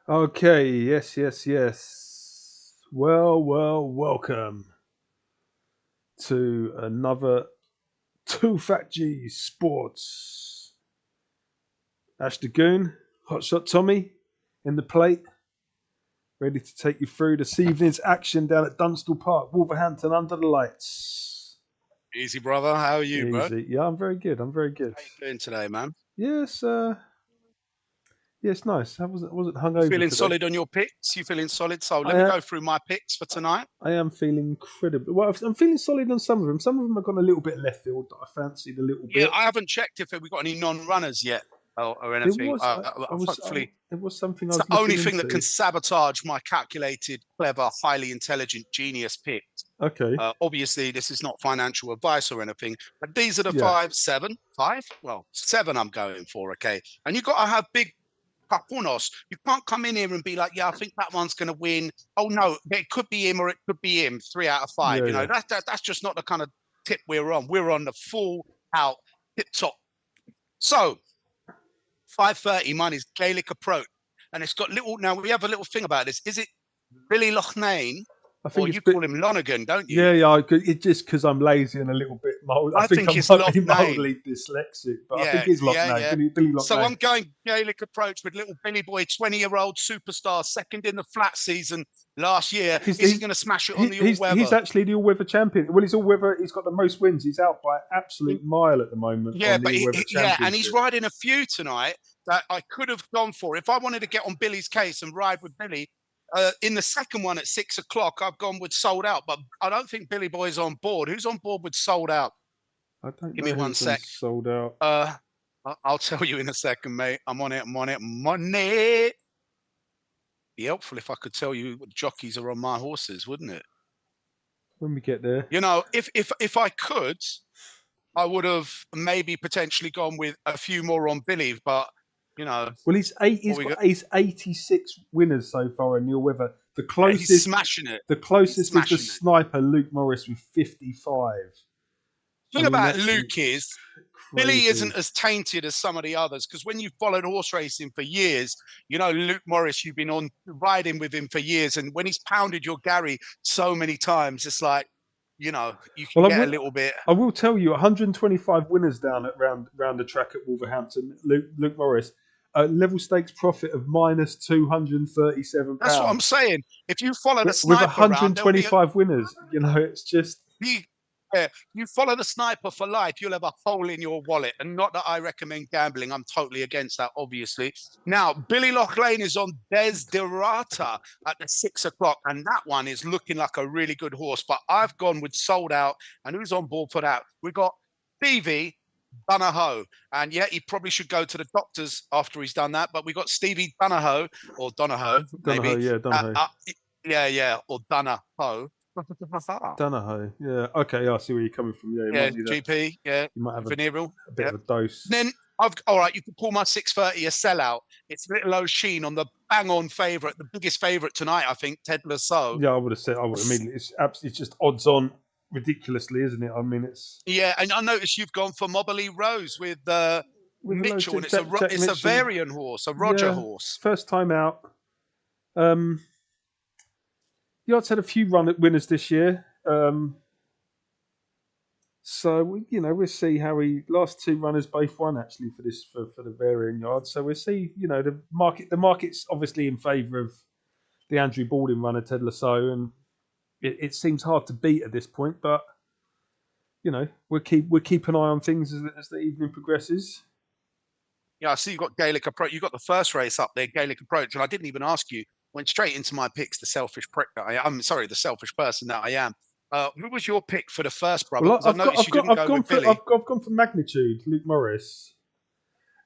Okay, yes. Well, welcome to another Two Fat G Sports. Ash the Goon, Hotshot Tommy in the plate, ready to take you through this evening's action down at Dunstall Park, Wolverhampton, under the lights. Easy, brother. How are you, bro? Easy. Yeah, I'm very good. I'm very good. How you doing today, man? Yes, yeah, it's nice. I wasn't You hungover feeling today. solid on your picks? You feeling solid? So let I me am, go through my picks for tonight. I am feeling incredible. Well, I'm feeling solid on some of them. Some of them have gone a little bit left field that I fancied a little Yeah, bit. I haven't checked if we got any non-runners yet or There anything. was I was Hopefully, there was something I it's the was only looking thing that can into. sabotage my calculated, clever, highly intelligent genius picks. Okay, Obviously, this is not financial advice or anything, but these are the yeah, five. Well, seven I'm going for. Okay, and you got to have big Kapunos. You can't come in here and be like, yeah, I think that one's going to win. Oh no, it could be him or it could be him. 3 out of 5. yeah, You know, yeah. that's just not the kind of tip we're on. We're on the full out tip top. So 5:30, mine is Gaelic approach, and it's got little. Now we have a little thing about this. Is it Billy Loughnane I or think it's you bit. call him Lonergan, don't you? Yeah. It just because I'm lazy and a little bit mold. I I think think I'm it's Loughnane. mildly dyslexic, but I think Yeah, it's yeah, Lockney. yeah. Billy So Lockney. I'm going Gaelic approach with little Billy Boy, 20-year-old superstar, second in the flat season last year. He's Is he he's going to smash it on the he's all-weather? actually the all-weather champion. Well, he's all-weather. He's got the most wins. He's out by an absolute mile at the moment Yeah, on the but all-weather yeah, and he's championship. riding a few tonight that I could have gone for. If I wanted to get on Billy's case and ride with Billy, in the second one at 6 o'clock, I've gone with sold out, but I don't think Billy Boy's on board. Who's on board with sold out? I don't Give know me one who's on sec. sold out. Uh, I'll tell you in a second, mate. I'm on it. Money. Be helpful if I could tell you what jockeys are on my horses, wouldn't it? When we get there. You know, if I could, I would have maybe potentially gone with a few more on Billy, but you know, Well, what we got? he's 86 winners so far in Neil Weather. Yeah, he's smashing it. The He's closest is the smashing it. sniper Luke Morris with 55. I The thing mean, about that's Luke is Billy isn't crazy. as tainted as some of the others because when you've followed horse racing for years, you know Luke Morris, you've been on riding with him for years, and when he's pounded your Gary so many times, it's like you know you can Well, get a little bit. I will tell you, 125 winners down at round the track at Wolverhampton. Luke Morris, a level stakes profit of minus 237 That's what I'm pounds saying. If you follow the with sniper round, there'll be 125 winners. You know, it's just you, yeah, you follow the sniper for life, you'll have a hole in your wallet. And not that I recommend gambling. I'm totally against that, obviously. Now, Billy Loughlane is on Desiderata at the 6 o'clock, and that one is looking like a really good horse. But I've gone with sold out. And who's on board for that? We've got Stevie Donahoe. And yeah, he probably should go to the doctors after he's done that. But we got Stevie Donahoe, or Donahoe, Donahoe. maybe. Yeah, Donahoe. Yeah, or Donahoe. Donahoe. Yeah. Okay. I see where you're coming from. Yeah, you Yeah, might need a GP. Yeah, you might have venereal. a bit Yeah. of a dose. Then I've all right. You can call my 6:30 a sellout. It's Little O'Sheen on the bang-on favourite, the biggest favourite tonight, I think. Ted Lasso. Yeah, I would have said. I would. I mean, it's absolutely it's just odds on ridiculously, isn't it? I mean, it's Yeah, and I noticed you've gone for Mobberley Rose with with a low Mitchell, and Jack it's a Mitchell. variant horse, a Roger Yeah, horse. first time out. Um, Yacht's had a few run winners this year. So you know we'll see how he last two runners both won actually for this for the varying yard. So we'll see. You know the market's obviously in favour of the Andrew Baldwin runner Ted Lasso, and it seems hard to beat at this point. But you know we'll keep an eye on things as the evening progresses. Yeah, I see you've got Gaelic approach. You got the first race up there, Gaelic approach, and I didn't even ask you. Went straight into my picks. The selfish prick that I am. I'm sorry, the selfish person that I am. Who was your pick for the first brother? Well, Because I noticed you didn't I've go gone with for Billy. I've gone for magnitude, Luke Morris.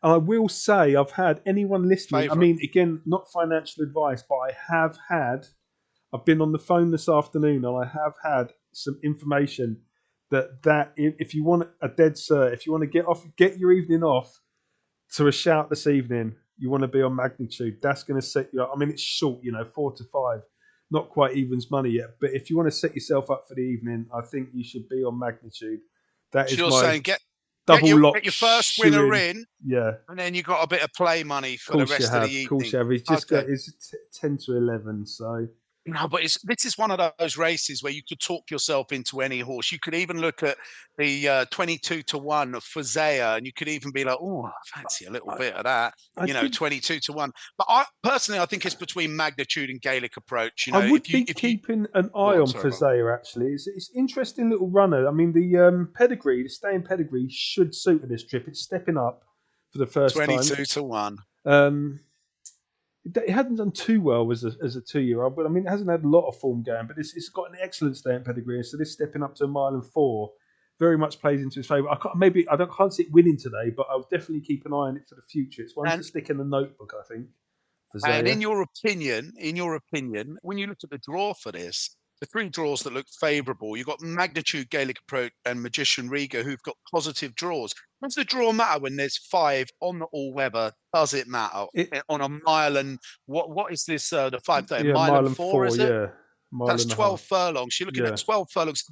And I will say I've had anyone listening. I Favourite. mean, again, not financial advice, but I have had. I've been on the phone this afternoon, and I have had some information that if you want a dead cert, if you want to get your evening off to a shout this evening, you want to be on magnitude. That's going to set you up. I mean, it's short, 4 to 5, not quite evens money yet. But if you want to set yourself up for the evening, I think you should be on magnitude. That So is you're my saying get. double Get lock your first winner shoeing. in, Yeah, and then you got a bit of play money of for the course you rest of the have. Of course evening. you have. He's just Okay. got it's 10 to 11. So No, but this is one of those races where you could talk yourself into any horse. You could even look at the 22-1 of Fazea, and you could even be like, "Oh, I fancy a little I, bit of that." I You know, did. 22-1. But I personally, I think it's between Magnitude and Gaelic Approach. You I know, would be if you keeping an go eye on, on sorry, Bob. Fazea. Actually, it's interesting little runner. I mean, the pedigree, the staying pedigree, should suit this trip. It's stepping up for the first time. 22-1. Um, it hadn't done too well as a 2 year old, but I mean, it hasn't had a lot of form going. But it's got an excellent staying pedigree, so this stepping up to 1 mile and 4 very much plays into his favour. Can't see it winning today, but I'll definitely keep an eye on it for the future. It's one to And stick in the notebook, I think. And Fazea. in your opinion, when you look at the draw for this, the three draws that look favourable, you've got Magnitude, Gaelic Approach, and Magician Riga, who've got positive draws. Does the draw matter when there's 5 on the all-weather? Does it matter It on a mile and what is this? The 5:30 Yeah, mile mile and and 4, four. is it? Yeah, mile That's and a 12 half. furlongs. You're looking at Yeah. 12 furlongs.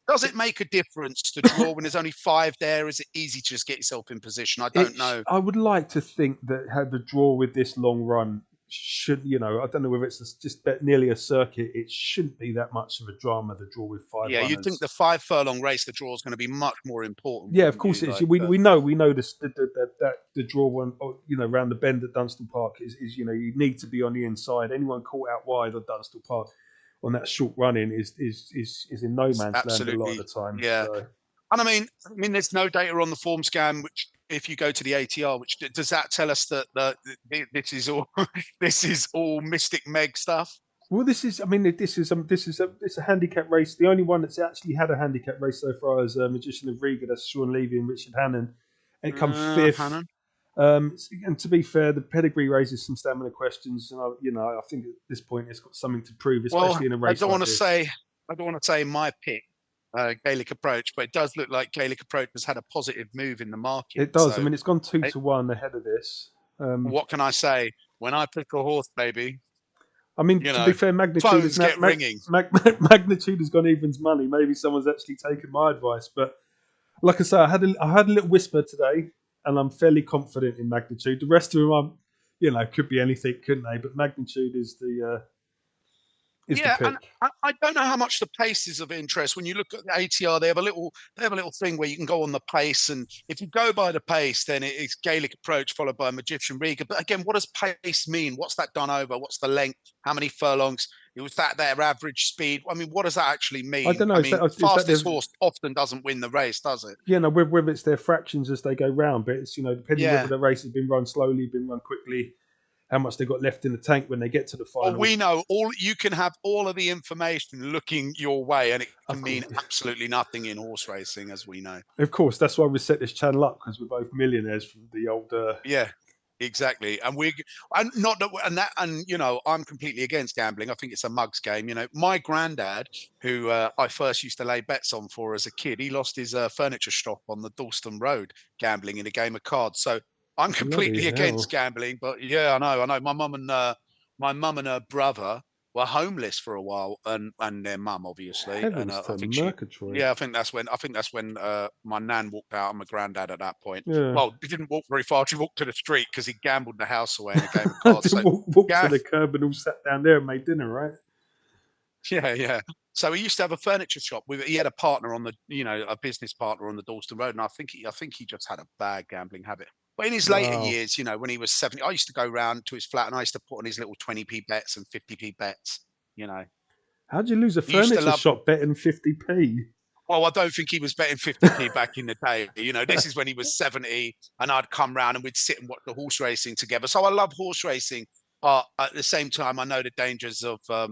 Does it make a difference to draw when there's only 5 there? Is it easy to just get yourself in position? I don't know. I would like to think that had the draw with this long run should, I don't know whether it's just nearly a circuit. It shouldn't be that much of a drama. The draw with 5 Yeah, you'd think runners. the 5 furlong race, the draw is going to be much more important, Yeah, of wouldn't course you? it is. Like, We know this that the draw one, around the bend at Dunstall Park is you need to be on the inside. Anyone caught out wide on Dunstall Park on that short running is in no man's land a lot of absolutely, the time. yeah. So And I mean, there's no data on the form scan. Which, if you go to the ATR, which does that tell us that this is all this is all Mystic Meg stuff? well, this is a handicap race. The only one that's actually had a handicap race so far is Magician of Riga. That's Sean Levy and Richard Hannon, and it come fifth. Hannon. And to be fair, the pedigree raises some stamina questions, and I think at this point it's got something to prove, Well, especially in a I race don't like want to this. say I don't want to say my pick, Gaelic Approach, but it does look like Gaelic Approach has had a positive move in the market. It does. I So, mean, it's gone two eh, to one ahead of this. what can I say? When I pick a horse, baby, I mean, you to be know, fair, magnitude is phones now get ringing. magnitude has gone even's money. Maybe someone's actually taken my advice, but like I say, I had a little whisper today, and I'm fairly confident in magnitude. The rest of them, could be anything, couldn't they? But magnitude is the Yeah, and pick. I don't know how much the pace is of interest. When you look at the ATR, they have a little thing where you can go on the pace, and if you go by the pace, then it's Gaelic Approach followed by Magician Riga. But again, what does pace mean? What's that done over? What's the length? How many furlongs? It was that their average speed. I mean, what does that actually I mean? don't know. I Is mean, that fastest their horse often doesn't win the race, does it? whether it's their fractions as they go round, but it's depending whether Yeah. the race has been run slowly, been run quickly, how much they got left in the tank when they get to the Well, final. we know all you can have all of the information looking your way, and it can Of mean course, absolutely nothing in horse racing, as we know. of course, that's why we set this channel up because we're both millionaires from the old. Yeah, exactly. And not that, and I'm completely against gambling. I think it's a mugs game. My granddad, who I first used to lay bets on for as a kid, he lost his furniture shop on the Dalston Road gambling in a game of cards. So I'm Bloody completely against hell! gambling. But yeah, I know. My mum and her brother were homeless for a while, and their mum obviously, and Heavens I to think she. Murgatroyd! Yeah, I think that's when my nan walked out and my granddad at that point. Yeah, Well, he didn't walk very far. She walked to the street because he gambled the house away in a game of cards. So, walk to yeah, the curb and all sat down there and made dinner, right? yeah, yeah. So he used to have a furniture shop. He had a partner a business partner on the Dalston Road, and I think he just had a bad gambling habit. But in his later Wow. years, when he was 70, I used to go round to his flat and I used to put on his little 20p bets and 50p bets. You know, How'd you lose a he used to furniture love. shop betting 50p? Well, I don't think he was betting 50p back in the day. This is when he was 70, and I'd come round and we'd sit and watch the horse racing together. So I love horse racing, but at the same time, I know the dangers of Yeah,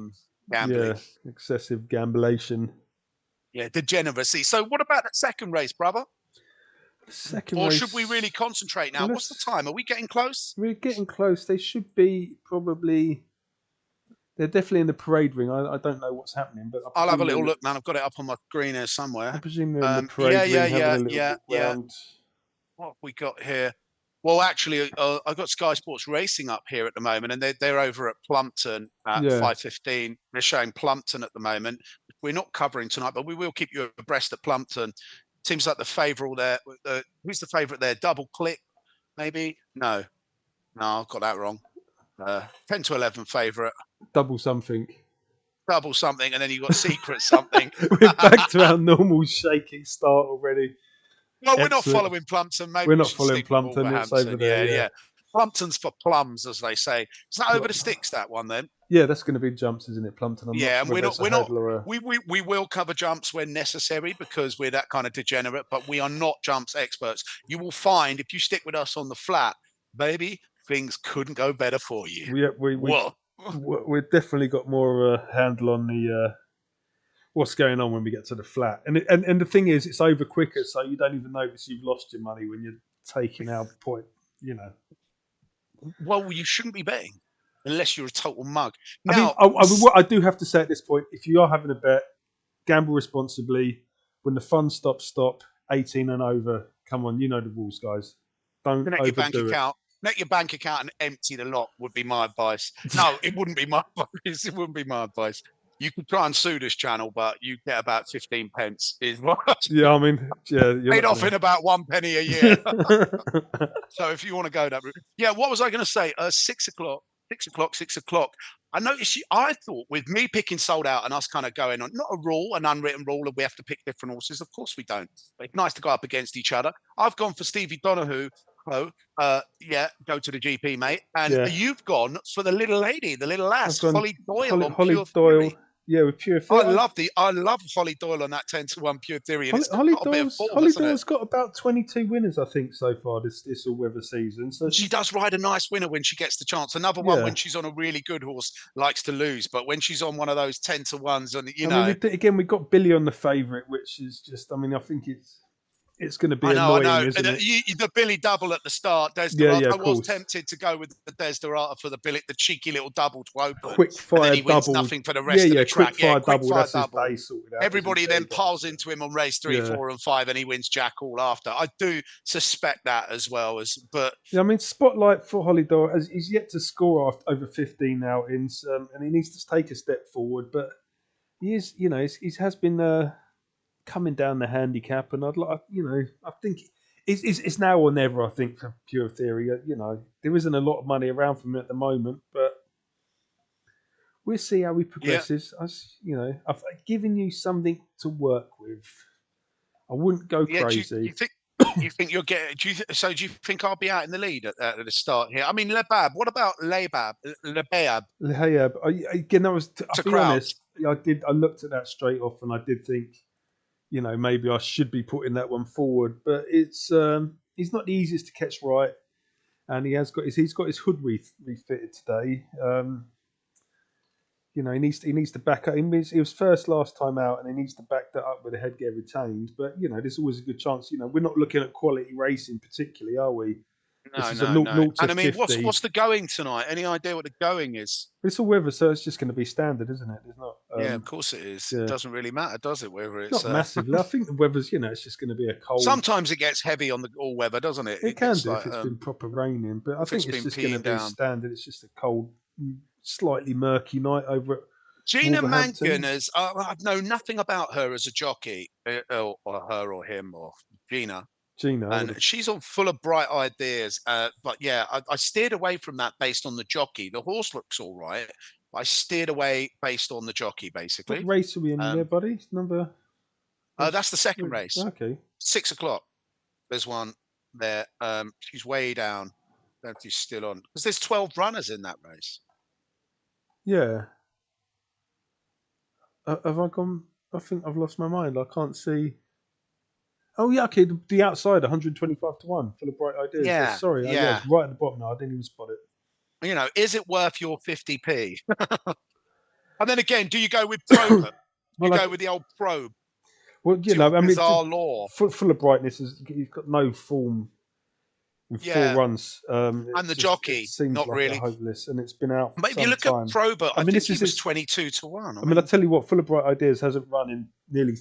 gambling. excessive gamblation. Yeah, degeneracy. So, what about that second race, brother? Second Or should we really race. concentrate now? Well, What's the time? Are we getting close? we're getting close. They should be probably. They're definitely in the parade ring. I don't know what's happening, but I I'll have a presume little look, man. I've got it up on my screen here I somewhere. presume they're in the Yeah, parade yeah, ring having yeah, a little yeah, look yeah. round. What have we got here? Well, actually, I've got Sky Sports Racing up here at the moment, and they're over at Plumpton at Yeah, 5:15. They're showing Plumpton at the moment. We're not covering tonight, but we will keep you abreast at Plumpton. Seems like the favourite there. Who's the favourite there? Double Click, maybe? No, I've got that wrong. 10 to 11 favourite. Double something. Double something, and then you've got Secret something. We're back to our normal shaky start already. Well, we're not Excellent. following Plumpton. Maybe We're we not should following stick with Plumpton. It's over Wolverhampton. there. Yeah. Plumpton's for plums, as they say. Is that over the sticks, that one then? Yeah, that's going to be jumps, isn't it, Plumpton? I'm Yeah, not sure and we're not. or We will cover jumps when necessary because we're that kind of degenerate. But we are not jumps experts. You will find if you stick with us on the flat, baby, things couldn't go better for you. We've definitely got more of a handle on the what's going on when we get to the flat. And the thing is, it's over quicker, so you don't even notice you've lost your money when you're taking our point. You know. Well, you shouldn't be betting unless you're a total mug. Now, what I do have to say at this point, if you are having a bet, gamble responsibly. When the fun stops, stop. 18 and over. Come on, you know the rules, guys. Don't overdo it. Net your bank account and empty the lot would be my advice. No, it wouldn't be my advice. It wouldn't be my advice. You could try and sue this channel, but you get about 15 pence. Is what? Yeah, I mean, yeah, paid off in about 1 penny a year. So if you want to go that route, yeah. What was I going to say? 6 o'clock. 6 o'clock. I noticed. I thought with me picking sold out and us kind of going on, not a rule, an unwritten rule, and we have to pick different horses. Of course we don't. But it's nice to go up against each other. I've gone for Stevie Donahue. Go to the GP, mate. And you've gone for the little lady, the little lass, Holly Doyle. Holly Doyle. Yeah, with Pure Theory. I love Holly Doyle on that 10 to 1 Pure Theory. And Holly Doyle's got about 22 winners, I think, so far this all-weather season. So she does ride a nice winner when she gets the chance. Another one when she's on a really good horse likes to lose, but when she's on one of those 10 to 1s, and again, we've got Billy on the favourite, which is just, I mean, I think it's going to be annoying, isn't it? The Billy double at the start. I was tempted to go with the Desderata for the cheeky little double to open. Quick fire and then he wins double. nothing for the rest of the track. Quick fire double. Everybody then piles into him on race 3, 4, and 5, and he wins Jack all after. I do suspect that as well. I mean, spotlight for Holly Doyle. He's yet to score over 15 outings, and he needs to take a step forward. But he is, he has been. Coming down the handicap, and I think it's now or never. I think for Pure Theory, there isn't a lot of money around for him at the moment, but we'll see how he progresses. I've given you something to work with. I wouldn't go crazy. Do you think you'll get? Do you think I'll be out in the lead at the start here? I mean, Lebab. What about Lebab? Again, I'll be honest. I looked at that straight off, and I did think, maybe I should be putting that one forward, but it's he's not the easiest to catch right, and he's got his hood refitted today. He needs to back up. He was first last time out, and he needs to back that up with the headgear retained. But there's always a good chance. We're not looking at quality racing particularly, are we? No. And I mean, what's the going tonight? Any idea what the going is? It's all weather, so it's just going to be standard, isn't it? There's not. Yeah, of course it is. Yeah. It doesn't really matter, does it? Whether it's not massively. I think the weather's, it's just going to be a cold. Sometimes it gets heavy on the all weather, doesn't it? It can do if it's been proper raining, but I think it's just going to be standard. It's just a cold, slightly murky night over at Gina Mangan I've known nothing about her as a jockey, or her or him or Gina. And she's all full of bright ideas. But yeah, I steered away from that based on the jockey. The horse looks all right. I steered away based on the jockey, basically. What race are we in there, buddy? Number? That's the second race. Okay. 6 o'clock. There's one there. She's way down. I don't know if she's still on. Because there's 12 runners in that race. Yeah. Have I gone? I think I've lost my mind. I can't see. Oh yeah, okay. The outside, 125 to 1, full of bright ideas. Yeah, sorry, yeah, it's right at the bottom now. I didn't even spot it. Is it worth your 50p? And then again, do you go with probe? Go with the old probe? Well, I mean, our law full of brightness. You've got no form in 4 runs. And the jockey, seems not like really hopeless, and it's been out. But if you look at Prober, I think he was 22 to 1. I mean, I tell you what, Full of Bright Ideas hasn't run in nearly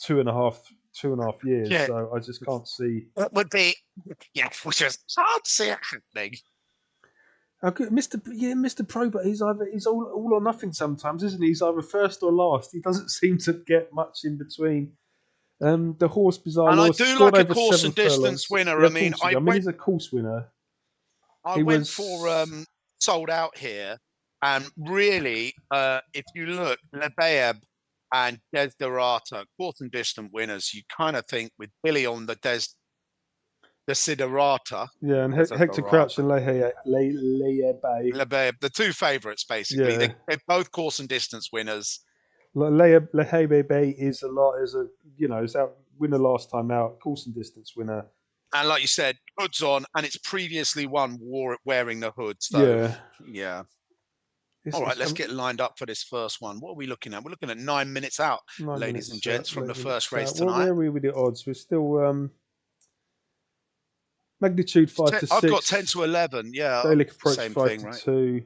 2.5 years, so I just can't see. That would be, which is hard to see it happening. Mr. Prober, he's all or nothing sometimes, isn't he? He's either first or last. He doesn't seem to get much in between. The horse Bizarre And I Law do scored like a over course 7 and distance furlongs. winner. Yeah, I of mean, course he did. I mean, he's a course winner. I He went was for Sold Out here, and really, if you look, Lebeab and Desiderata, course and distant winners, you kind of think with Billy on the Desiderata, yeah, and Hector Crouch and Leia Bay. Lebeab, the two favourites basically. Yeah, They're both course and distance winners. Leia Bay is a is out winner last time out, course and distance winner. And like you said, hood's on, and it's previously won wearing the hood. So Yeah. yeah. All right, let's get lined up for this first one. What are we looking at? We're looking at 9 minutes out, 9 ladies and minutes gents, from the first race Where tonight. are we with the odds? We're still magnitude 5 to 6. I've got 10 to 11. Yeah, Gaelic approach same 5 thing, to right? 2.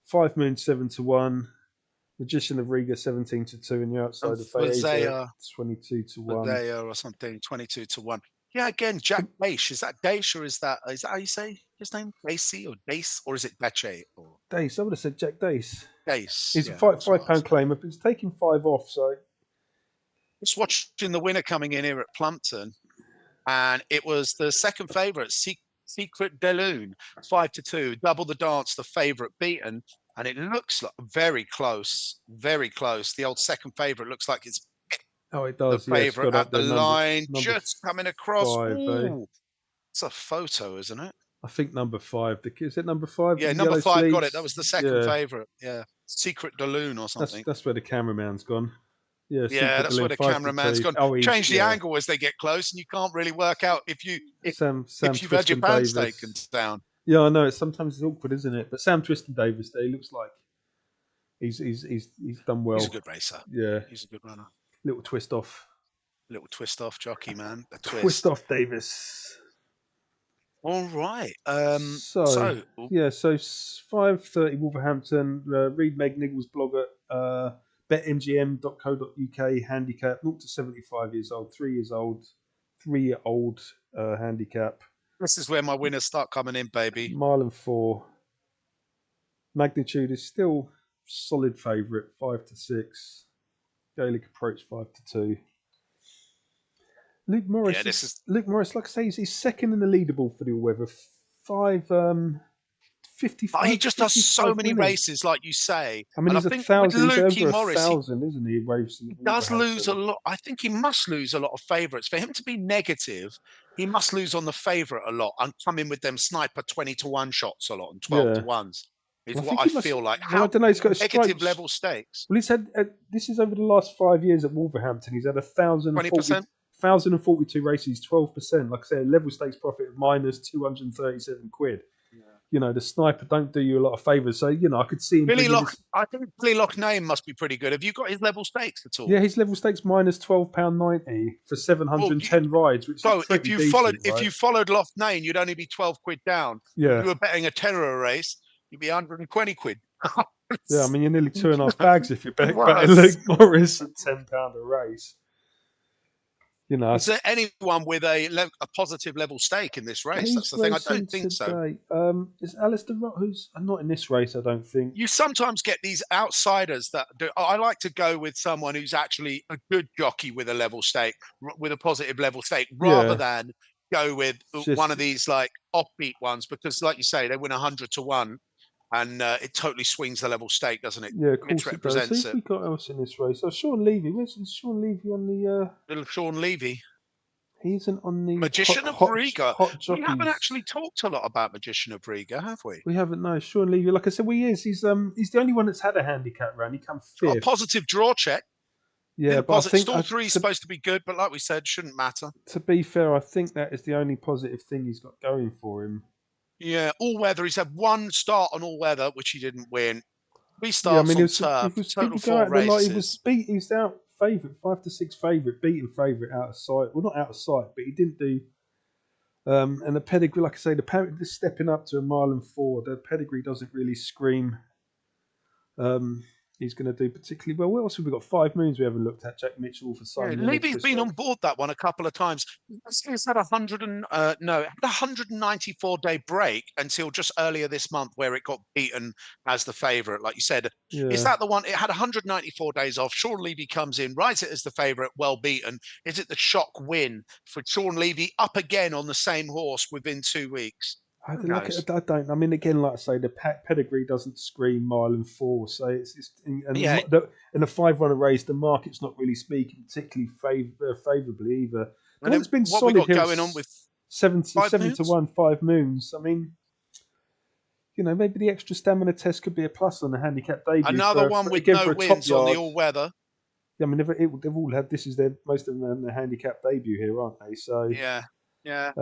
5 Moon 7 to 1. Magician of Riga 17 to 2, and you're outside of Faeza 22 to 1. or something 22 to 1. Yeah, again, Jack Dace. Is that Dace or is that how you say his name? Dacey or Dace, or is it Dace or Dace? I would have said Jack Dace. Dace. He's yeah, a £5 claim, but he's taking 5 off. So just watching the winner coming in here at Plumpton, and it was the second favourite, Secret Delune, 5 to 2, double the dance, the favourite beaten, and it looks like very close, very close. The old second favourite looks like it's it does. the favourite got at the line, number just coming across. 5, Ooh, it's a photo, isn't it? I think number 5. Is it number 5? Yeah, number 5 got it. That was the second favourite. Yeah, Secret Delune or something. That's where the cameraman's gone. Yeah, Secret that's where the cameraman's gone. Change the angle as they get close, and you can't really work out if you've had your pants taken down. Yeah, I know. Sometimes it's awkward, isn't it? But Sam Twiston Davis, there, he looks like he's done well. He's a good racer. Yeah, he's a good runner. Little twist off jockey, man. Twist off Davis. All right. So 5:30 Wolverhampton. Read Meg Niggles blog at betmgm.co.uk. Handicap 0 to 75 years old, 3 years old, 3-year-old handicap. This is where my winners start coming in, baby. 1 mile and 4. Magnitude is still solid favourite, 5 to 6. Gaelic approach 5 to 2. Luke Morris. Yeah, Luke Morris. Like I say, he's second in the leaderboard for the all-weather. 55. But he just does so many races, like you say. I mean, he's over 1,000, isn't he? He does lose a lot. I think he must lose a lot of favourites. For him to be negative, he must lose on the favourite a lot and come in with them sniper 20 to 1 shots a lot and 12 to 1s. Is what I feel like. Well, I don't know. He's got a negative level stakes. Well, he's had this is over the last 5 years at Wolverhampton. He's had 1,042 races, 12%. Like I said, level stakes profit of minus 237 quid. Yeah. You know, the sniper don't do you a lot of favours. So, you know, I could see him. I think Billy Lock name must be pretty good. Have you got his level stakes at all? Yeah, his level stakes minus £12.90 for 710 rides. Which so if you followed Loughnane, you'd only be 12 quid down. Yeah. If you were betting a terror race, you'd be 120 quid. Yeah, I mean, you're nearly 2.5 bags if you're betting Luke Morris at £10 a race. You know, is there anyone with a positive level stake in this race? That's the thing. I don't think so. Is Alistair who's not in this race? I don't think. You sometimes get these outsiders that do. I like to go with someone who's actually a good jockey with a level stake, with a positive level stake, rather than go with one of these like offbeat ones, because, like you say, they win 100 to 1. And it totally swings the level stake, doesn't it? Yeah, of course it does. Who've we got else in this race? Oh, Sean Levy. Where's Sean Levy on the... Little Sean Levy. He isn't on the... Magician of Riga. We haven't actually talked a lot about Magician of Riga, have we? We haven't, no. Sean Levy, like I said, he is. He's the only one that's had a handicap round. He comes 5th. A positive draw check. Yeah, but I think... Stall 3 is supposed to be good, but like we said, shouldn't matter. To be fair, I think that is the only positive thing he's got going for him. Yeah, all weather. He's had 1 start on all weather, which he didn't win. 3 starts on turf. Total 4 races. He's out favourite, 5 to 6 favourite, beaten favourite out of sight. Well, not out of sight, but he didn't do. And the pedigree, like I say, the stepping up to 1 mile and 4. The pedigree doesn't really scream he's going to do particularly well. What else have we got? 5 Moons we haven't looked at. Jack Mitchell for Yeah, Simon Emmett, Levy's Chris been Dodd. on board that one a couple of times. It's had 194-day break until just earlier this month, where it got beaten as the favourite. Like you said, is Yeah. that the one? It had 194 days off. Sean Levy comes in, rides it as the favourite, well beaten. Is it the shock win for Sean Levy up again on the same horse within 2 weeks? I Who don't, knows? I don't. I mean, again, like I say, the pedigree doesn't scream mile and four. So it's and Yeah. in a 5-runner race, the market's not really speaking particularly favourably either. The And one then that's been what we solid got here going on is with 7 5 to Moons? 1, 5 Moons. I mean, maybe the extra stamina test could be a plus on the handicap debut. Another one with again no for a top wins on the yard. all-weather. Yeah, I mean, they've all had. This is most of them have their handicap debut here, aren't they? So Yeah. yeah,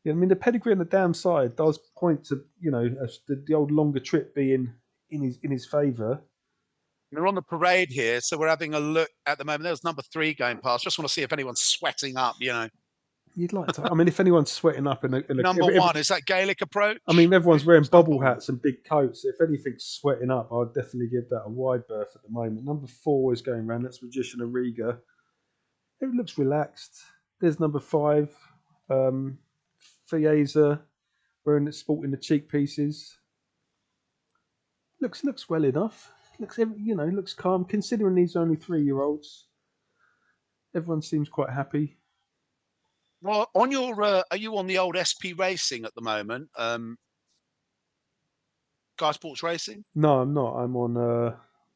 I mean, the pedigree on the downside does point to the old longer trip being in his favour. We're on the parade here, so we're having a look at the moment. There's number 3 going past. Just want to see if anyone's sweating up. You'd like to. I mean, if anyone's sweating up Number 1 is that Gaelic Approach. I mean, everyone's wearing Who's bubble number 1? hats and big coats. If anything's sweating up, I'd definitely give that a wide berth at the moment. Number 4 is going around. That's Magician of Riga. It looks relaxed. There's number 5, Fiesa, sporting the cheek pieces. Looks well enough. Looks calm. Considering these are only 3-year-olds, everyone seems quite happy. Well, on your, are you on the old SP Racing at the moment? Guy Sports Racing? No, I'm not. I'm on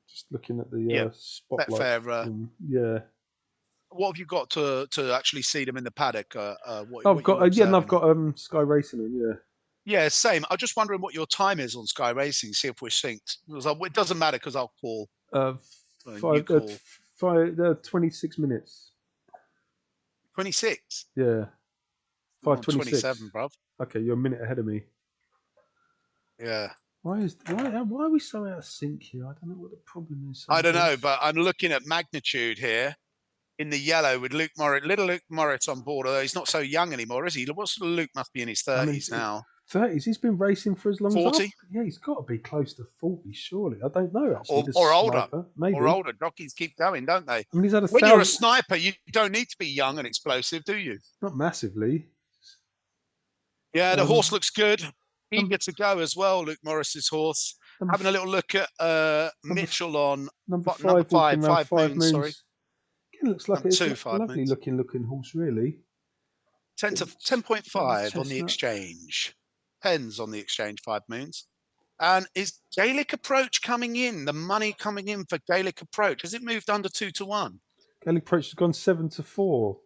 just looking at the spotlight. Betfair. Yeah. What have you got to actually see them in the paddock? I've got I've got Sky Racing on. Yeah. Yeah, same. I'm just wondering what your time is on Sky Racing. See if we're synced. It doesn't matter because I'll call. You call. 26 minutes. 26. Yeah. 5:26. 27, bruv. Okay, you're a minute ahead of me. Yeah. Why are we so out of sync here? I don't know what the problem is. I don't know, but I'm looking at Magnitude here in the yellow with Luke Morris, little Luke Morris on board. Although he's not so young anymore, is he? What's Luke? Must be in his 30s now. 30s. He's been racing for as long 40? as yeah. He's got to be close to 40, surely. I don't know actually. Or older. Maybe. Or older. Jockeys keep going, don't they? I mean, he's had when you're a sniper, you don't need to be young and explosive, do you? Not massively. Yeah, the horse looks good. Eager to go as well, Luke Morris's horse. Having a little look at Mitchell on number 5 Moons. Sorry, it looks like it's a lovely looking horse, really. 10.5 on the exchange. Pens on the exchange, 5 Moons. And is Gaelic Approach coming in? The money coming in for Gaelic Approach, has it moved under 2 to 1? Gaelic Approach has gone 7 to 4.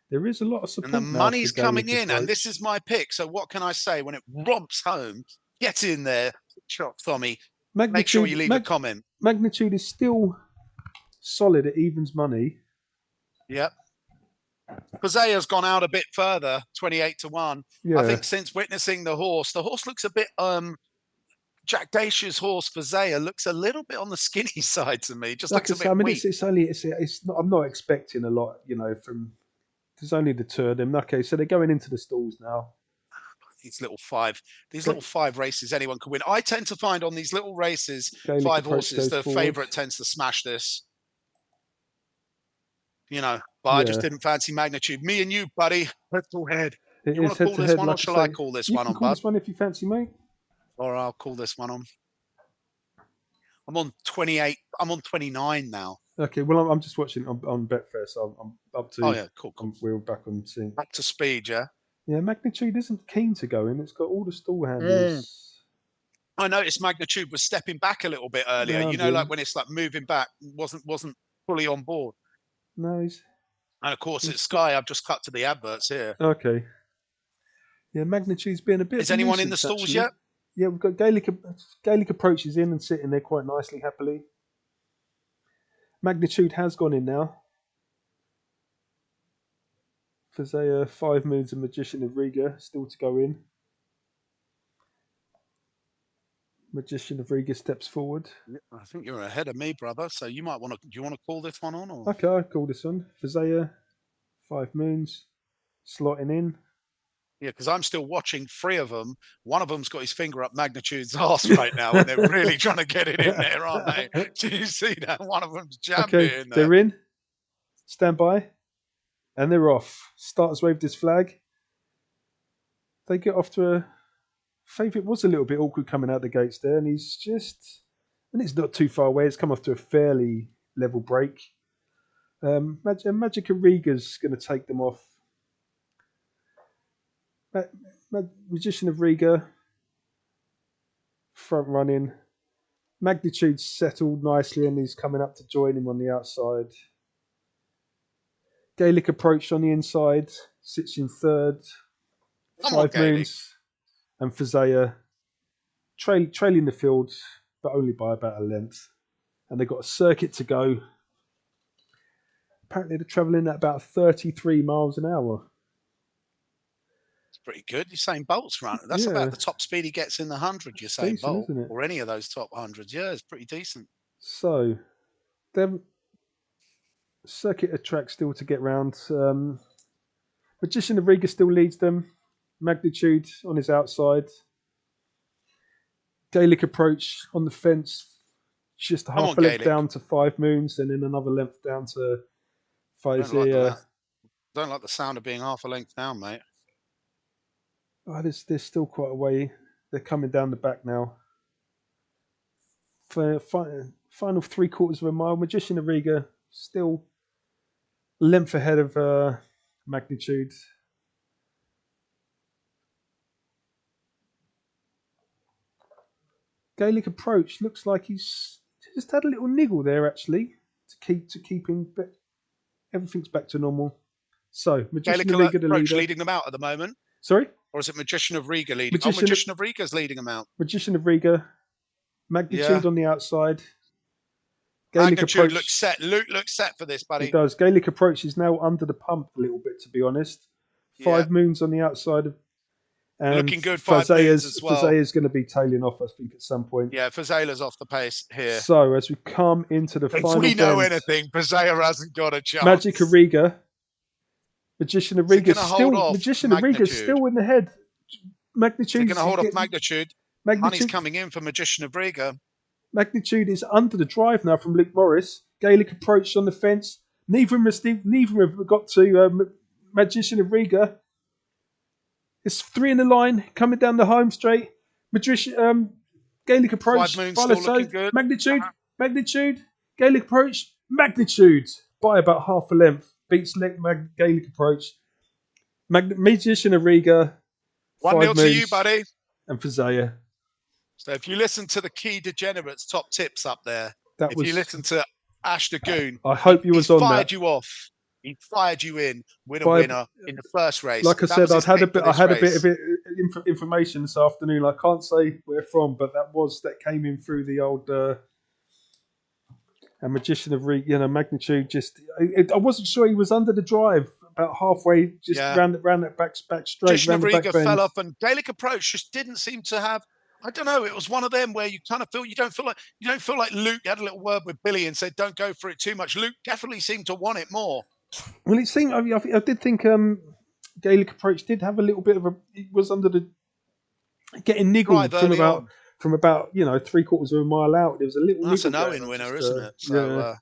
There is a lot of support. And the money's coming in, and this is my pick. So what can I say? When it romps home, get in there, shot Tommy. Make sure you leave a comment. Magnitude is still solid at evens money. Yep. Posea's gone out a bit further, 28 to 1. Yeah. I think since witnessing the horse looks a bit Jack Dacia's horse Posea looks a little bit on the skinny side to me. Just looks a bit weak. It's not, I'm not expecting a lot, from there's only the 2 of them. Okay, so they're going into the stalls now. These little 5 races anyone can win. I tend to find on these little races, Gaelic 5 horses, the favourite tends to smash this. But I just didn't fancy Magnitude. Me and you, buddy, petrol head. You want to call this one, or shall I call this one on, bud? You can call this one if you fancy, mate. Or I'll call this one on. I'm on 28. I'm on 29 now. Okay, well, I'm just watching on Betfair, so I'm up to. Oh yeah, cool. We're back on sync. Up to speed, yeah. Yeah, Magnitude isn't keen to go in. It's got all the stall handlers. I noticed Magnitude was stepping back a little bit earlier. Like when it's like moving back, wasn't fully on board. No, and of course it's Sky. I've just cut to the adverts here. Okay. Yeah, Magnitude's been a bit. Is anyone in the stalls actually. yet? Yeah, we've got Gaelic Approaches in and sitting there quite nicely, happily. Magnitude has gone in now. Fazea, 5 Moons and Magician of Riga still to go in. Magician of Riga steps forward. I think you're ahead of me, brother. So you might want to. Do you want to call this one on? Or? Okay, I'll call this on. Fazea, 5 Moons, slotting in. Yeah, because I'm still watching 3 of them. One of them's got his finger up Magnitude's arse right now, and they're really trying to get it in there, aren't they? Did you see that? One of them's jammed Okay, it in there. they're in. Stand by. And they're off. Starters waved his flag. They get off to a... Favourite was a little bit awkward coming out the gates there, and he's just... And it's not too far away. It's come off to a fairly level break. Magic Riga's going to take them off. Magician of Riga, front running. Magnitude settled nicely and he's coming up to join him on the outside. Gaelic Approach on the inside, sits in third. Five Moons and Fazea trailing the field, but only by about a length. And they've got a circuit to go. Apparently they're travelling at about 33 miles an hour. Pretty good. Usain Bolt's run. That's about the top speed he gets in the 100, Usain Bolt, isn't it? Or any of those top 100s. Yeah, it's pretty decent. So, the circuit of track still to get round. Magician of Riga still leads them. Magnitude on his outside. Gaelic Approach on the fence. Just half a length down to 5 Moons and then another length down to Fazea. Don't like the sound of being half a length down, mate. Oh, there's still quite a way. They're coming down the back now. For final 3/4 of a mile, Magician of Riga still a length ahead of Magnitude. Gaelic Approach looks like he's just had a little niggle there actually to keep him, but everything's back to normal. So Magician of Riga, the leader, leading them out at the moment. Sorry? Or is it Magician of Riga leading? Magician of Riga's leading them out. Magician of Riga, Magnitude on the outside. Gaelic Magnitude looks set. Luke looks set for this, buddy. He does. Gaelic Approach is now under the pump a little bit, to be honest. 5 Moons on the outside of... And looking good, 5 Moons as well. Fazea's going to be tailing off, I think, at some point. Yeah, Fazea's off the pace here. So, as we come into the final If we know anything, Fazea hasn't got a chance. Magic of Riga. Magician of Riga still... Magician of Riga still in the head. Magnitude. Going to hold off Magnitude. Honey's coming in for Magician of Riga. Magnitude is under the drive now from Luke Morris. Gaelic Approach on the fence. Neither of them have got to Magician of Riga. It's 3 in the line, coming down the home straight. Gaelic Approach, 5 Moons still looking good. Magnitude, Gaelic Approach, Magnitude by about half a length. Beats Gaelic Approach. Magician of Riga. 1-0 to you, buddy. And Fazea. So if you listen to the Key Degenerates top tips up there, you listen to Ash the Goon, I hope you was on that. He fired you off. He fired you in, winner in the first race. Like I said, I had a bit of information this afternoon. I can't say where from, but that came in through the old Magician of Riga, Magnitude. I wasn't sure he was under the drive. About halfway, round that back straight. Magician of Riga fell off, and Gaelic Approach just didn't seem to have. I don't know. It was one of them where you kind of feel you don't feel like Luke had a little word with Billy and said, "Don't go for it too much." Luke definitely seemed to want it more. Well, it seemed. I did think Gaelic Approach did have a little bit of a. It was under the getting niggled from about 3/4 of a mile out. There was a little. That's an Owen winner, isn't it? So,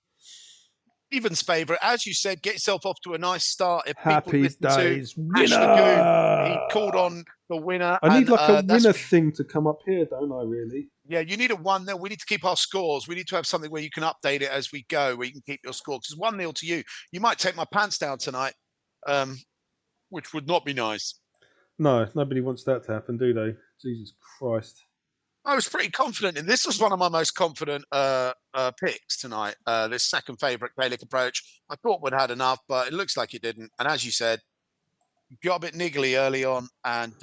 Evan's favourite, as you said, get yourself off to a nice start. If Happy days, winner! He called on the winner. I need a winner thing to come up here, don't I? Really? Yeah, you need a 1-0. We need to keep our scores. We need to have something where you can update it as we go, where you can keep your score. Because 1-0 to you. You might take my pants down tonight, which would not be nice. No, nobody wants that to happen, do they? Jesus Christ. I was pretty confident in this. Was one of my most confident picks tonight. This second favourite Gaelic Approach. I thought we'd had enough, but it looks like it didn't. And as you said, got a bit niggly early on. And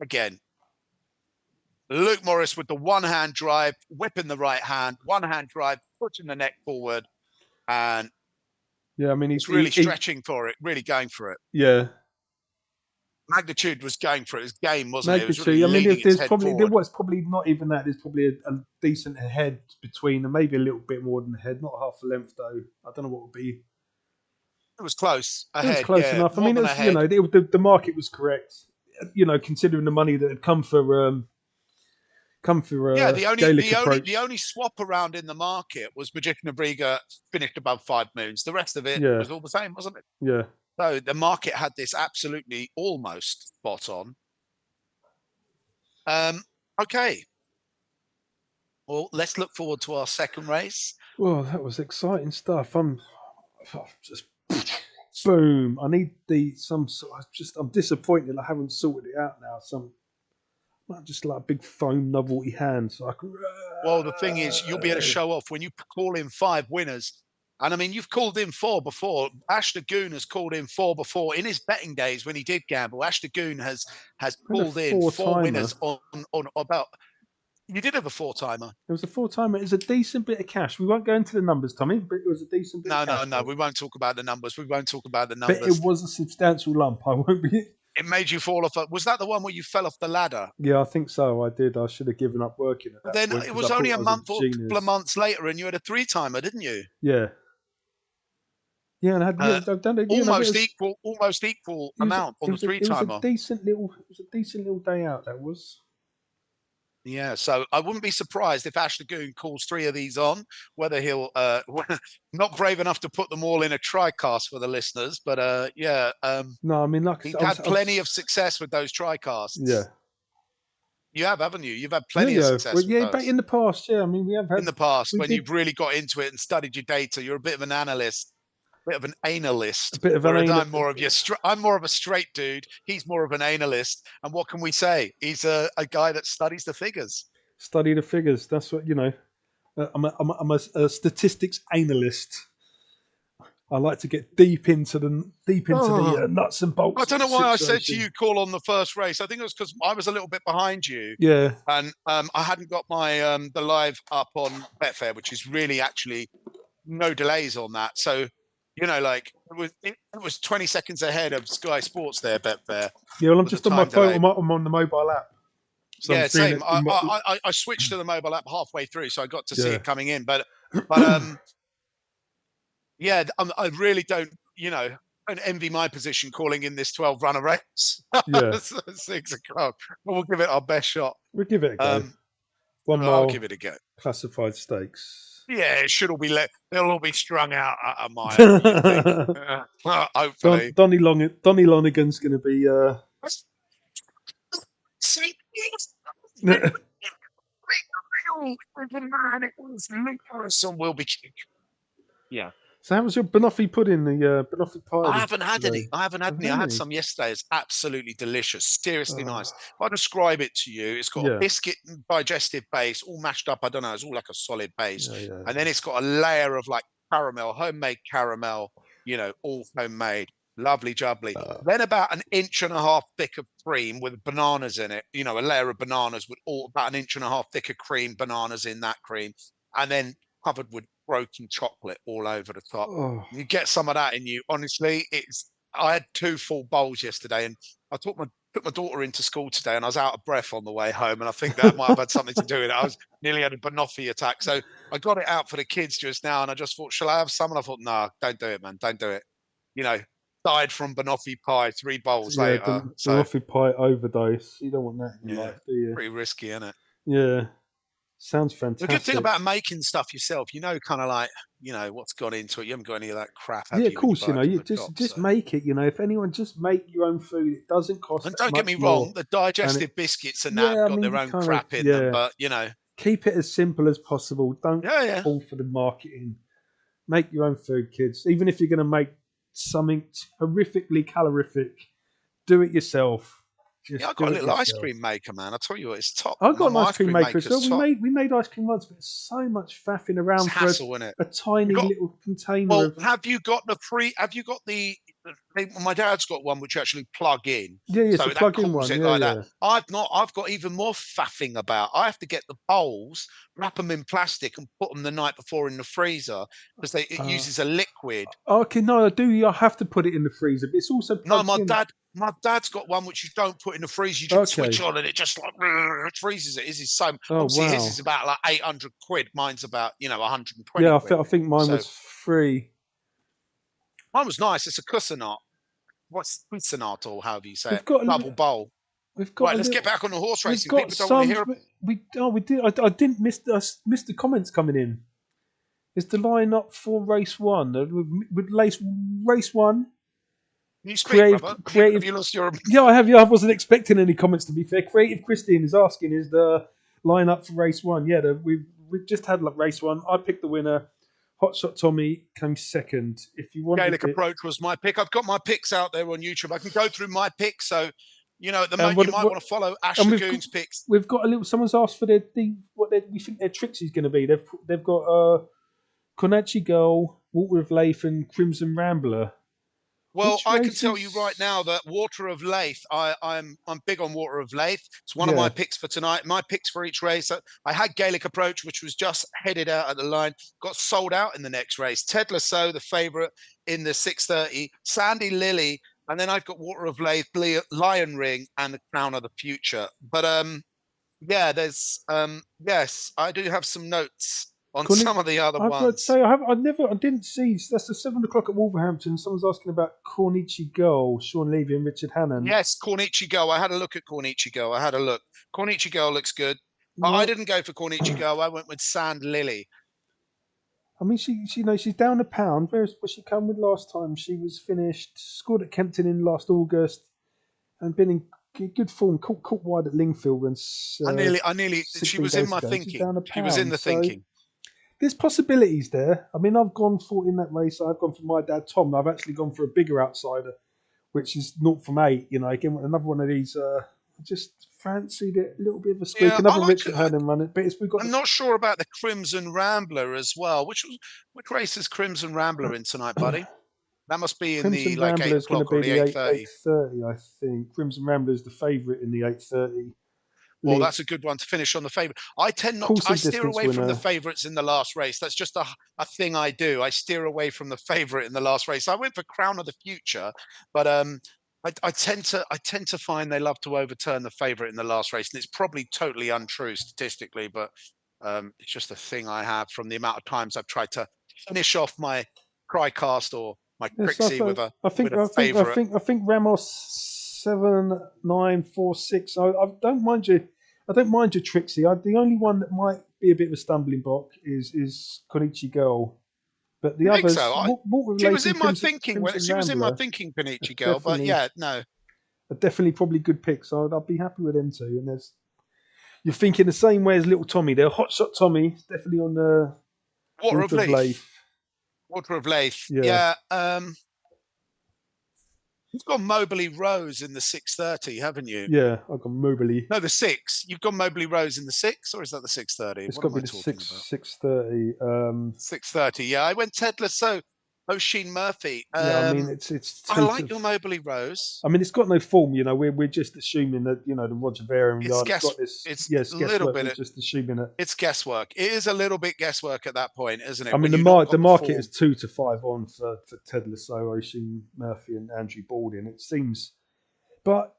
again, Luke Morris with the one-hand drive, whipping the right hand, one-hand drive, pushing the neck forward. And he's really stretching for it, really going for it. Yeah. Magnitude was going for it. His game, wasn't it? Magnitude. It was really there was probably not even that. There's probably a decent head between them, maybe a little bit more than a head, not half a length though. I don't know what would be. It was close It was ahead. close Yeah, enough. I more mean, it than was, ahead. the market was correct. Considering the money that had come Yeah, for the only Gaelic the only approach. the only swap around in the market was Magician of Riga finished above 5 moons. The rest of it Yeah, was all the same, wasn't it? yeah. So the market had this absolutely almost spot on. Okay. Well, let's look forward to our second race. Well, that was exciting stuff. I'm just boom. I need I'm disappointed I haven't sorted it out now. Just like a big foam novelty hand, so I can. Well, the thing is, you'll be able to show off when you call in 5 winners. And I mean, you've called in 4 before. Ash Goon has called in 4 before in his betting days when he did gamble. Ash Goon has I had a called in 4 4-timer. winners on about. You did have a 4-timer. It was a 4-timer. It was a decent bit of cash. We won't go into the numbers, Tommy, but it was a decent bit of No, cash. no, no. We won't talk about the numbers. We won't talk about the But it numbers. was a substantial lump. I won't be. It made you fall off. Was that the one where you fell off the ladder? Yeah, I think so. I did. I should have given up working at that Then point. it was only a month or a couple of months later, and you had a 3-timer, didn't you? Yeah. Yeah, and I had I've done it. Almost equal amount on the 3-timer. It was a decent little day out. That was. Yeah, so I wouldn't be surprised if Ash Goon calls 3 of these on, whether he'll not brave enough to put them all in a tri-cast for the listeners, but yeah. No, I mean, like he's had plenty of success with those tri-casts. Yeah. You have, haven't you? You've had plenty of success. Well, yeah, back in the past, yeah. I mean, we have had in the past when you've really got into it and studied your data. You're a bit of an analyst. Bit of an analyst. I'm more of a straight dude. He's more of an analyst. And what can we say? He's a guy that studies the figures. Study the figures. That's what I'm a statistics analyst. I like to get deep into the nuts and bolts. I don't know why I said to you call on the first race. I think it was because I was a little bit behind you. Yeah. And I hadn't got my the live up on Betfair, which is really actually no delays on that. So like it was 20 seconds ahead of Sky Sports there, Betfair. Yeah, well, I'm just on my phone. I'm on the mobile app. So yeah, same. I switched to the mobile app halfway through, so I got to see it coming in. But yeah, I really don't envy my position calling in this 12-runner race. Yeah, 6 o'clock. But we'll give it our best shot. We'll give it a go. 1 mile. I'll give it a go. Classified stakes. Yeah, it should all be they'll all be strung out at a mile. Hopefully. Donny Lonigan's going to be. Will be. Yeah. So how was your banoffee pudding? The banoffee pie? I haven't had any. I had some yesterday. It's absolutely delicious. Seriously nice. If I describe it to you, it's got a biscuit digestive base, all mashed up. I don't know. It's all like a solid base, and then it's got a layer of like caramel, homemade caramel. All homemade. Lovely jubbly. Then about 1.5 inches thick of cream with bananas in it. A layer of bananas with about 1.5 inches thick of cream, bananas in that cream, and then covered with broken chocolate all over the top. Oh. You get some of that in you. Honestly, I had 2 full bowls yesterday, and I took my daughter into school today, and I was out of breath on the way home, and I think that might have had something to do with it. I was nearly had a banoffee attack, so I got it out for the kids just now, and I just thought, shall I have some? And I thought, no, don't do it, man, don't do it. Died from banoffee pie 3 bowls later. Banoffee pie overdose. You don't want that in life, do you? Pretty risky, isn't it? Yeah. Sounds fantastic. The good thing about making stuff yourself, kind of like, what's gone into it. You haven't got any of that crap. Yeah, of course, you just make it. If anyone just make your own food, it doesn't cost. And don't get me wrong, the digestive biscuits and that got their own crap in them, but keep it as simple as possible. Don't fall for the marketing. Make your own food, kids. Even if you're going to make something horrifically calorific, do it yourself. I've got a little ice cream maker, man. I tell you what, it's top. I've got an ice cream maker as well. We made ice cream once, but it's so much faffing around for a tiny little container. Well, have you got the? My dad's got one which you actually plug in. Yeah, so plug in one. That. I've got even more faffing about. I have to get the bowls, wrap them in plastic, and put them the night before in the freezer because it uses a liquid. Okay, no, I do. I have to put it in the freezer, but it's also My dad's got one which you don't put in the freezer. You just switch on and it just like freezes it. His is so obviously his is about like 800 quid. Mine's about 120. Yeah, I think mine was free. Mine was nice. It's a Cuisinart. What's Cuisinart or however you say it? We've got Double bowl. we've got Right, a let's get little. back on the horse We've racing. got People don't want to some. hear. We did. I didn't miss. I missed the comments coming in. Is the line up for race one? With race one? Can you speak, Creative, brother? Have creative. you lost your? Yeah, I have. Yeah, I wasn't expecting any comments. To be fair, Creative Christine is asking, is the line up for race one? Yeah, we've just had like race one. I picked the winner. Hotshot Tommy came second. If you wanted Gaelic it, Approach was my pick. I've got my picks out there on YouTube. I can go through my picks. So, at the and moment, you might want to follow Ash and Lagoon's picks. we've got a little. Someone's asked for what we think their Trixie's going to be. They've got Konachi Girl, Water of Leith, and Crimson Rambler. Well, Which I can tell you right races? now that Water of Leith, I'm big on Water of Leith. It's one of my Yeah, picks for tonight. My picks for each race. I had Gaelic Approach, which was just headed out at the line, got sold out in the next race. Ted Lasso, the favourite in the 6:30. Sandy Lily, and then I've got Water of Leith, Lion Ring, and the Crown of the Future. But yeah, there's yes, I do have some notes on some of the other I've got to ones. say, I didn't see. That's the 7 o'clock at Wolverhampton. Someone's asking about Cornichi Girl, Sean Levy and Richard Hannon. Yes, Cornichi Girl. I had a look at Cornichi Girl. I had a look. Cornichi Girl looks good. I Well, didn't go for Cornichi Girl. I went with Sand Lily. I mean, she's down a pound. Where's was she come with last time? She was finished, scored at Kempton in last August, and been in good form. Caught wide at Lingfield when I nearly, she 16 was in days my ago. She's thinking. down a She was in pound, the so thinking. there's possibilities there. I mean, I've gone for in that race. I've gone for my dad Tom. I've actually gone for a bigger outsider, which is 0 from 8. Again, another one of these. I just fancied it a little bit of a squeak. Yeah, I Another like. Richard Haddon run it, but we've got I'm not sure about the Crimson Rambler as well. Which race is Crimson Rambler in tonight, buddy? That must be in the Crimson like Rambler is going to 8 o'clock or be the the 8:30. 8:30, I think. Crimson Rambler is the favourite in the 8:30. Well, Live that's a good one to finish on the favourite. I tend not to, course I and steer distance away from the winner. favourites in the last race. That's just a thing I do. I steer away from the favourite in the last race. I went for Crown of the Future, but I tend to find they love to overturn the favourite in the last race, and it's probably totally untrue statistically, but it's just a thing I have from the amount of times I've tried to finish off my Crycast or my Yes, Trixie with I think a I think I favourite. think I think Ramos 7-9-4-6. I don't mind you. I don't mind your Trixie. The only one that might be a bit of a stumbling block is Konichi Girl, but the I think others, so. Water She was Lake and in my thinking when Crimson she was in my Rambler, thinking, are Panichi girl. But definitely yeah, no. are definitely probably good picks. So I'd be happy with them too. And you're thinking the same way as little Tommy. They're Hotshot Tommy, it's definitely on the Water of Water of Leith. Leith. Water of Leith. Yeah, Yeah. You've got Mobley Rose in the 6:30, haven't you? yeah. I've got Mobley. No, the 6. You've got Mobley Rose in the 6, or is that the 6:30? It's What got am to be I the talking about? 6:30. 6:30. Yeah, I went Ted Lasso. O'Sheen Murphy. Yeah, I mean it's I two like to. your Mobley Rose. I mean, it's got no form. We're just assuming that the Roger Ver and It's Yard have guess. got this. It's Yes, a little guesswork. We're bit. just assuming it. It's guesswork. It is a little bit guesswork at that point, isn't I it? mean, When you've not the got the market is form. 2 to 5 on for Ted Lasso, Ocean Murphy, and Andrew Baldwin. It seems, but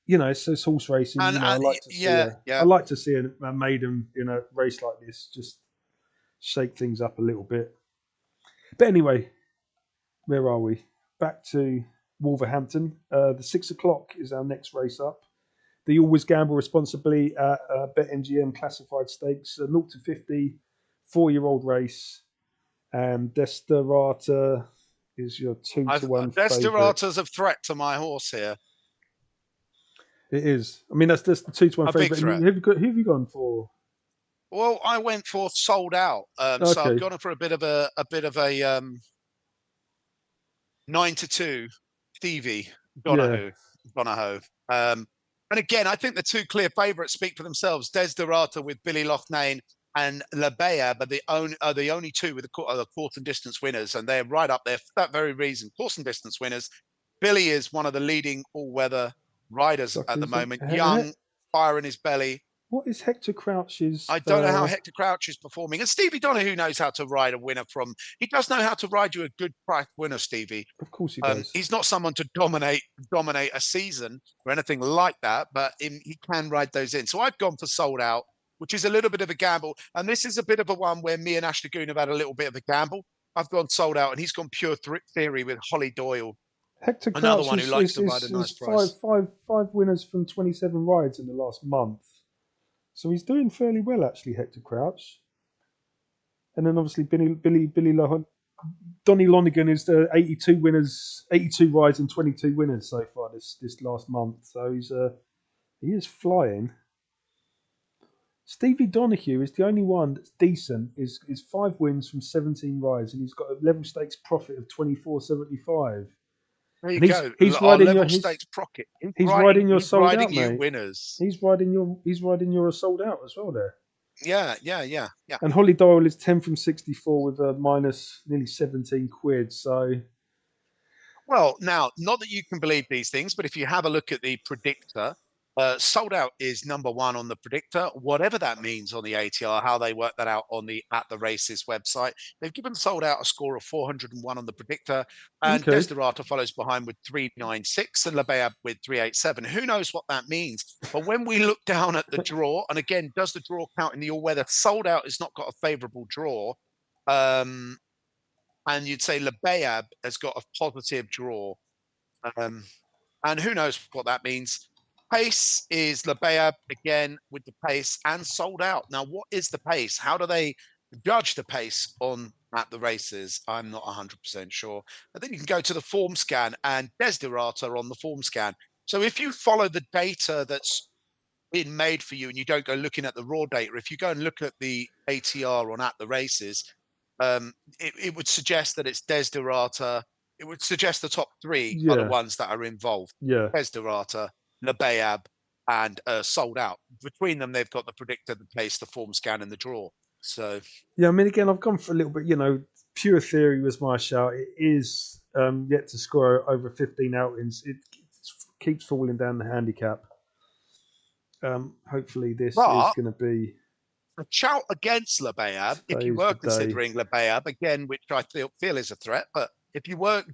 it's horse racing. And I like to see yeah, I yeah. like to see a maiden in a race like this just shake things up a little bit. But anyway, where are we? Back to Wolverhampton. The 6 o'clock is our next race up. They always gamble responsibly at BetMGM classified stakes, 0 to 50, 4-year-old race. And Desperata is your 2 to 1 favourite. Desperata's a threat to my horse here. It is. I mean, that's the 2 to 1 A big favourite. threat. And who have you gone for? Well, I went for Sold Out, so I've Okay. gone for a bit of a 9-2 Stevie Yeah. Donahoe. And again, I think the two clear favourites speak for themselves. Desperata with Billy Loughnane and La Bea, but are the only two with the course and distance winners, and they're right up there for that very reason. Course and distance winners. Billy is one of the leading all-weather riders at the Suckers. moment. Young, fire in his belly. What is Hector Crouch's? I don't know how Hector Crouch is performing. And Stevie Donahue knows how to ride a winner from. He does know how to ride you a good price winner, Stevie. Of course he does. He's not someone to dominate a season or anything like that, but he can ride those in. So I've gone for Sold Out, which is a little bit of a gamble. And this is a bit of a one where me and Ash Lagoon have had a little bit of a gamble. I've gone sold out, and he's gone pure theory with Holly Doyle, Hector another Crouch one who is likes is, to ride a is, nice is five, price. five, five winners from 27 rides in the last month. So he's doing fairly well, actually, Hector Crouch. And then obviously Billy Donny Lonigan is the 82 winners, 82 rides and 22 winners so far this last month. So he is flying. Stevie Donahue is the only one that's decent. Is 5 wins from 17 rides, and he's got a level stakes profit of 24.75. There you And go. he's Our riding your level stakes procket. he's riding your He's sold out, riding you mate. winners. He's riding your sold out as well there. Yeah. And Holly Doyle is 10 from 64 with a minus nearly 17 quid. So Well, now, not that you can believe these things, but if you have a look at the predictor, sold out is number one on the predictor, whatever that means on the ATR, how they work that out on the At the Races website. They've given sold out a score of 401 on the predictor, and okay, Desiderata follows behind with 396 and Lebeab with 387. Who knows what that means? But when we look down at the draw, and again, does the draw count in the all-weather? Sold out has not got a favourable draw. And you'd say Lebeab has got a positive draw. And who knows what that means. Pace is Lebeab again with the pace and sold out. Now, what is the pace? How do they judge the pace on At the Races? I'm not 100% sure. And then you can go to the form scan and Desiderata on the form scan. So if you follow the data that's been made for you and you don't go looking at the raw data, if you go and look at the ATR on At the Races, it would suggest that it's Desiderata. It would suggest the top three are the yeah, ones that are involved. yeah. Desiderata, Lebeab, and Sold Out. Between them, they've got the predictor, the pace, the form scan, and the draw. So Yeah, I mean, again, I've gone for a little bit. Pure Theory was my shout. It is yet to score over 15 outings. It keeps falling down the handicap. Hopefully, this is but going to be a shout against Lebeab, if you today's were the day. considering Lebeab, again, which I feel is a threat, but if you were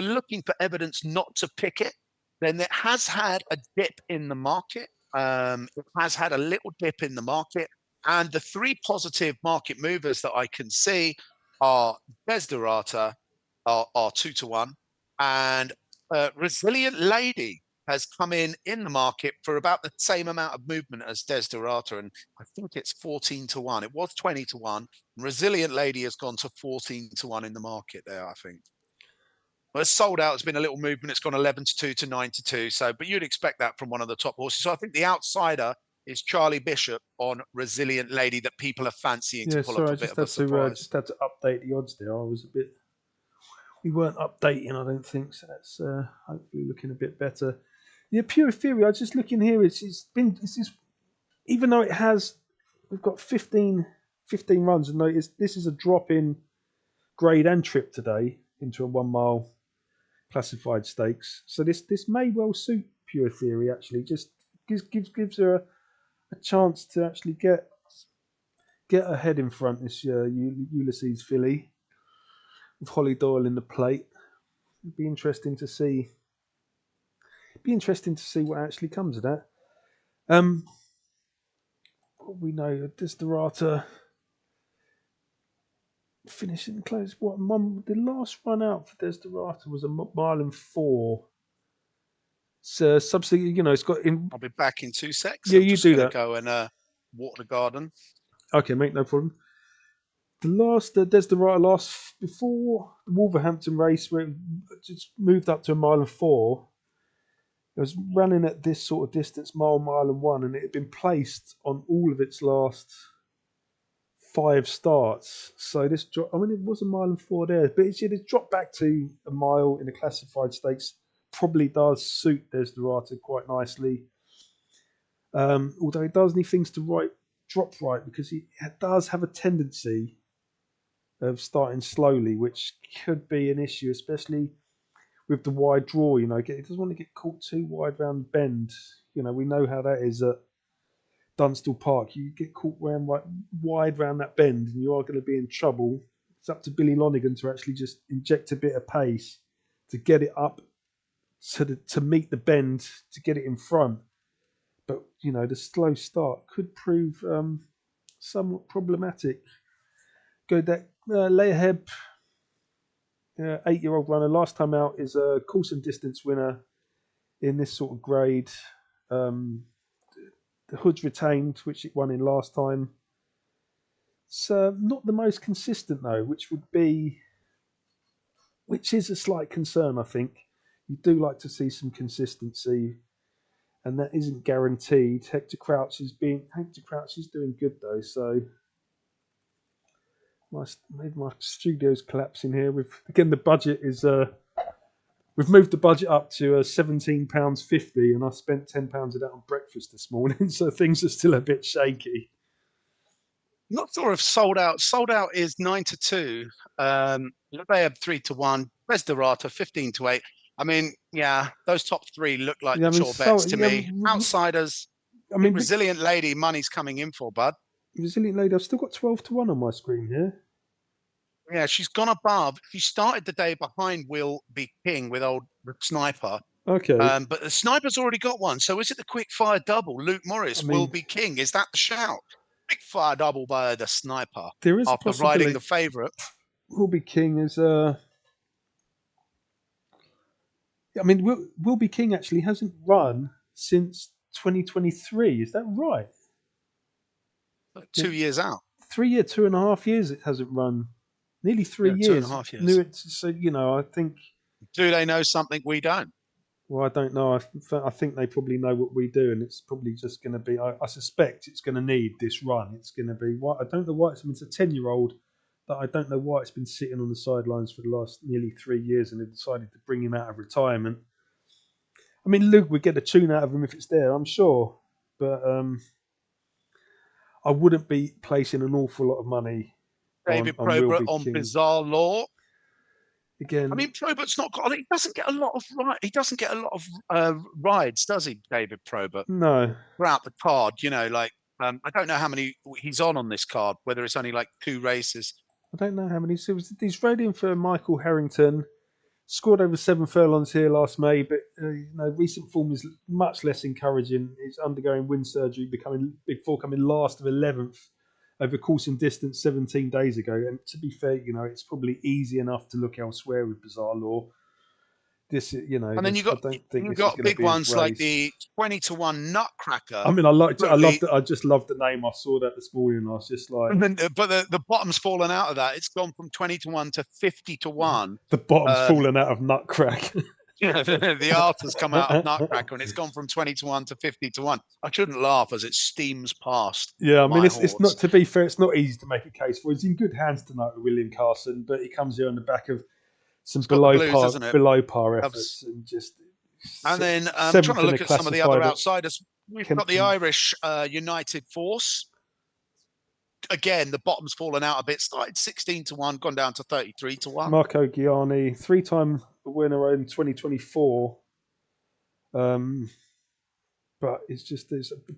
looking for evidence not to pick it, then it has had a dip in the market. It has had a little dip in the market. And the three positive market movers that I can see are Desiderata, are 2-1, and Resilient Lady has come in the market for about the same amount of movement as Desiderata, and I think it's 14-1. It was 20-1. Resilient Lady has gone to 14-1 in the market there, I think. Well, it's sold out. It's been a little movement. It's gone 11-2 to 9-2. So, but you'd expect that from one of the top horses. So I think the outsider is Charlie Bishop on Resilient Lady that people are fancying to Yeah, pull sorry, off I a bit of a surprise. just had to update the odds there. I was a bit. We weren't updating, I don't think. So that's hopefully looking a bit better. Yeah, Pure Theory. I was just looking here. It's just even though we've got 15 runs, and this is a drop in grade and trip today into a 1 mile classified stakes. So this may well suit Pure Theory. Actually, just gives her a chance to actually get ahead in front this year. Ulysses filly with Holly Doyle in the plate. It'd be interesting to see. What actually comes of that. What we know, Desiderata finishing close. The last run out for Desiderata was a 1.4 miles. So subsequently, it's got in. I'll be back in 2 secs. Yeah, I'm you just do going to that. go and water the garden. Okay, mate, no problem. The Desiderata last before the Wolverhampton race, where it just moved up to 1.4 miles. It was running at this sort of distance, mile and one, and it had been placed on all of its last 5 starts. So this drop, I mean, it was 1.4 miles there, but it's dropped back to a mile in the classified stakes. Probably does suit Desiderata quite nicely. Although it does need things to drop right, because it does have a tendency of starting slowly, which could be an issue, especially with the wide draw. It doesn't want to get caught too wide round the bend. We know how that is at Dunstall Park. You get caught wide round that bend, and you are going to be in trouble. It's up to Billy Lonigan to actually just inject a bit of pace to get it up to meet the bend, to get it in front. But the slow start could prove somewhat problematic. Go that Layaheb 8-year-old runner. Last time out is a course and distance winner in this sort of grade. The Hood's retained, which it won in last time. It's not the most consistent though, which is a slight concern. I think you do like to see some consistency, and that isn't guaranteed. Hector Crouch is doing good though. So maybe my studio's collapsing here. The budget is we've moved the budget up to £17.50, and I spent £10 of that on breakfast this morning, so things are still a bit shaky. Not sure if sold out. Sold out is 9-2. They 3-1. Desiderata 15-8. I mean, yeah, those top three look like the sure bets to me. Outsiders. Resilient Lady, money's coming in for, bud. Resilient Lady, I've still got 12-1 on my screen here. Yeah, she's gone above. She started the day behind Will Be King with old Sniper. Okay. But the Sniper's already got one. So is it the quick fire double? Luke Morris, Will Be King. Is that the shout? Quick fire double by the Sniper. There is after riding the favourite. Will Be King is Will Be King actually hasn't run since 2023. Is that right? 2 years out. 3 years, 2.5 years. It hasn't run. Nearly 3 years. 2.5 years. So I think. Do they know something we don't? Well, I don't know. I think they probably know what we do, and it's probably just going to be. I suspect it's going to need this run. It's going to be. I don't know why it's a 10-year-old that I don't know why it's been sitting on the sidelines for the last nearly 3 years, and they've decided to bring him out of retirement. I mean, Luke would get a tune out of him if it's there, I'm sure, but I wouldn't be placing an awful lot of money. David Probert on Bizarre Law. Again, I mean, Probert's not got. He doesn't get a lot of rides, does he, David Probert? No. Throughout the card, I don't know how many he's on this card. Whether it's only like 2 races. I don't know how many. So he's riding for Michael Harrington. Scored over 7 furlongs here last May, but recent form is much less encouraging. He's undergoing wind surgery, becoming Big Four, coming last of 11th over course and distance 17 days ago. And to be fair, it's probably easy enough to look elsewhere with Bizarre Law. This, and then you've got big ones like the 20-1 Nutcracker. I mean, I just loved the name. I saw that this morning. I was just like, but the bottom's fallen out of that. It's gone from 20-1 to 50-1. The bottom's fallen out of Nutcracker. The art has come out of Nutcracker, and it's gone from 20-1 to 50-1. I shouldn't laugh as it steams past. Yeah, I mean, it's not. To be fair, it's not easy to make a case for. He's in good hands tonight with William Carson, but he comes here on the back of some below par efforts, and then I'm trying to look at some of the other outsiders. We've got the Irish United Force. Again, the bottom's fallen out a bit. Started 16-1, gone down to 33-1. Marco Gianni, 3-time winner in 2024. But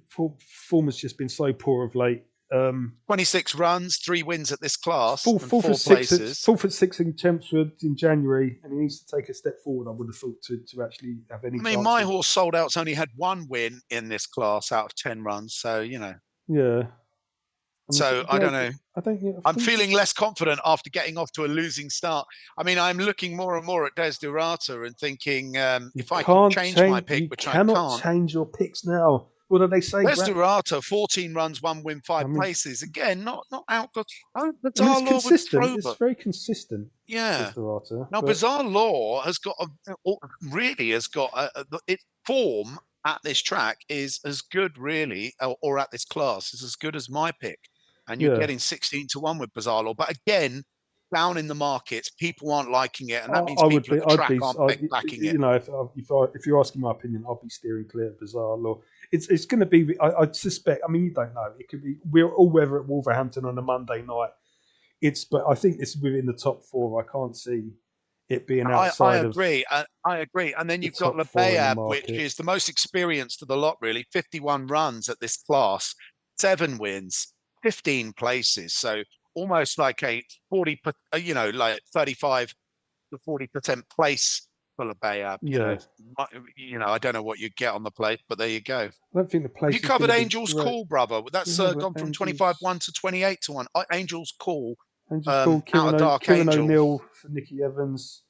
form has just been so poor of late. 26 runs, 3 wins at this class, fourth at 6 in Chelmsford in January, and he needs to take a step forward. I would have thought to actually have any. I mean, my horse Sold Out's only had 1 win in this class out of 10 runs, so Yeah. I don't know. I'm feeling less confident after getting off to a losing start. I mean, I'm looking more and more at Desiderata and thinking if I can change my pick, which I can't. You cannot change your picks now. What do they say? Desiderata, 14 runs, 1 win, 5 places. Again, not out. Bizarre Law consistent. It's very consistent. Yeah. Now, Bizarre Law has got its form at this track is as good, really, or at this class is as good as my pick. And you're getting 16-1 with Bizarre Law. But again, down in the markets, people aren't liking it, and that means people at the track aren't backing it. If you're asking my opinion, I'll be steering clear of Bizarre Law. It's going to be. I suspect. I mean, you don't know. It could be. We're all weather at Wolverhampton on a Monday night. But I think it's within the top 4. I can't see it being outside. I agree. And then you've got Lebayab, which is the most experienced of the lot, really. 51 runs at this class, 7 wins, 15 places. So almost like a 40, like 35 to 40% place for Lebayab. I don't know what you get on the place, but there you go. I don't think the place. You covered Angel's Call, brother. That's gone from 25-1 to 28-1. Angel's Call And just called out of Dark Kieran Angel. O'Neill for Nicky Evans.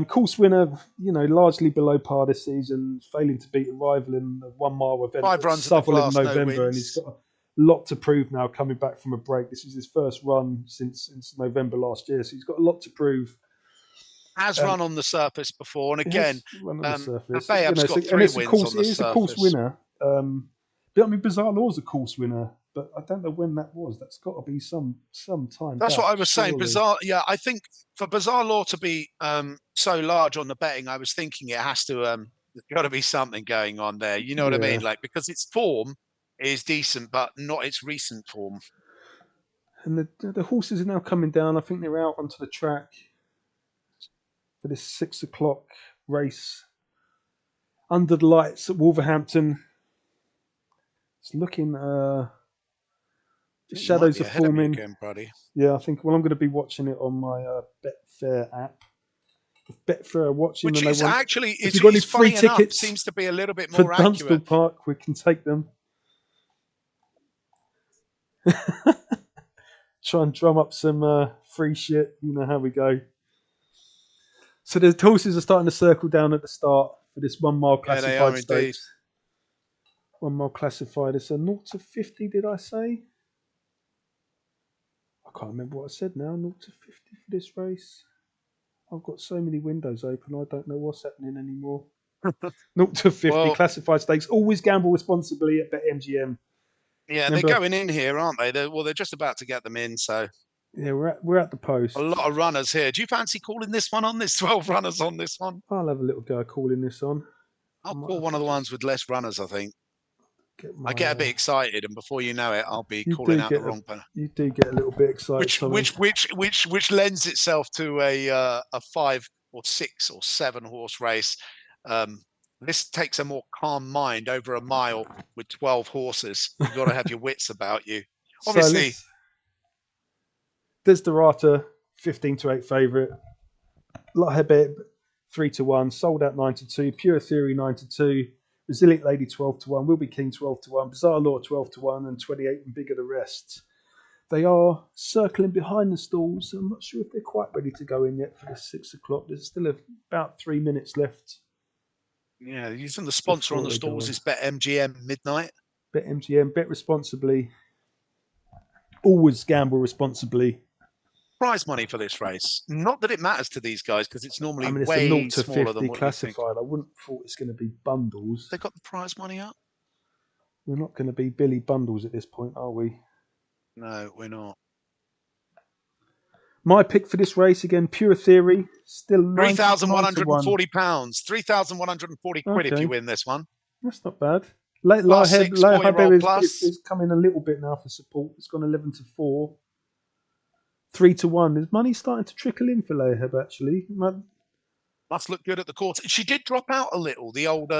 Course winner, largely below par this season, failing to beat a rival in the 1 mile event 5 at runs at the Southwell in Class, no November, and he's wins. got a lot to prove now coming back from a break. This is his first run since November last year, so he's got a lot to prove. Has run on the surface before, and again, run on the surface. Bayab's got 3 wins on the surface. It is a course winner. But I mean, Bizarre Law's a course winner, but I don't know when that was. That's got to be some time. That's back, what I was saying. surely. Bizarre, yeah. I think for Bizarre Law to be so large on the betting, I was thinking it has to. There's got to be something going on there. You know what I mean? Like, because its form is decent, but not its recent form. And the horses are now coming down. I think they're out onto the track for this 6 o'clock race under the lights at Wolverhampton. It's looking. The shadows are forming. Again, buddy. Yeah, I think. Well, I'm going to be watching it on my Betfair app. If Betfair are watching, which and is they want, actually if you've got any free tickets, seems to be a little bit for more Dunstall accurate. Park, we can take them. Try and drum up some free shit. You know how we go. So the horses are starting to circle down at the start for this 1 mile classified stakes. 1 mile classified. It's a 0 to 50, did I say? I can't remember what I said now. 0 to 50 for this race. I've got so many windows open, I don't know what's happening anymore. 0 to 50 classified stakes. Always gamble responsibly at BetMGM. Yeah, remember, they're going in here, aren't they? They're just about to get them in, so. Yeah, we're at the post. A lot of runners here. Do you fancy calling this one on? There's 12 runners on this one. I'll have a little go calling this on. I'll call one of the ones with less runners, I think. I get a bit excited, and before you know it, I'll be calling out the wrong one. You do get a little bit excited. Which lends itself to a 5 or 6 or 7 horse race. This takes a more calm mind over a mile with 12 horses. You've got to have your wits about you. Obviously, Desiderata 15 to 8 favourite. Lahebeb 3 to 1. Sold Out 9 to 2. Pure Theory 9 to 2. Resilient Lady 12 to 1. Will Be King 12 to 1. Bizarre Law 12 to 1. And 28 and bigger the rest. They are circling behind the stalls. I'm not sure if they're quite ready to go in yet for the 6 o'clock. There's still about 3 minutes left. Yeah, using the sponsor on the stalls is BetMGM Midnight. BetMGM, bet responsibly. Always gamble responsibly. Prize money for this race. Not that it matters to these guys because it's normally it's way a 0 to smaller 50 than what classified. I wouldn't have thought it's going to be bundles. They got the prize money up? We're not going to be Billy Bundles at this point, are we? No, we're not. My pick for this race again, Pure Theory, still £3,140. £3,140 if you win this one. That's not bad. Lahebeb is coming a little bit now for support. It's gone 11 to 4. 3 to 1. There's money starting to trickle in for Lahebeb, actually. Must look good at the course. She did drop out a little, the old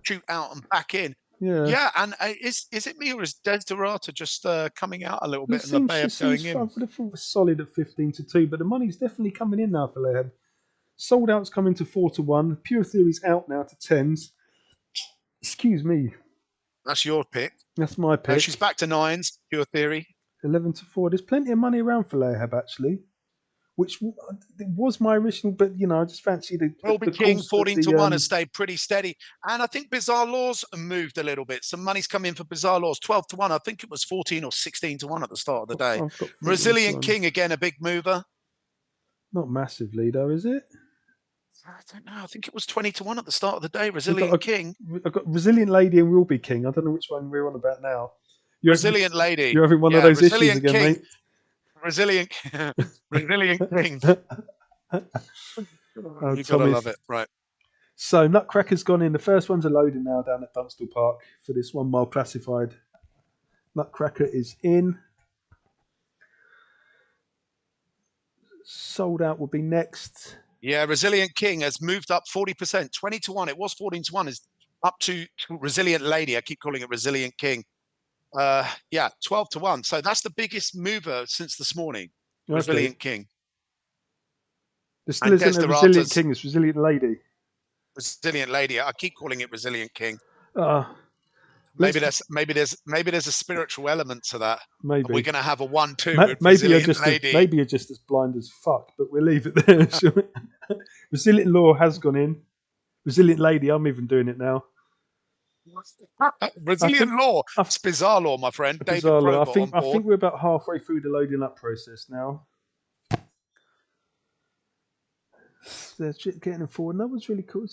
shoot out and back in. Yeah, and is it me or is Desiderata just coming out a little bit and Lahebeb going in? I would have thought it was solid at 15 to 2, but the money's definitely coming in now for Lahebeb. Sold Out's coming to 4 to 1. Pure Theory's out now to 10s. Excuse me. That's your pick. That's my pick. She's back to 9s, Pure Theory. 11 to 4. There's plenty of money around for Lahebeb, actually. Which was my original, but I just fancy the Will Be King 14 to 1 has stayed pretty steady. And I think Bizarre Laws moved a little bit. Some money's come in for Bizarre Laws. 12 to 1. I think it was 14 or 16 to 1 at the start of the day. Resilient King, again, a big mover. Not massively, though, is it? I don't know. I think it was 20 to 1 at the start of the day. Resilient King. I've got Resilient Lady and Will Be King. I don't know which one we're on about now. Resilient Lady. You're having one of those issues again, King. mate. Resilient King. You gotta love it, right? So Nutcracker's gone in. The first ones are loading now down at Dunstall Park for this 1 mile classified. Nutcracker is in. Sold Out will be next. Yeah, Resilient King has moved up 40%, 20 to 1. It was 14 to 1. Is up to Resilient Lady. I keep calling it Resilient King. 12 to 1. So that's the biggest mover since this morning. Okay. Resilient King. There still isn't a Resilient King, it's Resilient Lady. Resilient Lady. I keep calling it Resilient King. Maybe there's a spiritual element to that. And we're maybe. going to have a 1-2 with Maybe Resilient you're just as blind as fuck, but we'll leave it there. shall we? Resilient Law has gone in. Resilient Lady, I'm even doing it now. Resilient Law. I It's Bizarre Law, my friend. David Bizarre Law. Probert on I board. think we're about halfway through the loading up process now. They're getting them forward. No one's really cool.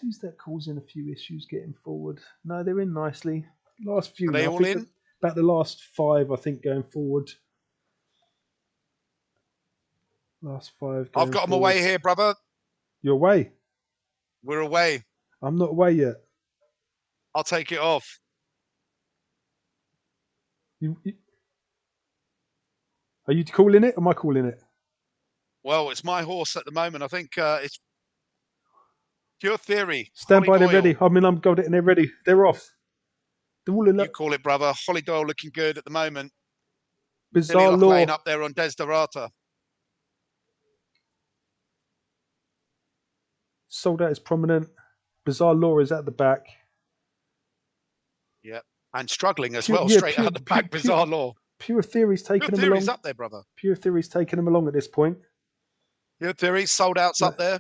Who's that causing a few issues getting forward? No, they're in nicely. Last few. Are they all in? About the last 5, I think, going forward. Last 5. I've got them away here, brother. You're away. We're away. I'm not away yet. I'll take it off. Are you calling it? Or am I calling it? Well, it's my horse at the moment. I think it's Pure Theory. Stand by, they're Doyle. ready. I mean, I'm got it and they're ready. They're off. You call it, brother. Holly Doyle looking good at the moment. Bizarre Law up there on Desiderata. Sold Out is prominent. Bizarre Law is at the back. Yep. And struggling as well, straight out the back. Bizarre Law. Pure Theory's taking them along. Up there, brother. Pure Theory's taking them along at this point. Pure Theory, Sold Out's up there.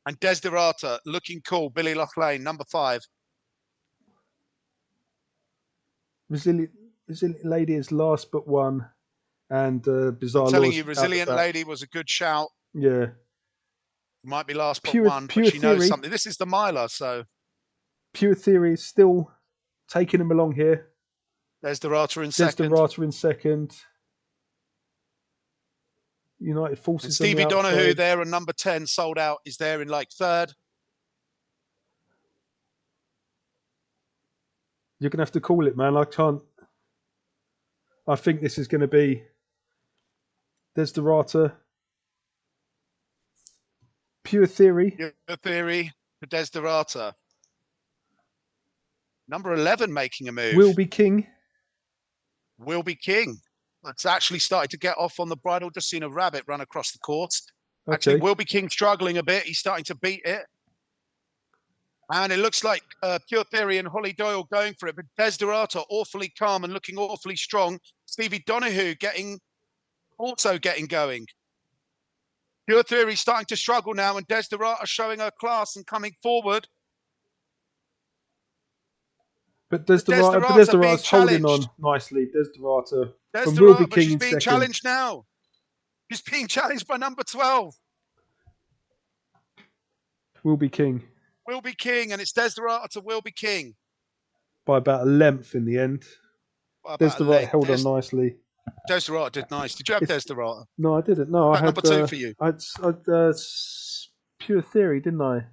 And Desiderata looking cool. Billy Loughlane, number 5. Resilient Lady is last but one. And Bizarre Law. I'm telling you, Resilient Lady was a good shout. Yeah. Might be last but one, but she knows something. This is the miler, so. Pure Theory is still taking them along here. Desiderata in second. Desiderata in second. United Forces. And Stevie Donahue there, and number 10, Sold Out, is there in like third. You're going to have to call it, man. I can't. I think this is going to be Desiderata. Pure Theory. Pure Theory for Desiderata. Number 11 making a move. Will Be King. Will Be King. It's actually started to get off on the bridle. Just seen a rabbit run across the course. Okay. Actually, Will Be King struggling a bit. He's starting to beat it. And it looks like Pure Theory and Holly Doyle going for it. But Desiderata awfully calm and looking awfully strong. Stevie Donahue also getting going. Pure Theory starting to struggle now, and Desiderata showing her class and coming forward. But Desiderata's holding on nicely. Desiderata from Will Be King she's in being second. Challenged now. She's being challenged by number 12. Will Be King. Will Be King, and it's Desiderata to Will Be King. By about a length in the end. Desiderata held on nicely. Desiderata did nice. Did you have Desiderata? No, I didn't. No, I had number 2 for you. I'd Pure Theory, didn't I?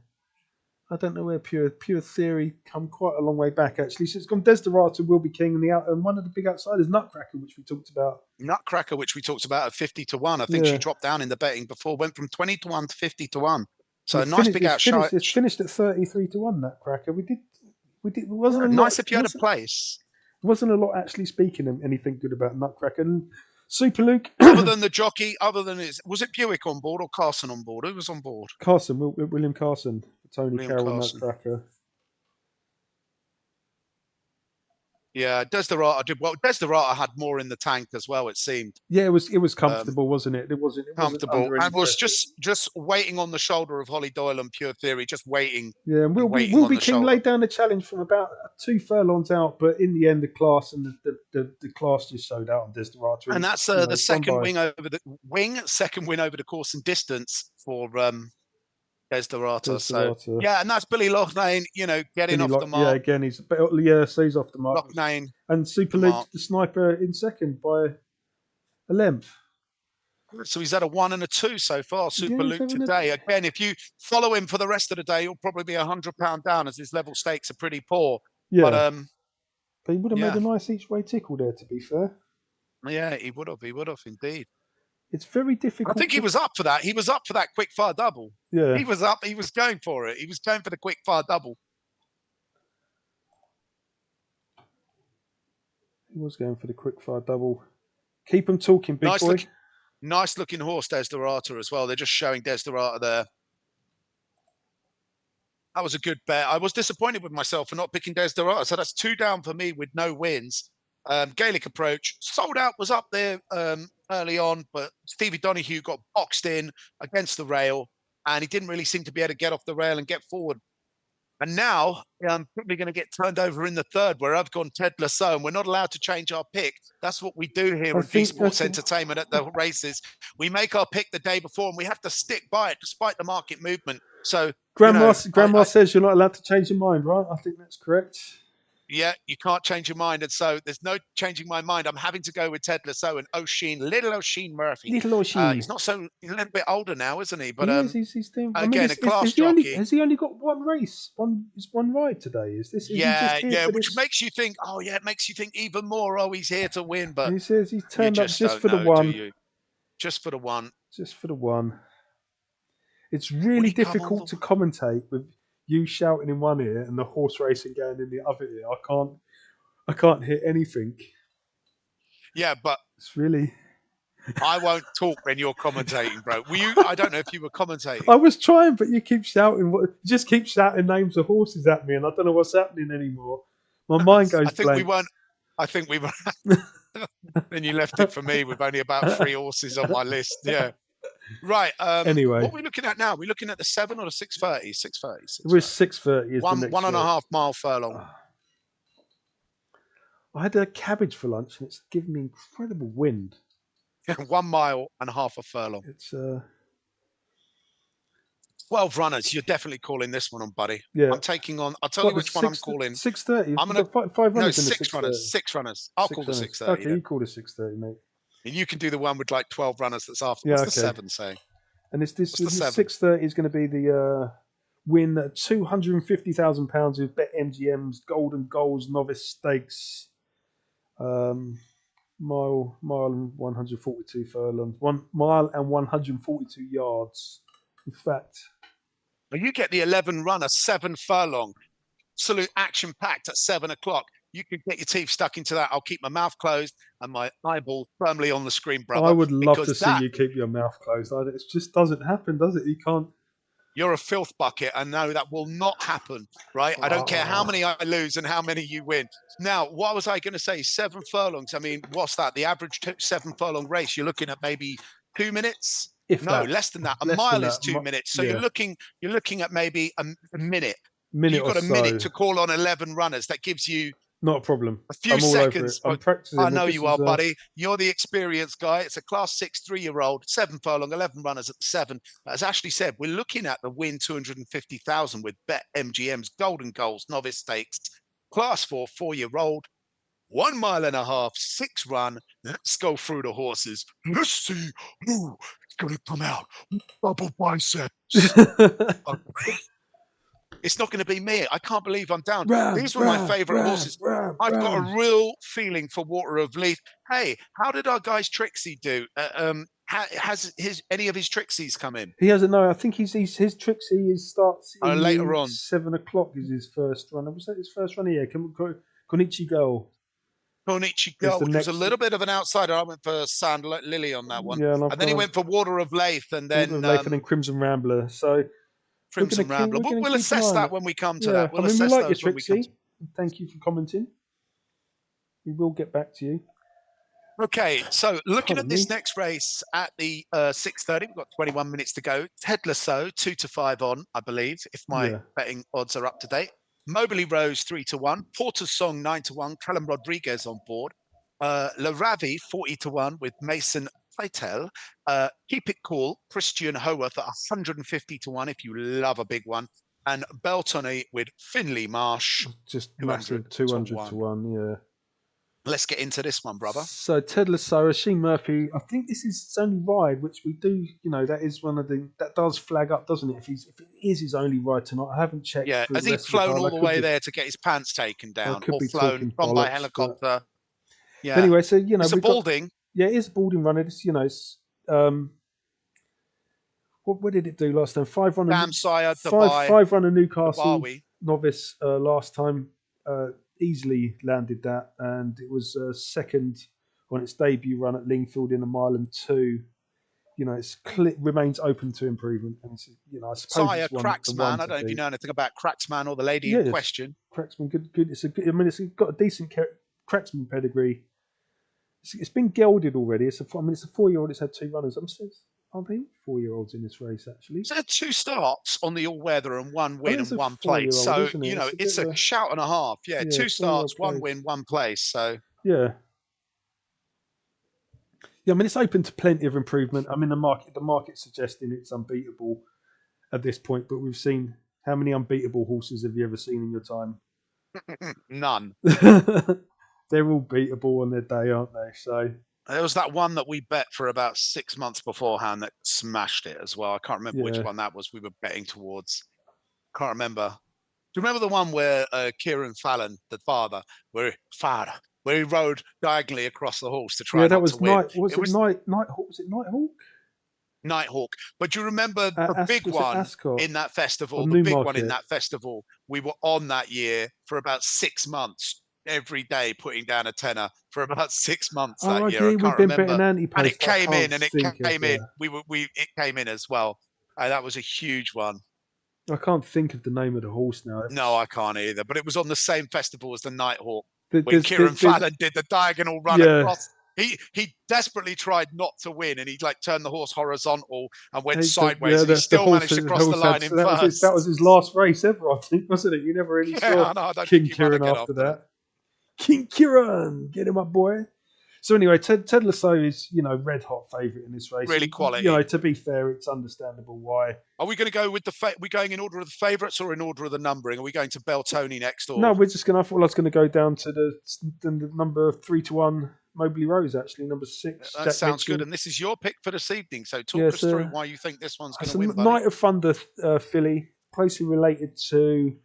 I don't know where Pure Theory come quite a long way back, actually. So it's gone Desiderata, Will Be King, and one of the big outsiders, Nutcracker, which we talked about. Nutcracker, which we talked about at 50 to 1. I think she dropped down in the betting before, went from 20 to 1 to 50 to 1. So a nice big outshot. It's finished at 33 to 1, Nutcracker. It wasn't a nice if you had a place. Wasn't a lot actually speaking anything good about Nutcracker. And Super Luke. Other than the jockey, was it Buick on board or Carson on board? Who was on board? Carson, William Carson, Tony Carroll, Nutcracker. Yeah, Desiderata did well. Desiderata had more in the tank as well, it seemed. Yeah, it was comfortable, wasn't it? It wasn't comfortable, and was just waiting on the shoulder of Holly Doyle and Pure Theory, just waiting. Yeah, and Will Be King laid down the challenge from about 2 furlongs out, but in the end, the class and the class just showed out on Desiderata. And that's the second win over the course and distance for Desiderata. So yeah, and that's Billy Loughlane, getting off the mark. Yeah, again, he's off the mark. Loughlane and Super Luke, the sniper, in second by a length. So he's had a 1 and a 2 so far, Super Luke today. Again, if you follow him for the rest of the day, he'll probably be £100 down as his level stakes are pretty poor. Yeah, but he would have made a nice each way tickle there, to be fair. Yeah, he would have indeed. It's very difficult. I think he was up for that. He was up for that quick fire double. Yeah. He was up. He was going for it. He was going for the quick fire double. He was going for the quick fire double. Keep him talking, big boy. Nice looking horse, Desiderata, as well. They're just showing Desiderata there. That was a good bet. I was disappointed with myself for not picking Desderata. So that's 2 down for me with no wins. Gaelic Approach sold out, was up there early on, but Stevie Donahue got boxed in against the rail, and he didn't really seem to be able to get off the rail and get forward. And now I'm probably going to get turned over in the third, where I've gone Ted Lasso, and we're not allowed to change our pick. That's what we do here I on G think Sports Entertainment at the races. We make our pick the day before, and we have to stick by it despite the market movement. So, Grandma says you're not allowed to change your mind, right? I think that's correct. yeah, you can't change your mind. And so there's no changing my mind. I'm having to go with Ted Lasso and little O'Sheen Murphy. Little O'Sheen. He's he's a little bit older now, isn't he? But he is. He's doing. I mean, again, a class jockey. Has he only got one race? One ride today? Is this? Is he just here for which this? makes you think. Oh, yeah, it makes you think even more. Oh, he's here to win. But he says he's turned up just for the one. Just for the one. Just for the one. It's really difficult to commentate with you shouting in one ear and the horse racing going in the other ear. I can't hear anything. Yeah, but it's really. I won't talk when you're commentating, bro. Were you? I don't know if you were commentating. I was trying, but you keep shouting. You just keep shouting names of horses at me, and I don't know what's happening anymore. My mind goes blank. I think we were. Then you left it for me with only about 3 horses on my list. Yeah. Right. Anyway, what are we looking at now? Are we looking at the 7 or the 6:30? 6:30. It was 6:30. 1.5 mile furlong. I had a cabbage for lunch, and it's giving me incredible wind. 1.5 miles a furlong. It's 12 runners. You're definitely calling this one on, buddy. Yeah. I'm taking on. I'll tell you which one I'm calling. 6:30. I'm gonna 5 runners. No, in 6 runners. 6 runners. I'll call the 6:30. Okay, you call the 6:30, mate. And you can do the one with like 12 runners that's after. Yeah, What's the 7 saying? And this 6:30 is going to be the win £250,000 of BetMGM's Golden Goals Novice Stakes. Mile and 142 furlongs. 1 mile and 142 yards. In fact, you get the 11 runner, 7 furlong, absolute action packed at 7 o'clock. You can get your teeth stuck into that. I'll keep my mouth closed and my eyeball firmly on the screen, brother. I would love to see you keep your mouth closed. It just doesn't happen, does it? You can't. You're a filth bucket. I know that will not happen, right? I don't care how many I lose and how many you win. Now, what was I going to say? 7 furlongs. I mean, what's that? The average 7 furlong race, you're looking at maybe 2 minutes. Less than that. A mile is 2 minutes. So you're looking at maybe a minute. You've got a minute to call on 11 runners. That gives you not a problem. A few seconds. I'm practicing. I know you are, buddy. You're the experienced guy. It's a class 6 3-year-old, 7 furlong, 11 runners at the 7. As Ashley said, we're looking at the win 250,000 with BetMGM's Golden Goals Novice Stakes, class 4 4-year-old, 1.5 miles, 6 run. Let's go through the horses. Let's see who is going to come out. Double biceps. It's not going to be me. I can't believe I'm down. These were my favourite horses. I've got a real feeling for Water of Leith. Hey, how did our guy's Trixie do? Has any of his Trixies come in? He hasn't. No, I think his Trixie starts later on. 7 o'clock is his first run. Was that his first run? Yeah, Konichi Girl. Konichi Girl, which was a little bit of an outsider. I went for Sand Lily on that one. Yeah, and then he went for Water of Leith and then Crimson Rambler. So Crimson Rambler. We'll assess that when we come to that. We like your Trixie. Thank you for commenting. We will get back to you. Okay, so looking at this next race at the 6:30, we've got 21 minutes to go. Ted Lasso 2-5 on, I believe, if my betting odds are up to date. Mobley Rose 3-1, Porter's Song 9-1, Callum Rodriguez on board. La Ravi 40-1 with Mason Feitel. Keep It Cool, Christian Howarth at 150-1 if you love a big one. And Beltony with Finley Marsh. Just massive 200-1, yeah. Let's get into this one, brother. So Ted Lasso, Sheen Murphy. I think this is his only ride, which we do. That is one of that does flag up, doesn't it? If it is his only ride tonight, I haven't checked. Yeah, has he flown all the way there to get his pants taken down, or flown from by helicopter? But... Yeah. But anyway, so it's a balding. Yeah, it is a balding run. It's it's what did it do last time? 5 run. Five run a Newcastle novice last time. Easily landed that, and it was second on its debut run at Lingfield in 1 mile and 2. it's remains open to improvement, and I suppose Sire it's the one Cracksman. I to don't know if you beat. know anything about Cracksman or the lady in Yes, question. Cracksman, good. It's a good. I mean, it's got a decent Cracksman pedigree. It's been gelded already. It's a 4-year-old. It's had 2 runners. Are they all 4-year-olds in this race actually? So 2 starts on the all-weather and 1 Oh, win it's and a 1 place. 4-year-old, So, isn't it? It's a bit it's of a a shout and a half. Yeah, 2 starts, 4-year-old 1 place. win, 1 place. So, Yeah. Yeah, I mean it's open to plenty of improvement. I mean the market's suggesting it's unbeatable at this point, but we've seen how many unbeatable horses have you ever seen in your time? none. They're all beatable on their day, aren't they? So There was that one that we bet for about 6 months beforehand that smashed it as well. I can't remember which yeah, one that was we were betting towards. Can't remember. Do you remember the one where Kieran Fallon, the where he rode diagonally across the horse to try yeah, that not to was win? night. Was It it was Nighthawk? Was it Nighthawk? Nighthawk. But do you remember the big Was it one Ascot in that or festival? The big one in Newmarket? that festival, we were on that year for about 6 months, every day putting down a tenner for about 6 months Oh, that right, year. I yeah, we've can't been betting remember. And it anti-post. I came can't in and it think of came in. the. It came in as well. That was a huge one. I can't think of the name of the horse now. No, I can't either. But it was on the same festival as the Nighthawk when There's Kieran been Fallon did the diagonal run yeah. across. He desperately tried not to win, and he like turned the horse horizontal and went Yeah, sideways, and he the still horse managed to the cross the horse had line so in that was first. his last race ever, I think, wasn't it? You never really Yeah, saw I know. I don't think King he ran Kieran again after after that. that. King Kieran, get him up, boy. So anyway, Ted Lasso is red hot favourite in this race, Really and quality. to be fair, it's understandable why. Are we going to go with we going in order of the favourites or in order of the numbering? Are we going to Beltoni next No, or? we're just gonna. I thought I was going to go down to the number 3-1 Mobley Rose. Actually, number 6 That Jack sounds good. Mitchell. And this is your pick for this evening. So talk us Yes, through why you think this one's going it's to a win, buddy. Night of Thunder filly, closely related to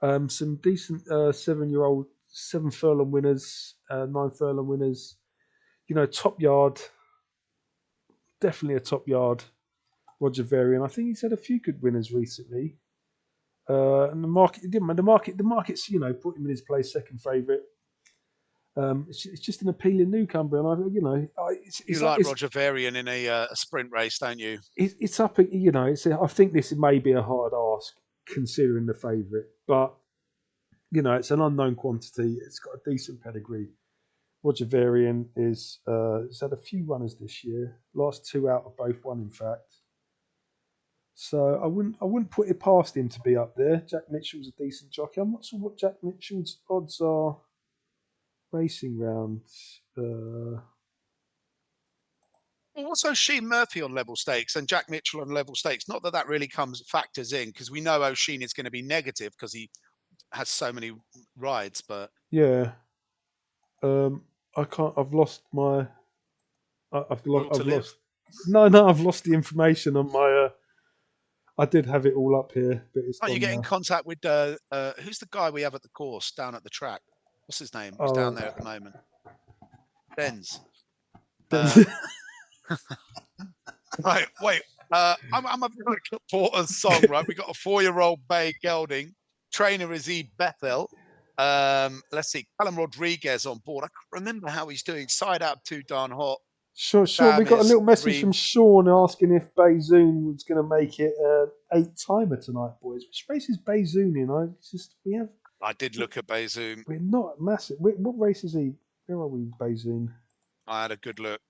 some decent 7-year-old 7 furlong winners, 9 furlong winners. Top yard, definitely a top yard. Roger Varian. I think he's had a few good winners recently. And the market's put him in his place second favourite. It's just an appealing newcomer, and You like Roger Varian in a sprint race, don't you? it's up. I think this may be a hard ask considering the favourite, but it's an unknown quantity. It's got a decent pedigree. Roger Varian has had a few runners this year. Last 2 out of both won, in fact. So I wouldn't put it past him to be up there. Jack Mitchell's a decent jockey. I'm not sure what Jack Mitchell's odds are racing rounds. Also, Sheen Murphy on level stakes and Jack Mitchell on level stakes. Not that that really factors in because we know O'Sheen is going to be negative because he has so many rides. But Yeah, I can't. I've lost my. I've will to live. lost. No, I've lost the information on my. I did have it all up here, but it's Can't you gone get in now. contact with who's the guy we have at the course down at the track? What's his name? Who's down there at the moment? Benz. Right, wait. I'm having a look at Porter's song, right? We got a 4-year-old bay gelding. Trainer is E. Bethel. Let's see, Callum Rodriguez on board. I can't remember how he's doing. Side out too darn hot. Sure. We Sam got a is little message 3. from Sean asking if Bayzoon was going to make it an 8-timer tonight, boys. Which race is Bayzoon in? I did look at Bayzoom. We're not massive. What race is he? Where are we, Bayzoon? I had a good look.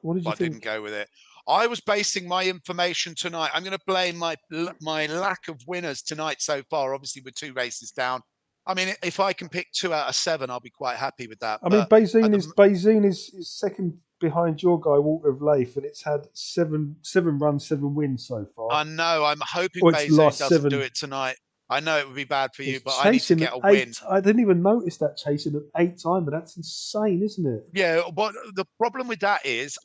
What did you But think? didn't go with it. I was basing my information tonight. I'm going to blame my lack of winners tonight so far. Obviously, we're 2 races down. I mean, if I can pick 2 out of 7, I'll be quite happy with that. I mean, Bayzoon is second behind your guy Walter of Leith, and it's had seven runs, 7 wins so far. I know. I'm hoping Or its Bayzoon last doesn't 7. do it tonight. I know it would be bad for you, It's but I need to chasing get a an win. I didn't even notice that chasing an 8-timer. That's insane, isn't it? Yeah, but the problem with that is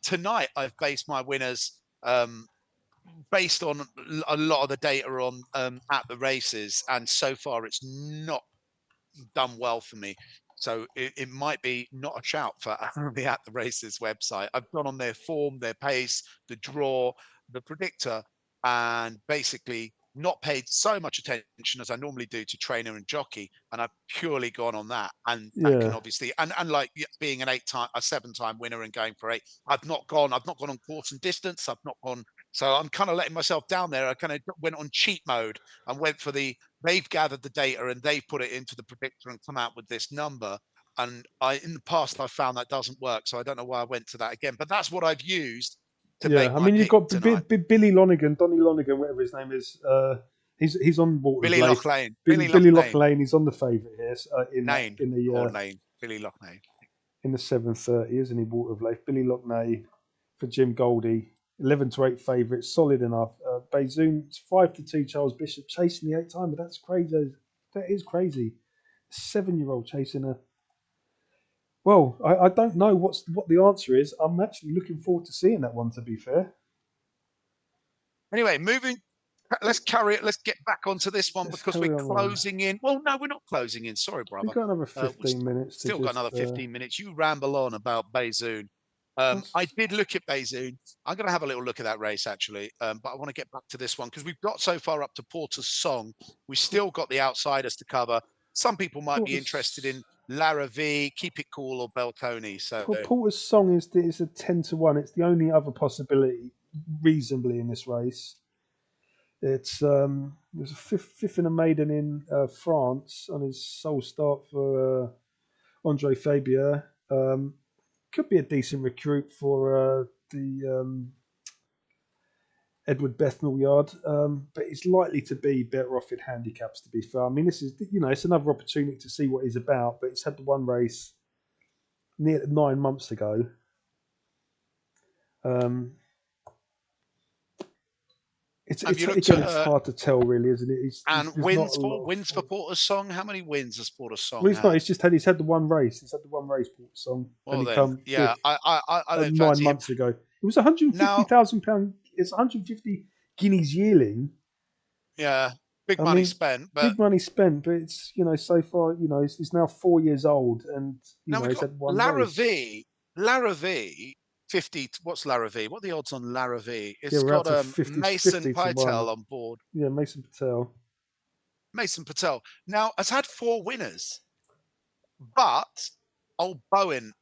tonight I've based my winners based on a lot of the data on at the races, and so far it's not done well for me. So it might be not a shout for the At the Races website. I've gone on their form, their pace, the draw, the predictor, and basically not paid so much attention as I normally do to trainer and jockey, and I've purely gone on that. And that can Yeah, obviously, and like being a 7-time winner and going for 8, I've not gone on course and distance. I've not gone. So I'm kind of letting myself down there. I kind of went on cheat mode and went for they've gathered the data and they've put it into the predictor and come out with this number. And in the past, I found that doesn't work. So I don't know why I went to that again, but that's what I've used to yeah. make I my mean, you've pick got tonight. Billy Lonigan, Donny Lonigan, whatever his name is. He's on Waters Billy Lace. Loughlane. Billy, Billy Billy Loughlane. Locklane. He's on the favourite here Lane or Lane. Billy Loughlane. in the 7:30, isn't he? Water Lace. Billy Lockney for Jim Goldie. 11-8 favourite, solid enough. Bayzoon, 5-2. Charles Bishop chasing the 8-timer. That's crazy. That is crazy. 7-year-old chasing a. Well, I don't know what the answer is. I'm actually looking forward to seeing that one. To be fair. Anyway, let's carry it. Let's get back onto this one Let's because we're carry on. closing in. Well, no, we're not closing in. Sorry, We've brother. got another We've 15 minutes to still got just. another 15 minutes. You ramble on about Bayzoon. I did look at Bayzoon. I'm going to have a little look at that race actually, but I want to get back to this one because we've got so far up to Porter's Song. We've still got the outsiders to cover. Some people might be interested in Lara V, Keep It Cool, or Belconi. So Porter's Song is a 10-1. It's the only other possibility reasonably in this race. It's there's a fifth in a maiden in France on his sole start for Andre Fabier. Could be a decent recruit for the Edward Bethnal yard, but it's likely to be better off in handicaps. To be fair, I mean this is it's another opportunity to see what he's about. But it's had the one race near 9 months ago. It's hard to tell, really, isn't it? Wins for Porter's Song. How many wins has Porter's Song? Well, it's not. It's just he's had the one race. He's had the one race, Porter's Song. Well, then, yeah, I don't 9 months ago. It was £150,000. It's 150 guineas yearling. Yeah, big money spent. But big money spent, but it's so far it's now 4 years old, and now he's had one Lara race. Lara V 50. What's Lara V? What are the odds on Lara V? It's got 50, Mason 50 Pytel on board. Yeah, Mason Patel. Mason Patel now has had 4 winners, but old Bowen,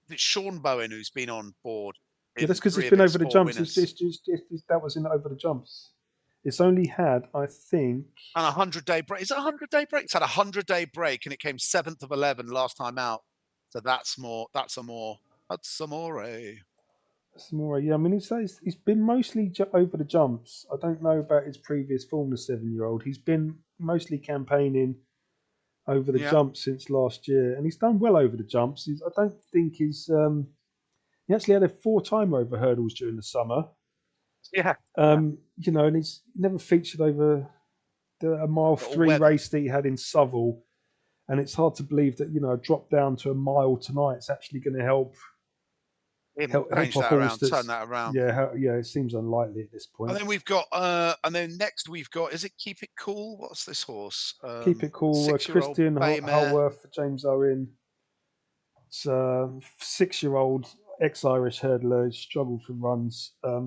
it's Sean Bowen who's been on board. Yeah, that's because it's been over the jumps. That was in over the jumps. It's only had, I think, an 100-day break. Is it a 100-day break? It's had a 100-day break, and it came 7th of 11 last time out. So that's more. That's amore. Yeah, I mean, he's been mostly over the jumps. I don't know about his previous form, the 7-year-old. He's been mostly campaigning over the jumps since last year, and he's done well over the jumps. I don't think he's. He actually had a 4-timer over hurdles during the summer. Yeah. And he's never featured over a mile 3 race that he had in Southall. And it's hard to believe that, a drop down to a mile tonight is actually going to help a horse turn that around. Yeah, it seems unlikely at this point. And then we've got, next we've got, is it Keep It Cool? What's this horse? Keep It Cool, Christian Holworth for James Owen. It's a 6-year-old ex-Irish hurdler. He struggled for runs. I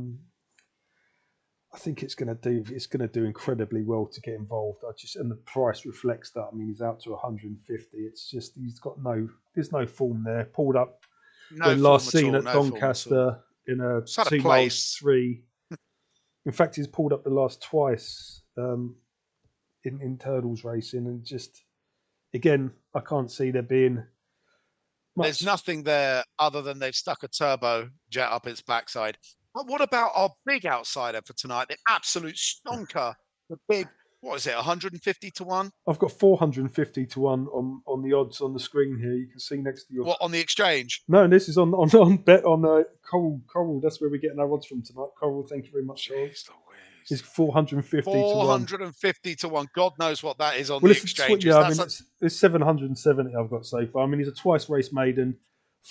think it's going to do incredibly well to get involved. And the price reflects that. I mean, he's out to 150. It's just there's no form there. Pulled up when last seen at Doncaster in a 2 miles 3. In fact, he's pulled up the last twice in hurdles racing, and just again, I can't see there being. There's nothing there other than they've stuck a turbo jet up its backside. But what about our big outsider for tonight? The absolute stonker. The big, what is it, 150 to 1? I've got 450 to 1 on the odds on the screen here. You can see next to your. What, on the exchange? No, this is on bet on Coral. Coral, that's where we're getting our odds from tonight. Coral, thank you very much, Charles. It's 450 to 1. 450 to 1. God knows what that is on the exchange. It's 770 I've got so far. I mean, he's a twice race maiden,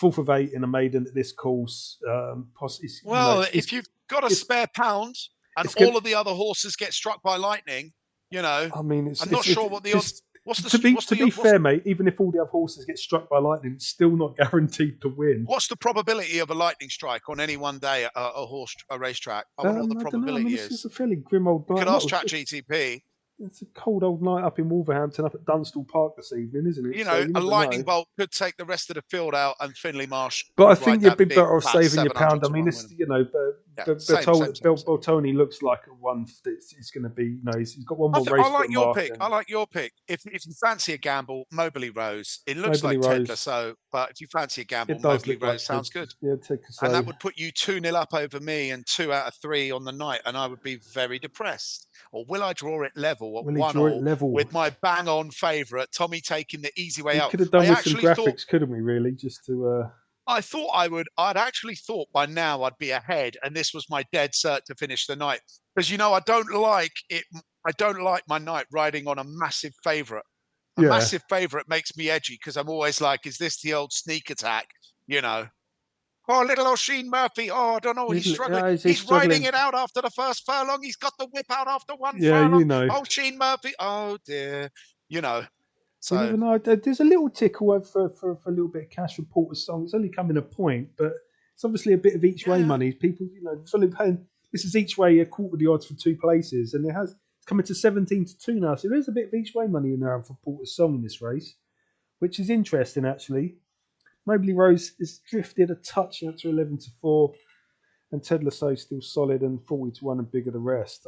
4th of 8 in a maiden at this course. If you've got a spare pound and all of the other horses get struck by lightning, I mean, I'm not sure what the odds. To be fair, mate, even if all the other horses get struck by lightning, it's still not guaranteed to win. What's the probability of a lightning strike on any one day at a racetrack? I wonder what the probability this is a fairly grim old You night. could ask ChatGTP. It's a cold old night up in Wolverhampton, up at Dunstall Park this evening, isn't it? You know, a lightning bolt could take the rest of the field out, and Finley Marsh. But I think you'd be better off saving your pound. I mean, it's, you know, Bertoni looks like a one. It's going to be, you know, he's got one more race. I like your pick. I like your pick. If you fancy a gamble, Moberly Rose. It looks like Ted Lasso, but if you fancy a gamble, Moberly Rose sounds good. Yeah, and that would put you 2-0 up over me and 2 out of 3 on the night, and I would be very depressed. Or will I draw it level at 1-1 with my bang-on favourite, Tommy taking the easy way out? Could have done with some graphics, couldn't we? Really, just to. I thought I would. I'd actually thought by now I'd be ahead, and this was my dead cert to finish the night. Because you know, I don't like it. I don't like my night riding on a massive favourite. A massive favourite makes me edgy because I'm always like, "Is this the old sneak attack?" You know. Oh, little O'Sheen Murphy. Oh, I don't know. He's struggling. He's riding it out after the first furlong. He's got the whip out after one furlong. You know. O'Sheen Murphy. Oh, dear. You know. So even though there's a little tickle for a little bit of cash for Porter's Song. It's only coming a point, but it's obviously a bit of each way money. People, you know, fully paying. This is each way a quarter of the odds for 2 places, and it's coming to 17-2 now. So there's a bit of each way money in there for Porter's Song in this race, which is interesting actually. Moberly Rose is drifted a touch out to 11-4, and Ted Lasso still solid and 40-1 and bigger the rest.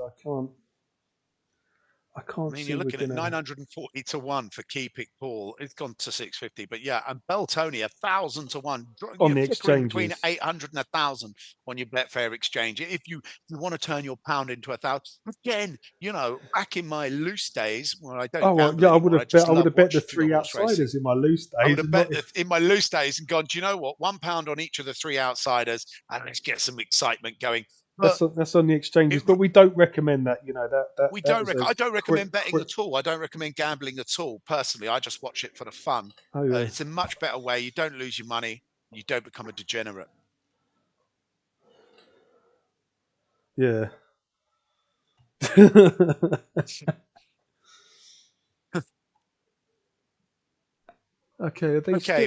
I mean, you're looking at 940-1 for Keep It Paul. It's gone to 650, but yeah, and Beltoni 1,000-1 on the exchange between 800 and 1,000 on your Betfair exchange. If you want to turn your pound into 1,000, again, you know, back in my loose days when I don't. I would have bet the 3 outsiders in my loose days. I would have bet in my loose days and gone, do you know what? £1 on each of the 3 outsiders, and let's get some excitement going. That's on the exchanges, but we don't recommend that. You know that we don't. I don't recommend betting at all. I don't recommend gambling at all. Personally, I just watch it for the fun. It's a much better way. You don't lose your money. You don't become a degenerate. Yeah. Okay,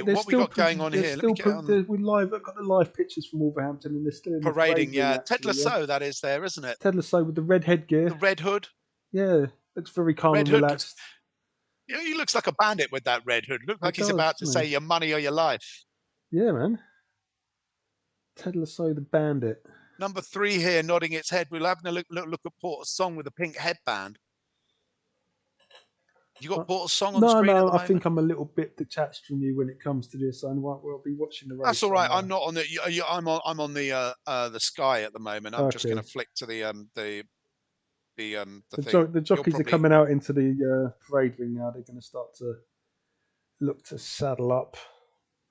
what we got going on here? I've got the live pictures from Wolverhampton, and they're still in parading. Ted Lasso, that is there, isn't it? Ted Lasso with the red headgear, the red hood. Yeah, looks very calm and relaxed. Yeah, he looks like a bandit with that red hood. Looks like he's about to say your money or your life. Yeah, man. Ted Lasso, the bandit. Number 3 here, nodding its head. We'll have a look at Porter's Song with a pink headband. You got Porter's Song on the screen? No, I think I'm a little bit detached from you when it comes to this. I'll be watching the race. That's all right. I'm not on the. I'm on the Sky at the moment. I'm just going to flick to the jockeys are coming out into the parade ring now. They're going to start to look to saddle up.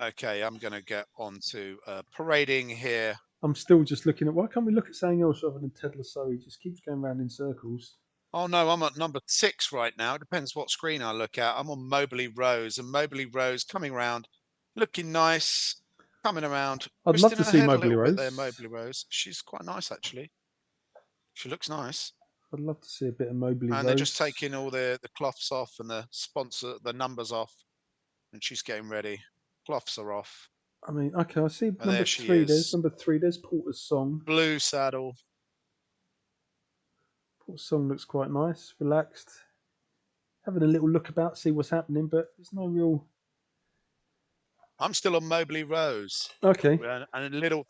Okay, I'm going to get on to parading here. I'm still just looking at. Why can't we look at something else rather than Ted Lasso? He just keeps going around in circles. Oh, no, I'm at number 6 right now. It depends what screen I look at. I'm on Moberly Rose, and Moberly Rose coming around, looking nice, coming around. I'd love to see Moberly Rose. Moberly Rose. She's quite nice, actually. She looks nice. I'd love to see a bit of Moberly Rose. And they're just taking all the cloths off and the numbers off, and she's getting ready. Cloths are off. I mean, okay, I see number 3. There's number 3. There's Porter's Song. Blue saddle. Porter's Song looks quite nice, relaxed. Having a little look about, see what's happening, but there's no real. I'm still on Moberly Rose. Okay. And little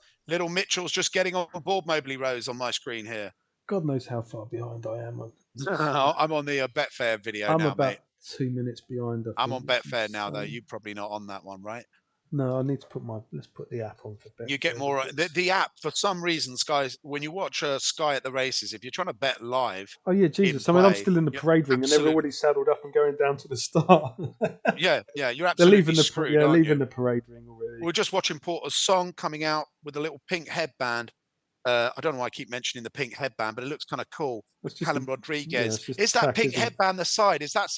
Mitchell's just getting on board Moberly Rose on my screen here. God knows how far behind I am. I'm on the Betfair video now, about mate. 2 minutes behind. I'm on Betfair now, though. You're probably not on that one, right? No, I need to let's put the app on for Betfair. You get more the app for some reason. Sky, when you watch Sky at the races, if you're trying to bet live. Oh yeah, Jesus! I mean, I'm still in the parade ring, and they're already saddled up and going down to the start. yeah, you're absolutely they're leaving screwed, leaving the parade ring already. We're just watching Porter's Song coming out with a little pink headband. I don't know why I keep mentioning the pink headband, but it looks kind of cool. Callum Rodriguez. Is that pink headband the side? Is that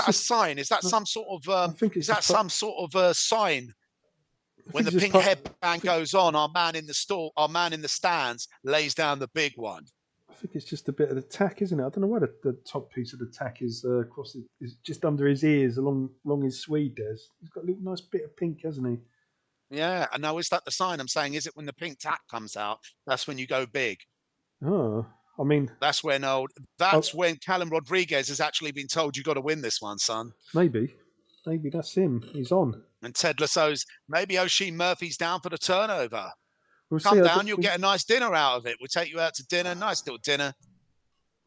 a sign? Is that some sort of some sort of sign? When the pink headband goes on, our man in the stands lays down the big one. I I think it's just a bit of the tack, isn't it? I don't know why the top piece of the tack is across is just under his ears, along his Swede. There's he's got a little nice bit of pink, hasn't he? Yeah, and now is that the sign? I'm saying, is it when the pink tack comes out? That's when you go big. Oh, I mean, That's when oh, that's when Callum Rodriguez has actually been told you got to win this one, son. maybe that's him. He's on. And Ted Lasso's maybe O'Sheen Murphy's down for the turnover. We'll see. Come down, you'll get a nice dinner out of it. We'll take you out to dinner, nice little dinner.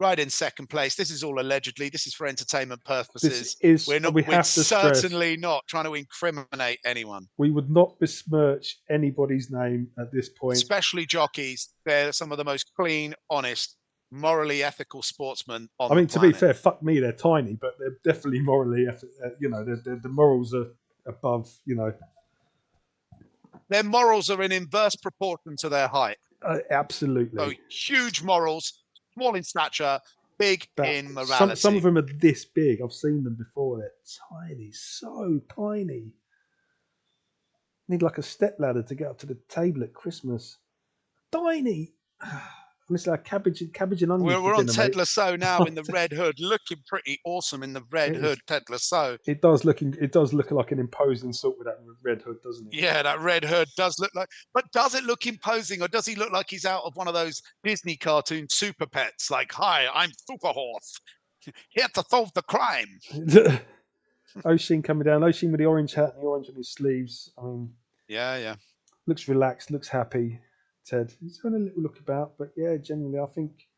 Right in second place. This is all allegedly. This is for entertainment This purposes. is. We're not. We We're have to stress. certainly not trying to incriminate anyone, We would not besmirch anybody's name at this point. especially jockeys. They're some of the most clean, honest, morally ethical sportsmen on I mean, the to be planet. fair, fuck me, they're tiny, but they're definitely morally, the morals are above, Their morals are in inverse proportion to their height. absolutely. So huge morals, small in stature, big in morality. Some of them are this big. I've seen them before. They're tiny, so tiny. Need like a step ladder to get up to the table at Christmas. Tiny. It's like cabbage and onions. We're on dinner, Ted mate. Lasso now in the red hood, looking pretty awesome in the red hood. Ted Lasso. It does look like an imposing sort with that red hood, doesn't it? Yeah, that red hood does look like. But does it look imposing, or does he look like he's out of one of those Disney cartoon super pets? Like, hi, I'm Super Horse, here to solve the crime. O'Sheen coming down. O'Sheen with the orange hat and the orange on his sleeves. I mean, yeah. Looks relaxed, looks happy. Ted, he's having a little look about, but yeah, generally, I think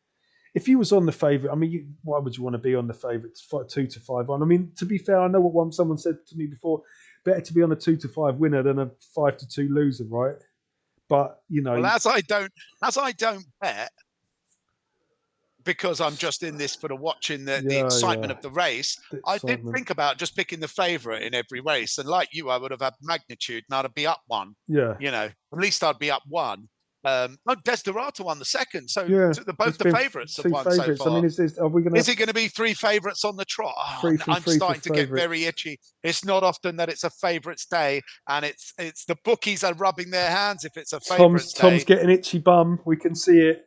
if he was on the favourite, I mean, why would you want to be on the favourites 2 to 5 on? I mean, to be fair, I know what someone said to me before. Better to be on a 2 to 5 winner than a 5 to 2 loser, right? But well, as I don't bet, because I'm just in this for the watching the excitement of the race. I did think about just picking the favourite in every race, and like you, I would have had magnitude, and I'd be up one. Yeah, at least I'd be up one. Desiderata won the second, so yeah, both the favourites have won so far. I mean, is it going to be three favourites on the trot? Oh, I'm starting to get very itchy. It's not often that it's a favourites day, and it's the bookies are rubbing their hands if it's a favourites day. Tom's getting itchy bum. We can see it.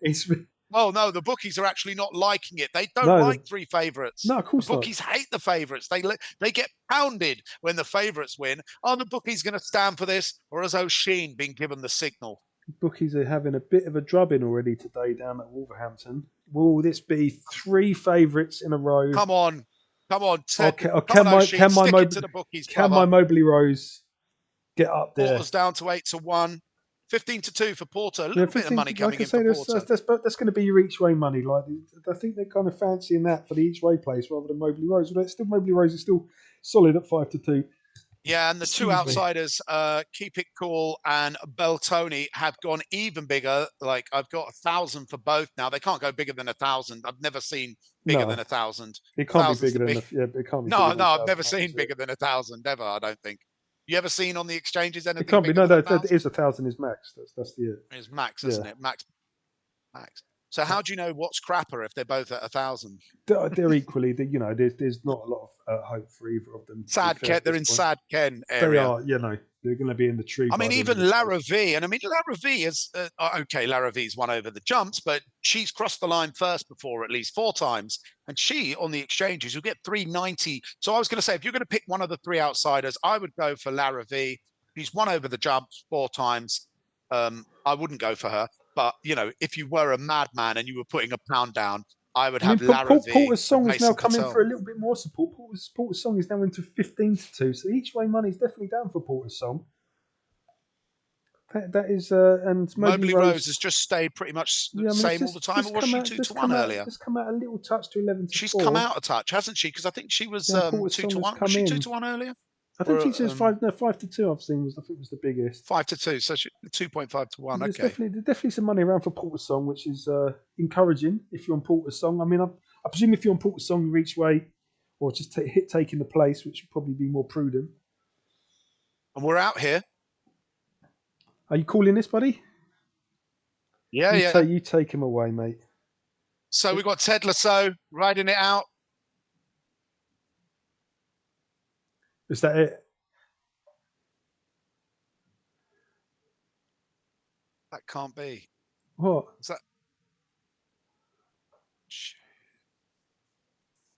Well, no, the bookies are actually not liking it. They don't like three favourites. No, of course the bookies hate the favourites. They get pounded when the favourites win. Are the bookies going to stand for this, or has O'Sheen been given the signal? Bookies are having a bit of a drubbing already today down at Wolverhampton. Will this be 3 favourites in a row? Come on. Can my Mobley Rose get up there? Porter's down to 8-1. 15-2 for Porter. A little bit of money coming in for Porter. That's going to be your each way money. Like, I think they're kind of fancying that for the each way place rather than Mobley Rose. But Mobley Rose is still solid at 5-2. Yeah, and the two outsiders, Keep It Cool and Beltoni, have gone even bigger. Like, I've got 1,000 for both now. They can't go bigger than 1,000. I've never seen bigger than 1,000. It can't be bigger than it can't be. No, I've never seen bigger than 1,000 ever. I don't think. You ever seen on the exchanges anything? It can't be. No, it is 1,000 is max. That's the. It's max, isn't it? Max. So how do you know what's crapper if they're both at 1,000? They're equally. There's not a lot of hope for either of them. Sad Ken. They're in Sad Ken area. They are. They're going to be in the tree. I mean, even Lara V, and Lara V is okay. Lara V's won over the jumps, but she's crossed the line first before at least 4 times, and she on the exchanges you'll get 390. So I was going to say, if you're going to pick one of the 3 outsiders, I would go for Lara V. She's won over the jumps 4 times. I wouldn't go for her. But, if you were a madman and you were putting a pound down, I would have Lara V. Porter's song is now coming for a little bit more support. Porter's song is now into 15-2. So each way money is definitely down for Porter's song. That is, and Mobley Rose has just stayed pretty much the same all the time, or was she 2-1 earlier? It's come out a little touch to 11-4. She's come out a touch, hasn't she? Because I think she was 2-1. Was she 2-1 earlier? I think she says 5-2. I've seen was the biggest 5-2, so 2.5-1. There's definitely some money around for Porter's song, which is encouraging if you're on Porter's song. I mean, I presume if you're on Porter's song, you each way, or just taking the place, which would probably be more prudent. And we're out here. Are you calling this, buddy? Yeah, you take him away, mate. So we've got Ted Lasso riding it out. Is that it? That can't be. What? Is that?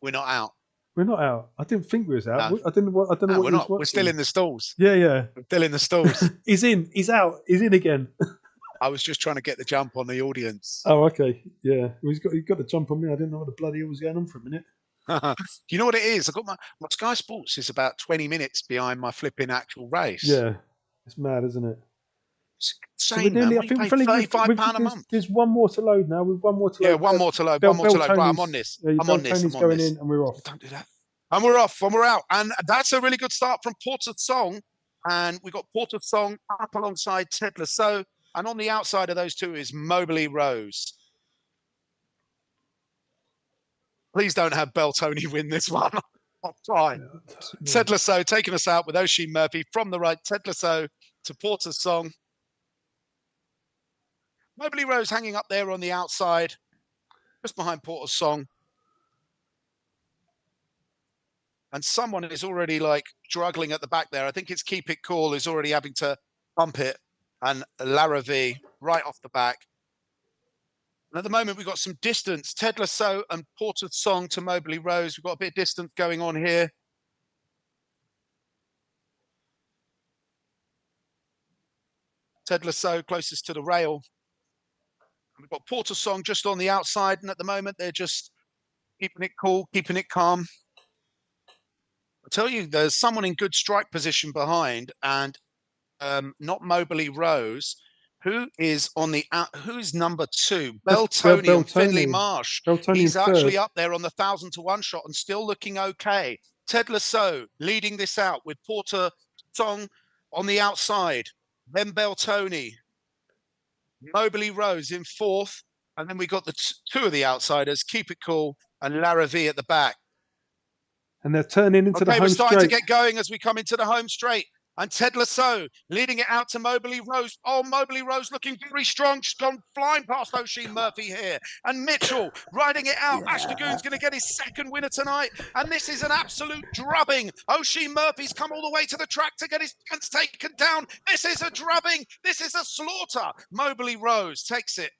We're not out. We're not out. I didn't think we was out. No. I don't know what No, he we're was not. watching. We're still in the stalls. Yeah. We're still in the stalls. He's in. He's out. He's in again. I was just trying to get the jump on the audience. Oh, okay. Yeah. He's got the jump on me. I didn't know what the bloody hell was going on for a minute. You know what it is? I got my Sky Sports is about 20 minutes behind my flipping actual race. Yeah. It's mad, isn't it? It's So insane, we're nearly, man. I think We pay £35 a month. There's one more to load now. With one more to load. Yeah, one more to load. One more to load. Right, I'm on this. I'm on this. Tony's I'm on going this. in and we're off. Don't do that. And we're off. And we're out. And that's a really good start from Porter Song. And we got Porter Song up alongside Ted Lasso. And on the outside of those two is Mobley Rose. Please don't have Beltoni win this one. I'll try. Yeah. Ted Lasso taking us out with Oisin Murphy from the right. Ted Lasso to Porter Song. Mobley Rose hanging up there on the outside, just behind Porter Song. And someone is already like struggling at the back there. I think it's Keep It Cool who's already having to bump it. And Lara V right off the back. And at the moment, we've got some distance. Ted Lasso and Porter Song to Mobley Rose. We've got a bit of distance going on here. Ted Lasso closest to the rail. And we've got Porter Song just on the outside. And at the moment, they're just keeping it cool, keeping it calm. I tell you, there's someone in good strike position behind, and not Mobley Rose, who is on the who's number 2? Beltoni and Finley Marsh. He's actually up there on the 1,000-to-1 shot and still looking okay. Ted Lasso leading this out with Porter Song on the outside. Then Beltoni, Mobley Rose in 4th, and then we got the two of the outsiders, Keep It Cool and Lara V at the back. And they're turning into the home straight. We're starting to get going as we come into the home straight. And Ted Lasso leading it out to Mobley Rose. Oh, Mobley Rose looking very strong. She's gone flying past Oisin Murphy here. And Mitchell riding it out. Yeah. Ash Dagoon's going to get his second winner tonight. And this is an absolute drubbing. Oisin Murphy's come all the way to the track to get his chance taken down. This is a drubbing. This is a slaughter. Mobley Rose takes it.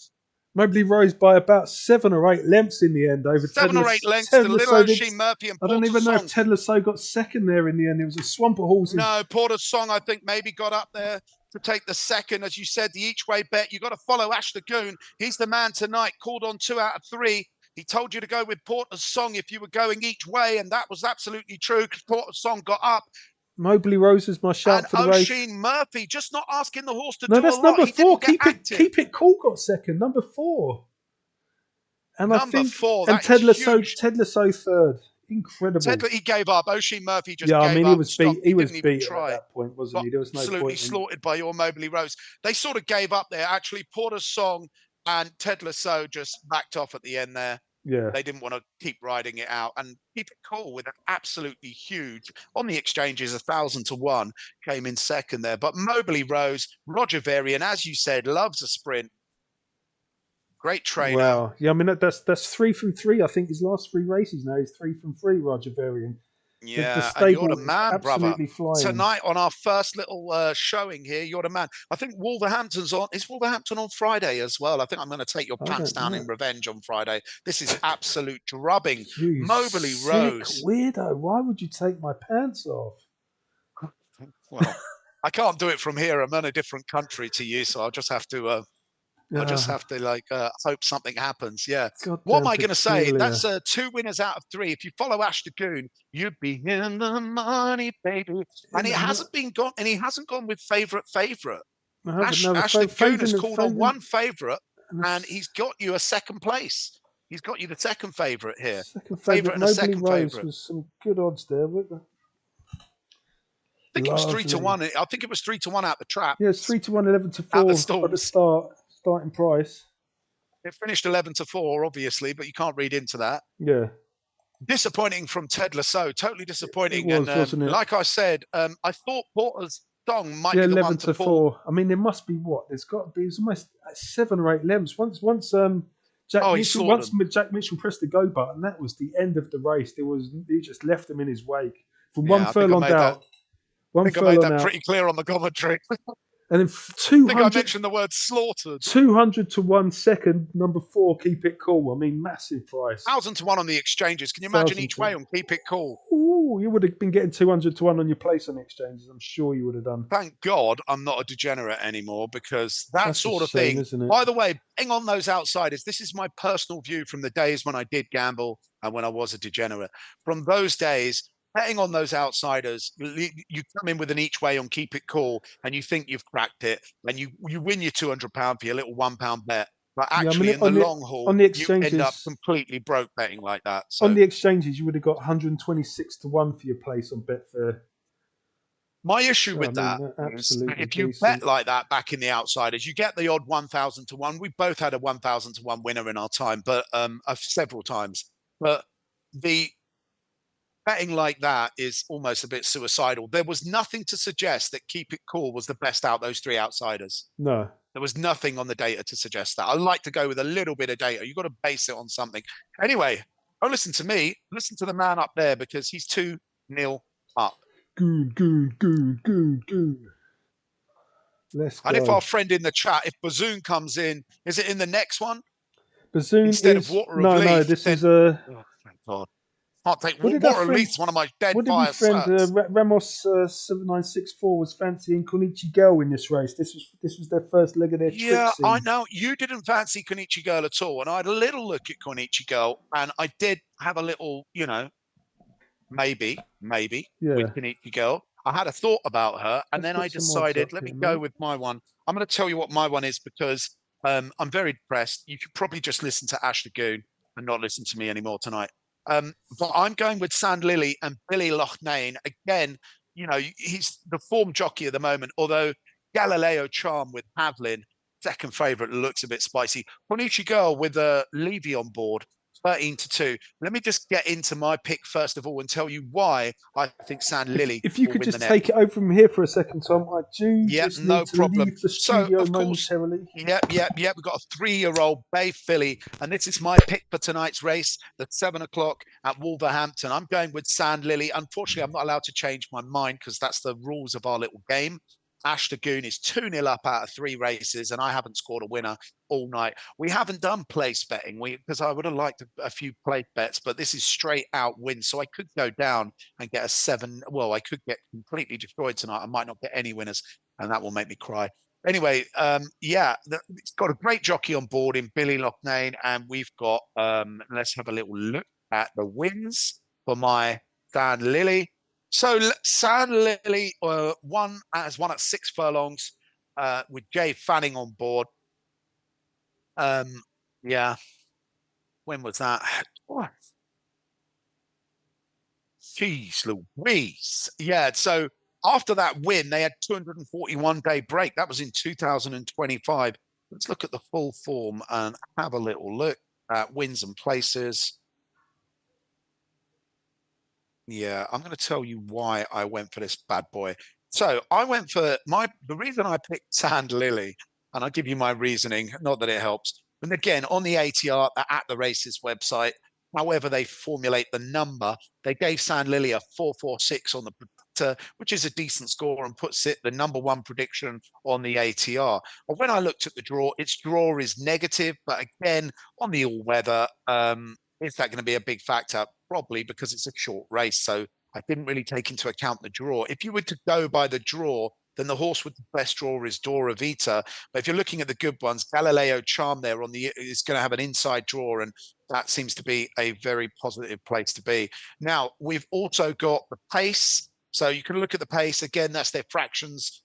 Mobley Rose by about 7 or 8 lengths in the end over 7 or 8 lengths to little Oisin Murphy and Porter I don't even know Song. if Ted Lasso got second there in the end. It was a swamp of horses. No, Porter Song, I think, maybe got up there to take the second. As you said, the each-way bet. You've got to follow Ash the Goon. He's the man tonight, called on 2 out of 3. He told you to go with Porter Song if you were going each way, and that was absolutely true because Porter Song got up. Mobley Rose is my shout for the race. Oisin Murphy just not asking the horse to no, do that's a lot. Number 4. Keep It Cool got second. Number 4. And number 4. And Ted Lasso 3rd. Incredible. He gave up. Oisin Murphy just gave up. Yeah, I mean, he was beat at that point, wasn't he? There was no absolutely point slaughtered by your Mobley Rose. They sort of gave up there. Actually, Porter Song and Ted Lasso just backed off at the end there. Yeah. They didn't want to keep riding it out and Keep It Cool with an absolutely huge, on the exchanges, 1,000-to-1, came in second there. But Mobley Rose, Roger Varian, as you said, loves a sprint. Great trainer. Wow. Yeah, I mean, that's 3 from 3. I think his last 3 races now is 3 from 3, Roger Varian. Yeah, the stable and you're the man, brother. Flying. Tonight on our first little showing here, you're the man. I think Wolverhampton's on. Is Wolverhampton on Friday as well? I think I'm going to take your pants down in revenge on Friday. This is absolute drubbing. Mobley Rose. Weirdo. Why would you take my pants off? Well, I can't do it from here. I'm in a different country to you, so I'll just have to... I just have to hope something happens. Yeah. What am I going to say? That's 2 winners out of 3. If you follow Ash the Goon, you'd be in the money, baby. And he hasn't gone with favourite. Ash the Goon has called on 1 favourite, and he's got you a second place. He's got you the second favourite here. Second favourite and a second favourite. Was some good odds there, weren't there? I think it was 3-to-1. I think it was 3-to-1 out the trap. Yeah, it's 3-to-1, 11-to-4 at the start. Starting price. It finished 11-to-4, obviously, but you can't read into that. Yeah. Disappointing from Ted Lasso. Totally disappointing. It was, wasn't it? Like I said, I thought Porter's Song might be the 11 to 4. I mean, there must be what? There's got to be almost 7 or 8 lengths. Once Jack Mitchell pressed the go button, that was the end of the race. He just left him in his wake. From 1 furlong down. I think I made that pretty clear on the commentary. And then I think I mentioned the word slaughtered. 200 to 1 second, number 4, Keep It Cool. I mean, massive price. 1,000 to 1 on the exchanges. Can you imagine each way on Keep It Cool? Ooh, you would have been getting 200 to 1 on your place on the exchanges. I'm sure you would have done. Thank God I'm not a degenerate anymore, because that That's sort a of shame, thing. isn't it? By the way, hang on those outsiders. This is my personal view from the days when I did gamble and when I was a degenerate. From those days, betting on those outsiders, you come in with an each way on Keep It Cool and you think you've cracked it, and you win your £200 for your little £1 bet. But Yeah, I mean, actually, in the long on haul, the you end up exchanges, completely broke betting like that. on So the exchanges, you would have got 126 to 1 for your place on Betfair. my issue So, I with mean, that is absolutely if you decent. bet like that back in the outsiders, you get the odd 1,000 to 1. We both had a 1,000 to 1 winner in our time, but several times. But the betting like that is almost a bit suicidal. There was nothing to suggest that Keep It Cool was the best out those 3 outsiders. No. There was nothing on the data to suggest that. I like to go with a little bit of data. You've got to base it on something. Anyway, don't listen to me. Listen to the man up there, because he's 2-0 up. Goon. Let's And if our go. friend in the chat, if Bazoon comes in, is it in the next one Bazoon instead of is Water of no. Leaf? This Then, is a. oh, thank God. Can't take What did our Water of friend? Leaf's one of my dead What did we fire friend certs. Ramos 7964 was fancying Konichi Girl in this race? This was their first leg of their Yeah, I Trixie. know. You didn't fancy Konichi Girl at all. And I had a little look at Konichi Girl, and I did have a little, maybe with Yeah. Konichi Girl. I had a thought about her, and Let's then get I some odds decided, up let here, me go mate. with my one. I'm going to tell you what my one is, because I'm very depressed. You could probably just listen to Ash the Goon and not listen to me anymore tonight. But I'm going with Sand Lily and Billy Loughnane. Again, he's the form jockey at the moment, although Galileo Charm with Havlin, second favourite, looks a bit spicy. Konichi Girl with Levy on board, 13 to 2. Let me just get into my pick first of all and tell you why I think Sand Lily If you will could win the just neck. take it over from here for a second, Tom, I do Yep, just no need to problem. leave the So, studio of course, momentarily. yep. We've got a 3-year-old Bay filly, and this is my pick for tonight's race, the 7 o'clock at Wolverhampton. I'm going with Sand Lily. Unfortunately, I'm not allowed to change my mind, because that's the rules of our little game. Ash the Goon is 2-0 up out of 3 races, and I haven't scored a winner all night. We haven't done place betting, because I would have liked a few place bets, but this is straight out wins. So I could go down and get a 7. Well, I could get completely destroyed tonight. I might not get any winners, and that will make me cry. Anyway, it's got a great jockey on board in Billy Loughnane, and we've got, let's have a little look at the wins for my Sand Lily. So Sand Lily won at 6 furlongs with Jay Fanning on board. Yeah, when was that? Oh, jeez Louise. Yeah, so after that win, they had 241-day break. That was in 2025. Let's look at the full form and have a little look at wins and places. Yeah, I'm going to tell you why I went for this bad boy. So I went for the reason I picked Sand Lily, and I'll give you my reasoning, not that it helps. And again, on the ATR at the races website, however they formulate the number, they gave Sand Lily a 446 on the predictor, which is a decent score and puts it the number 1 prediction on the ATR. But when I looked at the draw, its draw is negative, but again, on the all weather, is that going to be a big factor? Probably, because it's a short race. So I didn't really take into account the draw. If you were to go by the draw, then the horse with the best draw is Dora Vita. But if you're looking at the good ones, Galileo Charm there is going to have an inside draw, and that seems to be a very positive place to be. Now, we've also got the pace. So you can look at the pace. Again, that's their fractions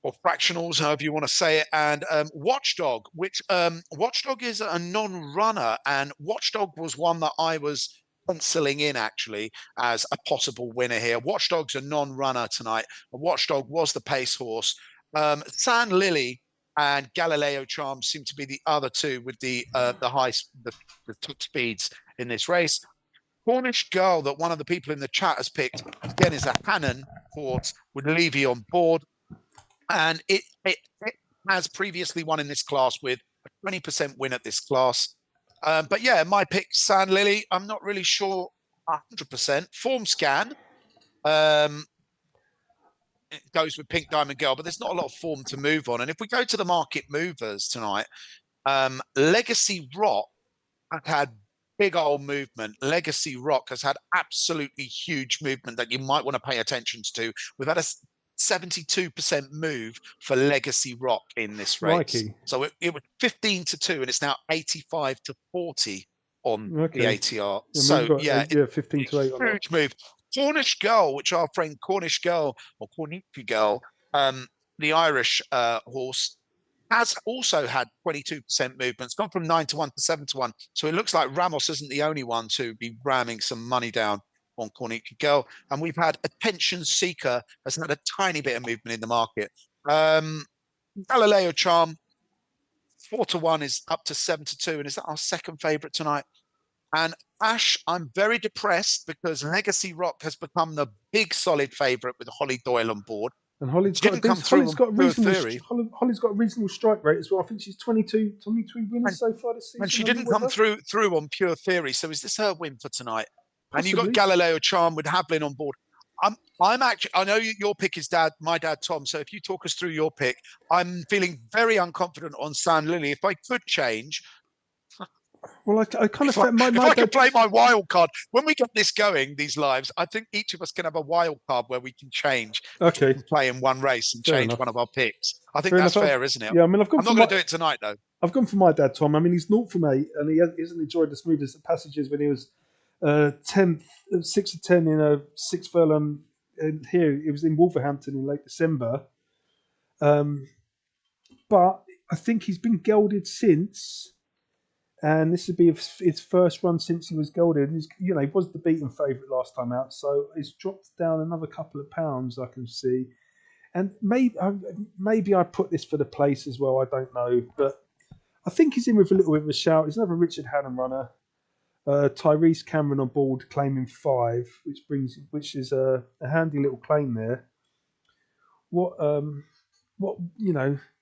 or fractionals, however you want to say it, and Watchdog, which Watchdog is a non-runner, and Watchdog was one that I was penciling in actually as a possible winner here. Watchdog's a non-runner tonight. Watchdog was the pace horse. Sand Lily and Galileo Charm seem to be the other two with the top speeds in this race. Cornish Girl, that one of the people in the chat has picked, again, is a Hannon horse with Levy on board. And it has previously won in this class with a 20% win at this class. But yeah, my pick, Sand Lily, I'm not really sure 100%. Form scan. it goes with Pink Diamond Girl, but there's not a lot of form to move on. And if we go to the market movers tonight, Legacy Rock have had big old movement. Legacy Rock has had absolutely huge movement that you might want to pay attention to. We've had a 72% move for Legacy Rock in this race. Crikey. So it was 15-2, and it's now 85-40 on the Okay. ATR. And So we've got, yeah, 15-8 on that. huge move. Cornish Girl, which our friend Cornish Girl or Corniche Girl, the Irish horse, has also had 22% movement. It's gone from 9-1 to 7-1. So it looks like Ramos isn't the only one to be ramming some money down on Corniche Girl. And we've had Attention Seeker has had a tiny bit of movement in the market. Galileo Charm, 4-1 is up to 7-2. And is that our second favourite tonight? And Ash, I'm very depressed because Legacy Rock has become the big solid favourite with Holly Doyle on board. And Holly's got a reasonable strike rate as well. I think she's 22 winners so far this season. And she didn't come through on Pure Theory. So is this her win for tonight? Possibly. And you got Galileo Charm with Havlin on board. I'm actually, I know your pick is my dad, Tom. So if you talk us through your pick, I'm feeling very unconfident on San Lily. If I could change. Well, I kind of if I could play my wild card when we get this going, these lives, I think each of us can have a wild card where we can change. Okay. Play in one race and change one of our picks. I think that's fair, isn't it? Yeah, I mean, I'm not going to do it tonight though. I've gone for my dad, Tom. I mean, he's 0 from 8, and he hasn't enjoyed the smoothest passages when he was 10th, 6 of 10 in a 6 furlong. And here it was in Wolverhampton in late December. But I think he's been gelded since. And this would be his first run since he was gelded. He was the beaten favourite last time out, so he's dropped down another couple of pounds, I can see. And maybe I put this for the place as well. I don't know, but I think he's in with a little bit of a shout. There's another Richard Hannon runner, Tyrese Cameron on board, claiming 5, which is a handy little claim there.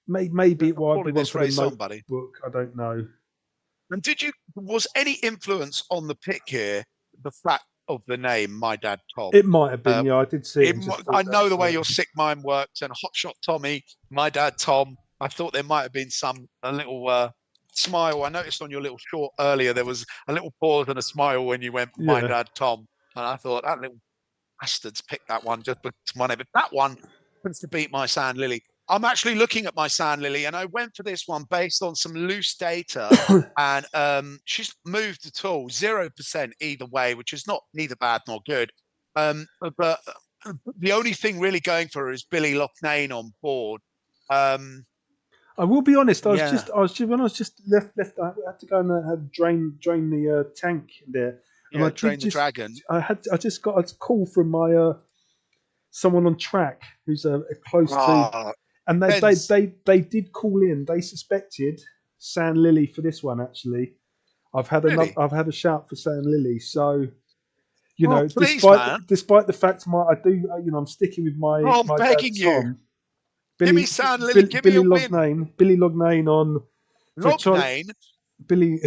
Maybe it might be one for the notebook. I don't know. And was any influence on the pick here the fact of the name, My Dad Tom? It might have been, yeah. I did see it. I know the way your sick mind works, and Hotshot Tommy, My Dad Tom. I thought there might have been a little smile. I noticed on your little short earlier there was a little pause and a smile when you went My Dad Tom, and I thought that little bastard's picked that one just because my name. But that one happens to beat my Sand Lily. I'm actually looking at my Sand Lily, and I went for this one based on some loose data, and she's moved at all 0% either way, which is neither bad nor good. But the only thing really going for her is Billy Loughnane on board. I will be honest. When I was just left, I had to go and drain the tank there. And drain the dragon. I just got a call from my someone on track who's close to. And they did call in. They suspected Sand Lily for this one. Actually, I've had a shout for Sand Lily. So, despite the fact I'm sticking with my. Oh, I'm begging dad, you. Tom, Give me Sand Lily. Give me a win. Billy Loughnane on. Loughnane. Billy.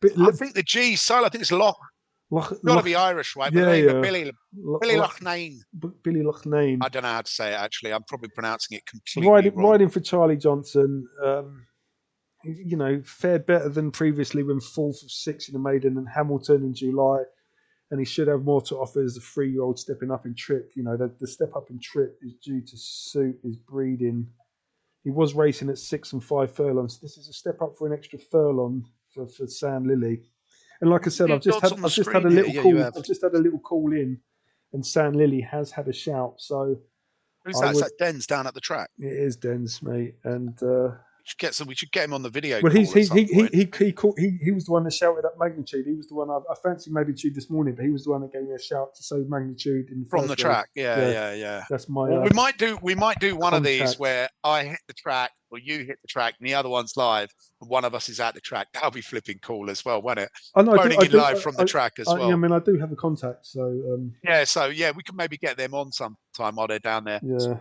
I think the G silent. I think it's Loch. Got to be Irish, right? Billy Loughnane. Billy Loughnane. I don't know how to say it, actually. I'm probably pronouncing it completely wrong. Riding for Charlie Johnson, fared better than previously when 4th of 6 in the maiden and Hamilton in July. And he should have more to offer as a 3-year-old stepping up in trip. The step up in trip is due to suit his breeding. He was racing at 6 and 5 furlongs. This is a step up for an extra furlong for Sand Lily. And like I said, I've just had a little call in, and Sand Lily has had a shout. So who's that? Is that Den's down at the track? It is Den's, mate. And we should get him on the video. Well, he was the one that shouted at Magnitude. He was the one I fancied Magnitude this morning, but he was the one that gave me a shout to say Magnitude from the track. Yeah. That's my. Well, we might do one of these where I hit the track or you hit the track and the other one's live, and one of us is at the track. That'll be flipping cool as well, won't it? I know. Phoning in live from the track as well. I mean, I do have a contact, so. We can maybe get them on sometime while they're down there. Yeah.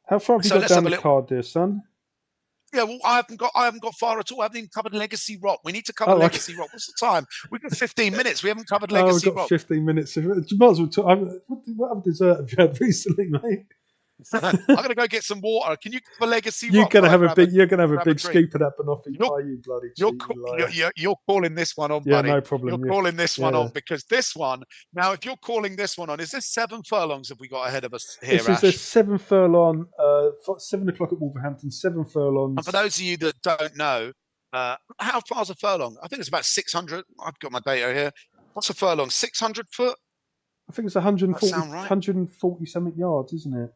How far have you got down the card there, son? Yeah, well, I haven't got far at all. I haven't even covered Legacy Rock. We need to cover Oh, okay. Legacy Rock. What's the time? We've got 15 minutes. We haven't covered Oh, we've Legacy got Rock. 15 minutes. You might as well talk. What other dessert have you had recently, mate? I'm gonna go get some water. Can you cover Legacy You're Rock gonna while I have a grab a big. You're gonna have a grab a big drink? scoop of that banoffee You're pie, you bloody you're cheating ca- you're, liar. you're you're calling this one on, Yeah, buddy. no You're problem. calling this one Yeah. on because this one. Now, if you're calling this one on, is this 7 furlongs have we got ahead of us here, This is a Ash? 7 furlong. 7 o'clock at Wolverhampton. 7 furlongs. And for those of you that don't know, how far is a furlong? I think it's about 600. I've got my data here. What's a furlong? 600 foot? I think it's That sound right? 140 something yards, isn't it?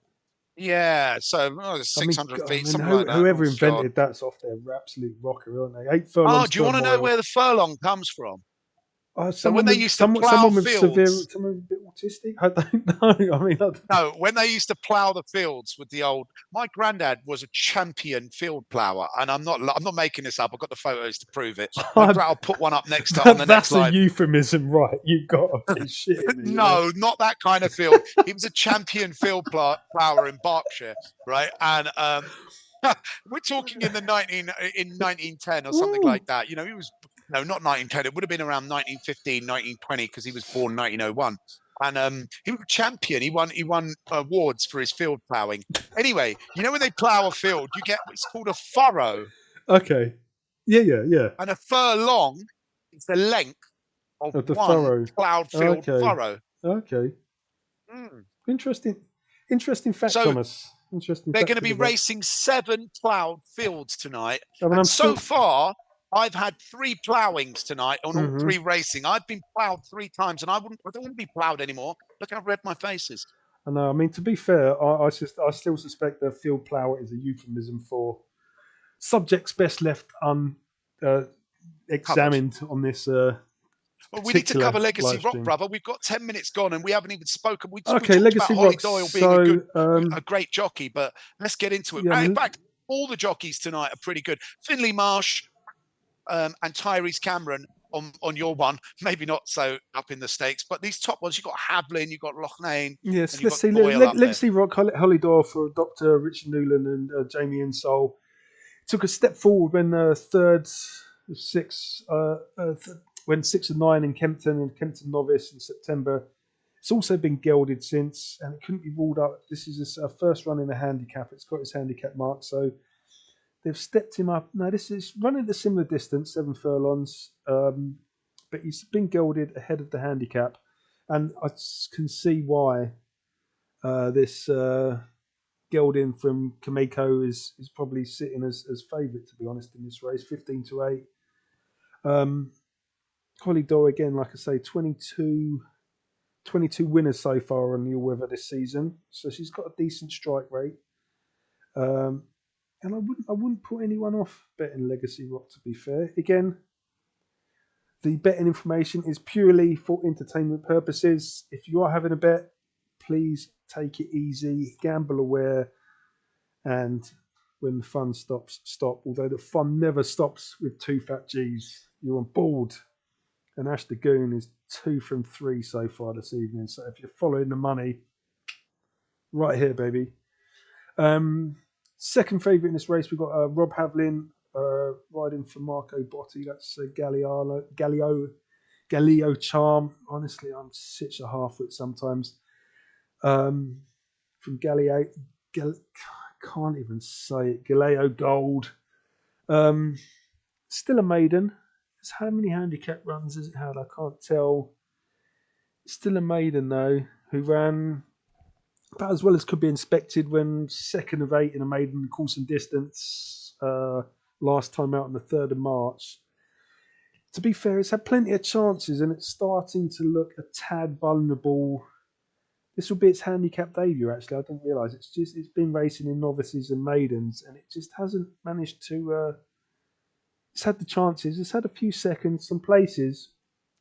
Yeah, so I mean, 600 I feet, mean, something like that. Oh, whoever God. invented that's off their absolute rocker, aren't they? 8 furlongs Oh, do you to a want to know mile. where the furlong comes from? So when Someone they with used to plough someone with fields, someone a bit autistic. I don't know. I mean, no, when they used to plough the fields with the old, my granddad was a champion field plougher, and I'm not making this up. I've got the photos to prove it. I'll put one up next to on the next that's a line. euphemism, right? You've got to be shitting me, you know. No, not that kind of field. He was a champion field plower in Berkshire, right? And we're talking in the 1910 or something Ooh. like that. He was no, not 1910. It would have been around 1915, 1920 because he was born 1901. And he was a champion. He won awards for his field ploughing. Anyway, when they plough a field, you get what's called a furrow, Okay. Yeah. and a furlong is the length of Of the one furrow. ploughed field Okay. furrow. Okay. Mm. Interesting. Interesting fact, So Thomas. Interesting they're going fact to for be the day. racing 7 ploughed fields tonight. I mean, And I'm so still. far, I've had 3 ploughings tonight on all Hmm. 3 racing. I've been ploughed 3 times, and I don't want to be ploughed anymore. Look how red my face is. I know. I mean, to be fair, I still suspect that field plough is a euphemism for subjects best left uh, Covered. examined on this Well, we need to cover particular Legacy live Rock, stream. brother. We've got 10 minutes gone, and we haven't even spoken. We Okay, talked about Legacy Holly Rocks. Doyle being So, a great jockey, but let's get into it. yeah, I In mean, fact, all the jockeys tonight are pretty good. Finley Marsh, and Tyrese Cameron on your one, maybe not so up in the stakes, but these top ones, you've got Havlin, you've got Loughnane, and yes, you've let's got see. Doyle up there. Legacy Rock, Holly Doyle for Dr. Richard Newland and Jamie Insole took a step forward when third, six, when 6 and 9 in Kempton and Kempton Novice in September. It's also been gelded since, and it couldn't be ruled out. This is his first run in a handicap. It's got his handicap mark, so they've stepped him up. Now this is running at a similar distance, 7 furlongs, but he's been gelded ahead of the handicap, and I can see why this gelding from Kameko is probably sitting as favourite, to be honest, in this race, 15-8. Holly Doyle again, like I say, 22 winners so far on the All Weather this season, so she's got a decent strike rate. Um, and I wouldn't put anyone off betting Legacy Rock. To be fair, again, the betting information is purely for entertainment purposes. If you are having a bet, please take it easy, gamble aware, and when the fun stops, stop. Although the fun never stops with two fat G's. You're on board, and Ash the Goon is 2 from 3 so far this evening. So if you're following the money, right here, baby. Second favourite in this race, we've got Rob Havlin riding for Marco Botti. That's Galileo Charm. Honestly, I'm such a half-wit sometimes. From Galileo, can't even say it. Galileo Gold. Still a maiden. How many handicap runs has it had? I can't tell. Still a maiden though, who ran about as well as could be inspected when second of 8 in a maiden course and distance last time out on the 3rd of March. To be fair, it's had plenty of chances and it's starting to look a tad vulnerable. This will be its handicap debut, actually. I didn't realise. It's been racing in novices and maidens and it just hasn't managed to. It's had the chances. It's had a few seconds, some places,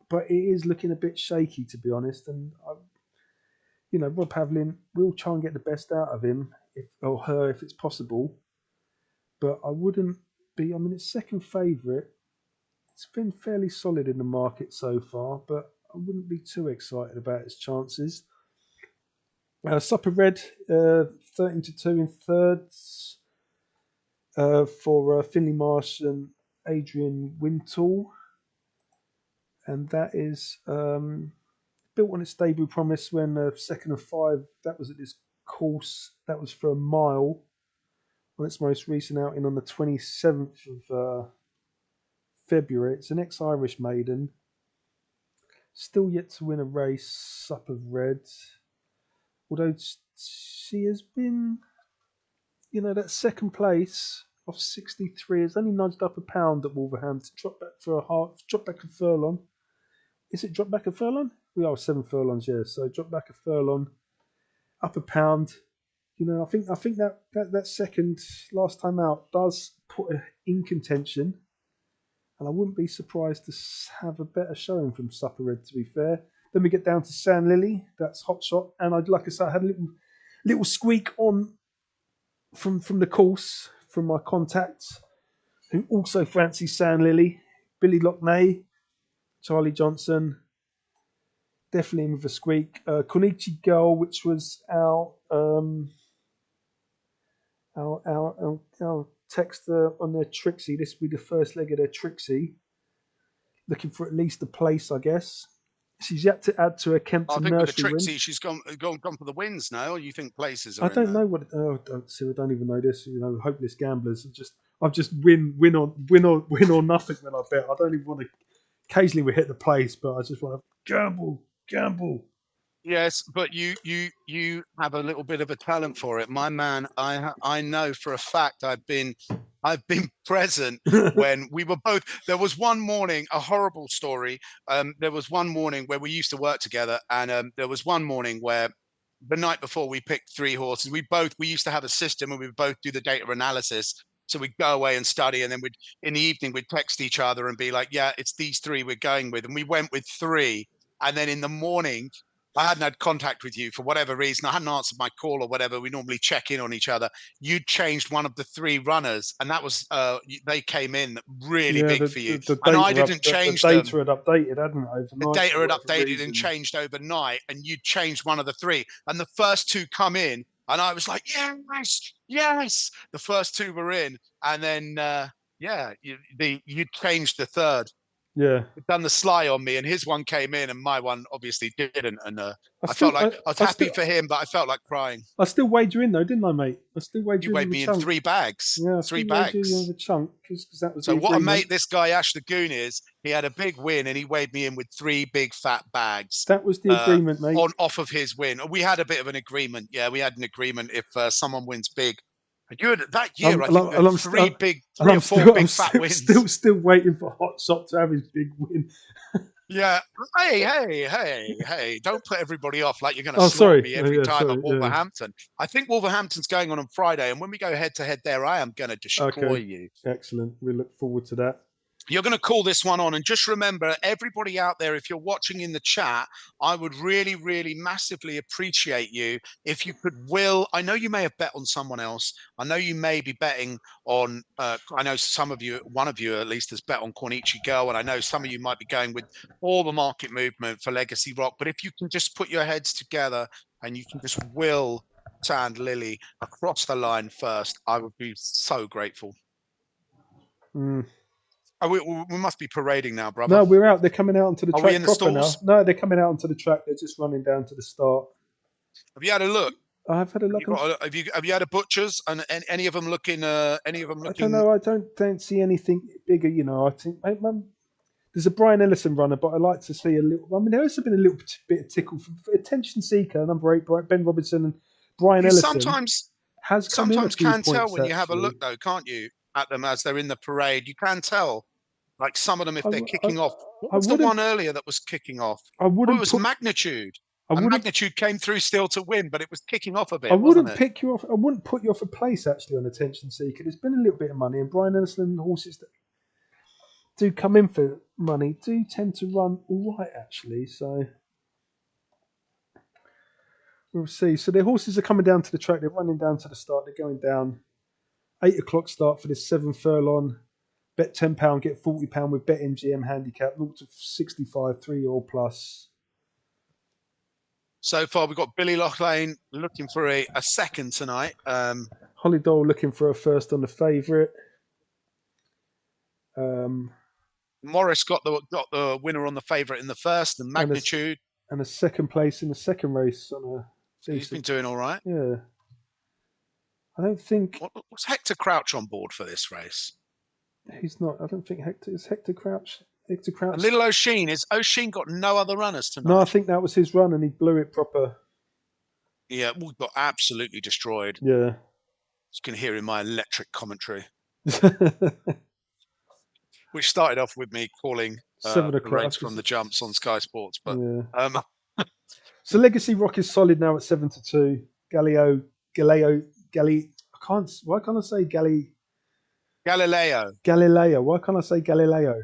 but it is looking a bit shaky, to be honest. And Rob Havlin will try and get the best out of him or her if it's possible. But I wouldn't be. I mean, it's second favourite. It's been fairly solid in the market so far, but I wouldn't be too excited about its chances. Supper Red, 13-2 in thirds. for Finley Marsh and Adrian Wintle, and that is built on its debut promise when second of 5. That was at this course. That was for a mile on its most recent outing on the 27th of February. It's an ex-Irish maiden, still yet to win a race up of red. Although she has been, that second place off 63 has only nudged up a pound at Wolverhampton. Drop back for a half, drop back a furlong. Is it drop back a furlong? We are 7 furlongs, yeah. So drop back a furlong, up a pound. I think that second last time out does put her in contention, and I wouldn't be surprised to have a better showing from Supper Red. To be fair, then we get down to Sand Lily. That's Hot Shot, and like I said, I had a little squeak on from the course from my contacts who also fancy Sand Lily, Billy Lockney, Charlie Johnson. Definitely in with a squeak. Konichi Girl, which was our texter on their Trixie. This will be the first leg of their Trixie. Looking for at least a place, I guess. She's yet to add to her Kempton I think with the Nursery Trixie, win. she's gone for the wins now. Or you think places are I in don't there? know what. I don't even know this. Hopeless gamblers. I've just win or nothing when I bet. I don't even want to. Occasionally we hit the place, but I just want to gamble. Yes, but you have a little bit of a talent for it, my man. I know for a fact I've been present when we were both. There was one morning, a horrible story. There was one morning where we used to work together, and there was one morning where the night before we picked 3 horses. We used to have a system, and we would both do the data analysis. So we'd go away and study, and then in the evening we'd text each other and be like, "Yeah, it's these 3 we're going with," and we went with 3. And then in the morning, I hadn't had contact with you for whatever reason. I hadn't answered my call or whatever. We normally check in on each other. You'd changed one of the 3 runners, and that was they came in really Yeah, big the, for you. the, the And I data didn't the change them. data had updated, hadn't it, The overnight data for had whatever updated and reason. changed overnight, and you'd changed one of the 3. And the first 2 come in, and I was like, yes, yes. The first 2 were in, and then yeah, you changed the third. Yeah, Done the sly on me, and his one came in, and my one obviously didn't. And I I felt still, like I was I happy still, for him, but I felt like crying. I still wager in though, didn't I, mate? I still You wager in weighed with a me in chunk. 3 bags, Yeah, I 3 still wager in bags. with a chunk because that was So the what a agreement. mate this guy Ash Lagoon is. He had a big win, and he weighed me in with 3 big fat bags That was the agreement, mate. on off of his win. We had a bit of an agreement. Yeah, we had an agreement. If someone wins big, and you had that year, I think you had three or four big fat wins. Still waiting for Hot Shot to have his big win. Yeah. Hey. Don't put everybody off like you're going to Oh, slaughter sorry. me Oh, every yeah, time at sorry. Yeah. Wolverhampton. I think Wolverhampton's going on Friday. And when we go head to head there, I am going to destroy Okay. you. Excellent. We look forward to that. You're going to call this one on. And just remember, everybody out there, if you're watching in the chat, I would really, really massively appreciate you if you could I know you may have bet on someone else. I know you may be betting on, I know some of you, one of you at least has bet on Cornici Girl. And I know some of you might be going with all the market movement for Legacy Rock. But if you can just put your heads together and you can just will Sand Lily across the line first, I would be so grateful. Mm. Oh, we must be parading now, brother. No, we're out. They're coming out onto the Are we track in the proper now. stalls? No, they're coming out onto the track. They're just running down to the start. Have you had a look? I've had a look. Have you had a butcher's and any of them looking? Any of them I don't looking? know. I don't see anything bigger. I think there's a Brian Ellison runner, but I like to see a little. I mean, there has been a little bit of tickle from Attention Seeker, number 8, Ben Robinson, and Brian You Ellison has come in a sometimes few can tell points when you have a actually. look, though, can't you? At them as they're in the parade, you can tell. Like some of them, if they're kicking off. What I was the wouldn't. one earlier that was kicking off? I Oh, it wouldn't was put. Magnitude. I And wouldn't. Magnitude came through still to win, but it was kicking off a I bit, wasn't wouldn't it? pick you off. I wouldn't put you off a place actually on Attention Seeker. There's been a little bit of money, and Brian Ellison and the horses that do come in for money do tend to run all right actually. So we'll see. So the horses are coming down to the track. They're running down to the start. They're going down. 8 o'clock start for this 7 furlong. Bet £10, get £40 with Bet MGM handicap. 0 to 65, 3-year-old plus. So far, we've got Billy Loughlane looking for a second tonight. Hollydoll looking for a first on the favourite. Um, Morris got the winner on the favourite in the first, and and a, Magnitude. and a second place in the second race on a So he's been decent. doing all right. Yeah. I don't think What's Hector Crouch on board for this race? he's not. I don't think Hector is Hector Crouch. Hector Crouch. And little O'Sheen is O'Sheen got no other runners tonight. No, I think that was his run, and he blew it proper. Yeah, we got absolutely destroyed. Yeah. You can hear in my electric commentary, which started off with me calling 7 the o'clock. race from the jumps on Sky Sports. But yeah. So Legacy Rock is solid now at 7-2. Galileo. I can't. Why can't I say Galileo. Galileo. Why can't I say Galileo?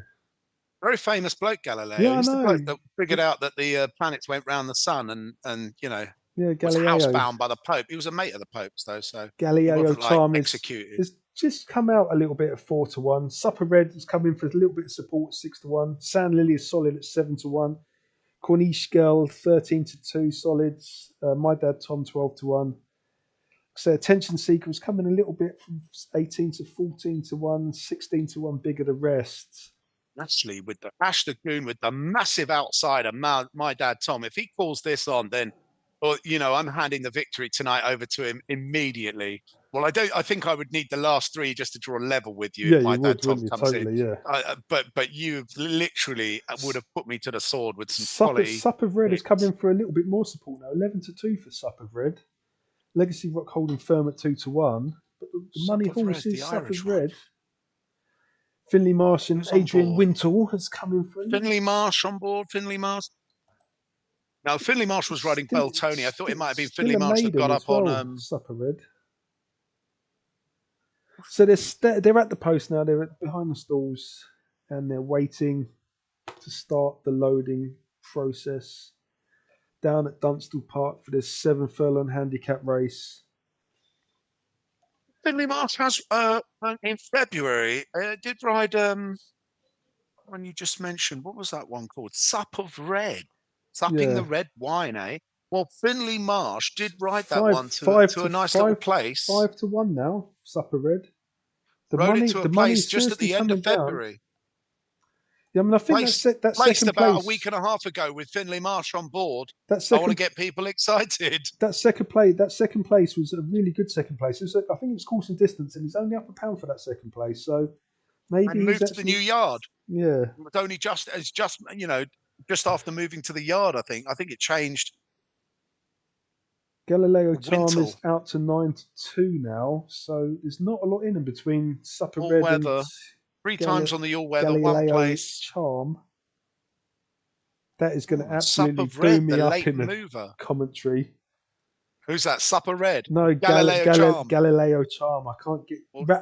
Very famous bloke, Galileo. Yeah, He's I the know. bloke that figured out that the planets went round the sun, and Yeah, was Galileo. housebound by the Pope. He was a mate of the Pope's, though, so Galileo he wasn't, Charm executed. has just come out a little bit at 4-1. Supper Red has come in for a little bit of support at 6-1. Sand Lily is solid at 7-1. Corniche Girl 13-2 solids. My Dad Tom 12-1. So Attention Seeker was coming a little bit from 18 to 14 to 1, 16 to 1 bigger the rest. Actually, with the Ash Lagoon, with the massive outsider, my Dad Tom, if he calls this on, then, I'm handing the victory tonight over to him immediately. Well, I think I would need the last three just to draw a level with you. Yeah, if my you Dad would, Tom wouldn't you? comes Totally, in. yeah. But you literally would have put me to the sword with some quality. Sup of Red has come in for a little bit more support now. 11-2 for Sup of Red. Legacy Rock holding firm at 2-1. But the money horse is Sup of Red. Finley Marsh and Adrian Wintle has come in for Finley Marsh on board. Finley Marsh. No, Finley Marsh was riding Bell Tony. I thought it might have been Finley Marsh that got up on Supper Red. So they're at the post now. They're behind the stalls and they're waiting to start the loading process down at Dunstall Park for this 7 furlong handicap race. Finley Marsh has in February did ride one you just mentioned. What was that one called? Sup of Red. Supping the red wine, eh? Well, Finley Marsh did ride that one to a nice little place. 5-1 now, Sup of Red. Rode it to a place just at the end of February. Yeah, I mean, I think that's second place. About a week and a half ago with Finley Marsh on board. I want to get people excited. That second place was a really good second place. I think it was course and distance, and he's only up £1 for that second place. So maybe and moved to the new yard. Yeah, it was only just after moving to the yard. I think it changed. Galileo Charm is out to 9-2 now, so there's not a lot in between Supper Red weather. And 3 times on the all weather, Galileo one place. Charm. That is going to absolutely do me up in the commentary. Who's that? Supper Red? No, Galileo Charm. I can't get.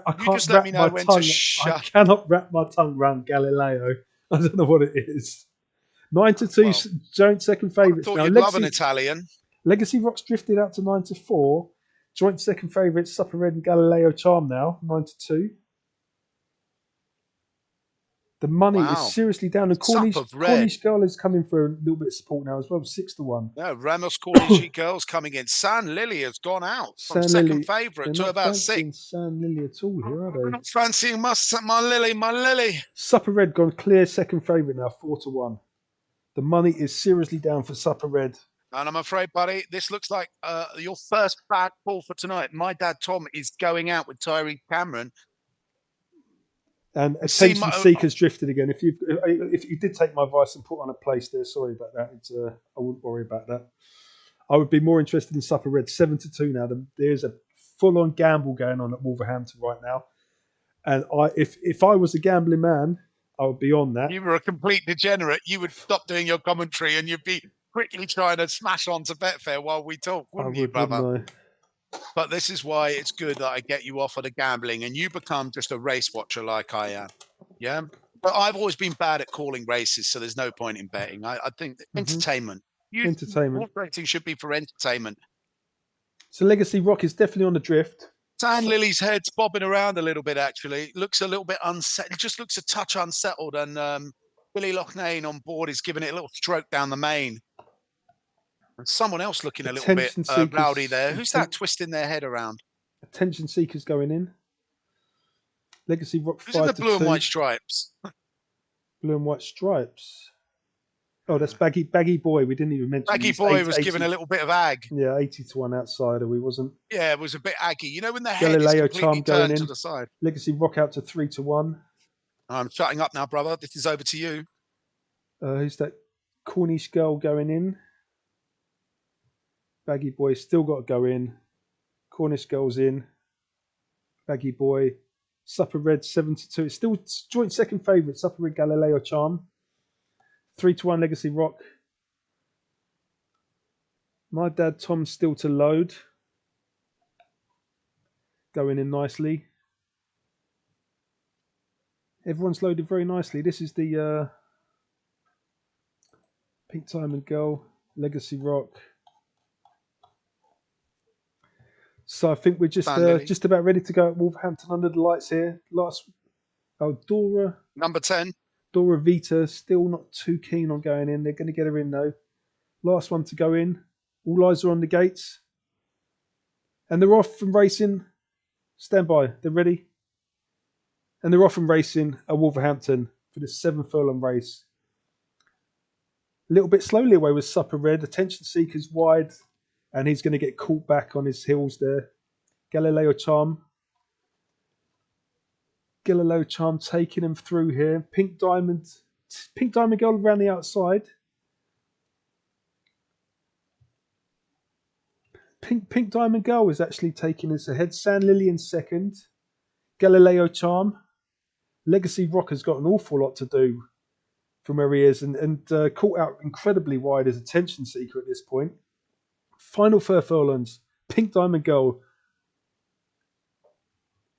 I can't wrap my tongue. I cannot wrap my tongue around Galileo. I don't know what it is. 9-2 joint second favourites. I thought you'd love an Italian. Legacy Rock's drifted out to 9-4. Joint second favourites, Supper Red and Galileo Charm now, 9-2. The money is seriously down. And Corniche Girl is coming for a little bit of support now as well, 6-1. Yeah, Ramos Corniche Girl's coming in. Sand Lily has gone out from second favourite to about 6. Sand Lily at all here, are they? I'm not fancying my Lily. Supper Red gone clear second favourite now, 4-1. The money is seriously down for Supper Red. And I'm afraid, buddy, this looks like your first bad call for tonight. My Dad Tom is going out with Tyree Cameron. And Attention Seeker's drifted again. If you did take my advice and put on a place there, sorry about that. I wouldn't worry about that. I would be more interested in Supper Red. 7-2 now. There's a full-on gamble going on at Wolverhampton right now. And if I was a gambling man, I would be on that. You were a complete degenerate. You would stop doing your commentary and you'd be quickly trying to smash on to Betfair while we talk, wouldn't you, brother? But this is why it's good that I get you off of the gambling and you become just a race watcher like I am. Yeah. But I've always been bad at calling races, so there's no point in betting. I think entertainment. Horse racing should be for entertainment. So Legacy Rock is definitely on the drift. Sand Lily's head's bobbing around a little bit, actually. Looks a little bit unsettled. It just looks a touch unsettled. And Billy Loughnane on board is giving it a little stroke down the mane. And someone else looking a little bit rowdy there. Who's that twisting their head around? Attention Seekers going in. Legacy Rock Who's in the 5 to blue 2. and white stripes? Blue and white stripes. Oh, that's Baggy Boy. We didn't even mention. Baggy He's Boy was 80, given a little bit of ag. Yeah, 80-1 outsider. We wasn't. Yeah, it was a bit aggy. You know when the head is Galileo completely Charm going turned to in. the side. Legacy Rock out to 3-1. I'm shutting up now, brother. This is over to you. Who's that? Cornish Girl going in. Baggy Boy still got to go in. Cornish Girl's in. Baggy Boy. Supper Red 7-2. It's still joint second favourite. Supper Red Galileo Charm. 3-1 Legacy Rock. My Dad Tom's still to load. Going in nicely. Everyone's loaded very nicely. This is the Pink Diamond Girl, Legacy Rock. So I think we're just about ready to go at Wolverhampton under the lights here. Dora. Number 10. Dora Vita still not too keen on going in. They're going to get her in though. Last one to go in. All eyes are on the gates. And they're off from racing. Stand by. They're ready. And they're off from racing at Wolverhampton for the 7 furlong race. A little bit slowly away with Supper Red. Attention Seekers wide. And he's going to get caught back on his heels there. Galileo Charm. Galileo Charm taking him through here. Pink Diamond Girl around the outside. Pink Diamond Girl is actually taking us ahead. Sand Lily in second. Galileo Charm. Legacy Rock has got an awful lot to do from where he is and caught out incredibly wide as Attention Seeker at this point. Final furlongs. Pink Diamond Girl.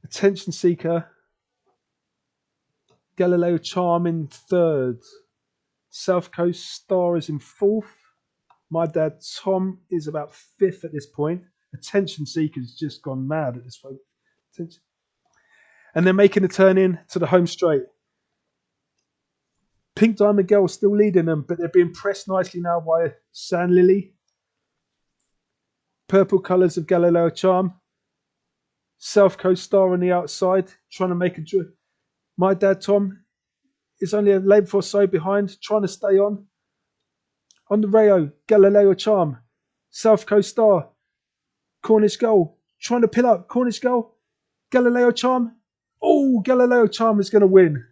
Attention Seeker. Galileo Charm in third. South Coast Star is in fourth. My Dad Tom is about fifth at this point. Attention Seeker's just gone mad at this point. And they're making a turn in to the home straight. Pink Diamond Girl still leading them, but they're being pressed nicely now by Sand Lily. Purple colours of Galileo Charm. South Coast Star on the outside, trying to make a... My Dad Tom is only a length or so behind, trying to stay on. On the rail, Galileo Charm. South Coast Star. Cornish Girl, trying to pin up. Cornish Girl. Galileo Charm. Oh, Galileo Charm is going to win.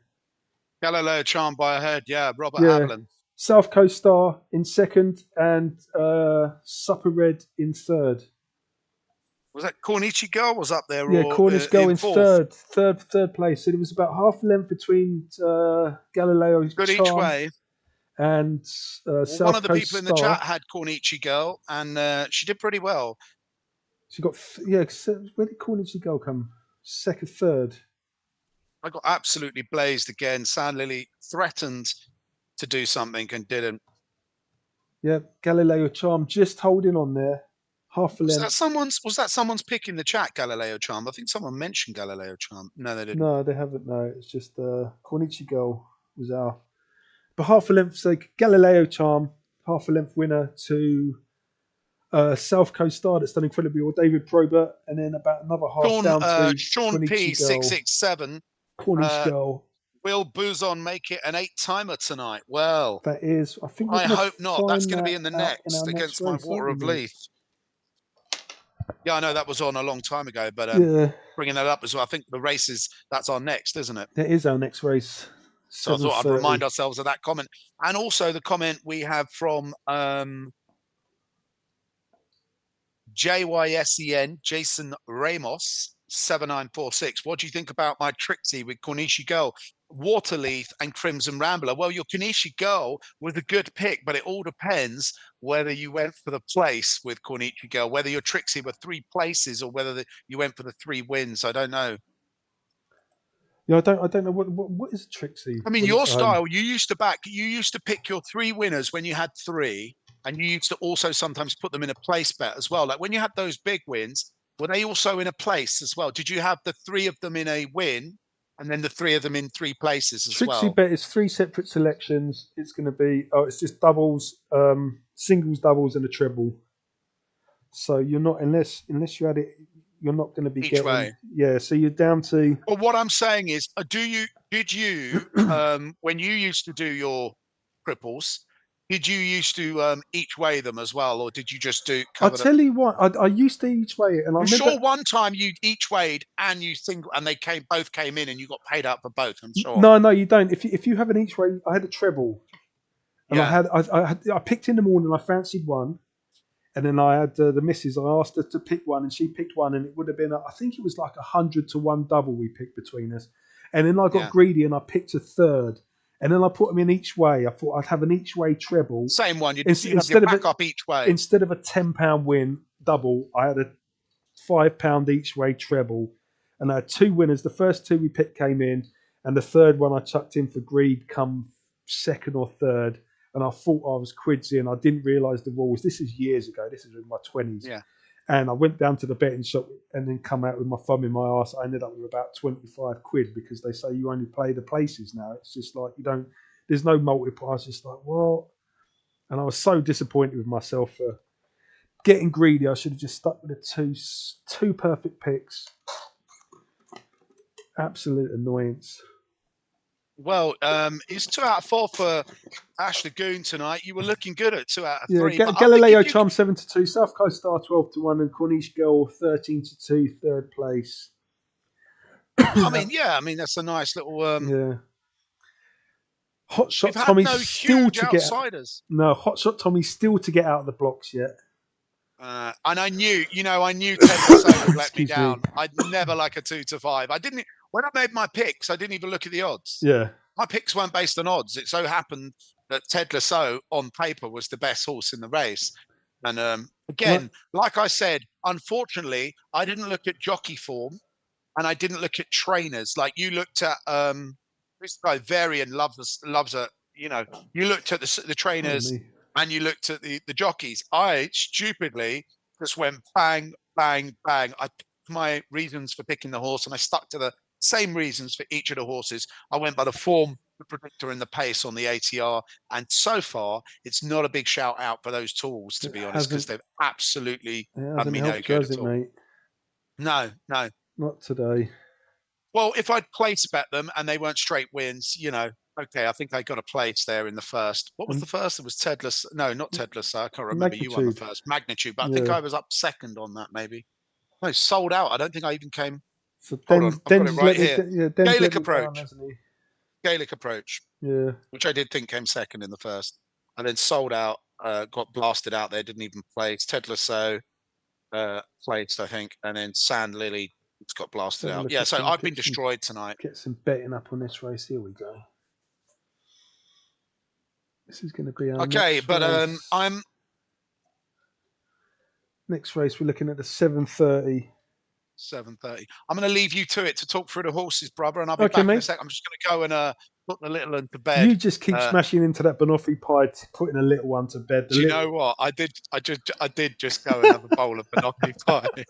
Galileo Charm by a head, yeah. Robert Haviland. South Coast Star in second and Supper Red in third. Was that Cornichi Girl was up there? Yeah, or, Cornish Girl in fourth? third place. So it was about half a length between Galileo Good Charm each way. And South Coast one of the people Star. in the chat had Cornichi Girl, and she did pretty well. She got where did Cornichi Girl come? Second, third. I got absolutely blazed again. Sand Lily threatened to do something and didn't. Yeah, Galileo Charm just holding on there. Half a length. Was that someone's pick in the chat, Galileo Charm? I think someone mentioned Galileo Charm. No, they didn't. No, they haven't. No, it's just Cornichi Girl was our. But half a length, so Galileo Charm, half a length winner to South Coast Star that's done incredibly well. David Probert, and then about another half down to Sean P 667. Cornish Girl. Will Bouzon make it an 8-timer tonight? Well, that is. I hope not. That's going to be in the next against my Water of Leith. Yeah, I know that was on a long time ago, but bringing that up as well. I think the race that's our next, isn't it? That is our next race. So I thought I'd remind ourselves of that comment. And also the comment we have from JYSEN, Jason Ramos, 7946. What do you think about my Trixie with Cornishi Girl, Waterleaf and Crimson Rambler? Well, your Cornishi Girl was a good pick, but it all depends whether you went for the place with Cornishi Girl, whether your Trixie were 3 places or whether you went for the 3 wins. I don't know. Yeah, I don't know what is Trixie. I mean, your style. You used to pick your 3 winners when you had 3, and you used to also sometimes put them in a place bet as well. Like when you had those big wins, were they also in a place as well? Did you have the 3 of them in a win, and then the 3 of them in 3 places as well? Trixie bet is 3 separate selections. It's going to be it's just doubles, singles, doubles, and a treble. So you're not unless you had it. you're not going to be Each getting. way. Yeah, so you're down to. But what I'm saying is, did you, when you used to do your triples, did you used to each way them as well, or did you just do I cover them? tell you what, I used to each way it, and I I'm remember. sure one time you each weighed and you single, and they both came in, and you got paid out for both. I'm sure. No, you don't. If you have an each way, I had a treble, and Yeah, I picked in the morning. I fancied one, and then I had the missus. I asked her to pick one, and she picked one, and it would have been I think it was like 100-1 double we picked between us, and then I got yeah. greedy and I picked a third, and then I put them in each way. I thought I'd have an each way treble. Same one. You'd have your Instead of back up each way. instead of a £10 win double, I had a £5 each way treble, and I had two winners. The first two we picked came in, and the third one I chucked in for greed come second or third. And I thought I was quids in. I didn't realise the rules. This is years ago. This is in my 20s. Yeah. And I went down to the betting shop and then come out with my thumb in my arse. I ended up with about 25 quid because they say you only play the places now. It's just like you don't. There's no multiplier. I was just like, what? And I was so disappointed with myself for getting greedy. I should have just stuck with the two perfect picks. Absolute annoyance. Well, it's 2 out of 4 for Ash the Goon tonight. You were looking good at 2 out of Yeah, 3. Galileo Charm 7-2, South Coast Star 12-1, and Corniche Girl 13-2, third place. I mean that's a nice little. Yeah. Hot Shot We've had Tommy no still huge to outsiders. No, Hot Shot Tommy still to get out of the blocks yet. And I knew Ted Lasso would let me down. I'd never like a 2 to 5. I didn't. When I made my picks, I didn't even look at the odds. Yeah. My picks weren't based on odds. It so happened that Ted Lasso on paper was the best horse in the race. And again, like I said, unfortunately, I didn't look at jockey form and I didn't look at trainers. Like you looked at this guy Varian loves a, you looked at the trainers and you looked at the jockeys. I stupidly just went bang, bang, bang. I picked my reasons for picking the horse and I stuck to the same reasons for each of the horses. I went by the form, the predictor, and the pace on the ATR. And so far, it's not a big shout out for those tools, to be honest, because they've absolutely done me no good at all. Mate? No. Not today. Well, if I'd place bet them and they weren't straight wins, okay, I think I got a place there in the first. What was the first? It was Ted Lasso. No, not Ted Lasso. I can't remember. You won the first. Magnitude. But I think I was up second on that, maybe. No, sold out. I don't think I even came. So Hold on, I've got it right here. Gaelic Approach. Down, Gaelic Approach. Yeah. Which I did think came second in the first. And then sold out, got blasted out there, didn't even place. Ted Lasso placed, I think. And then Sand Lily got blasted out. Yeah, so I've been destroyed tonight. Get some betting up on this race. Here we go. This is going to be our okay, but race. I'm next race. We're looking at the 7:30. 7:30. I'm going to leave you to it to talk through the horses, brother, and I'll be back in a sec. I'm just going to go and put the little one to bed. You just keep smashing into that banoffee pie, putting a little one to bed. Do you know what? I did just go and have a bowl of banoffee pie.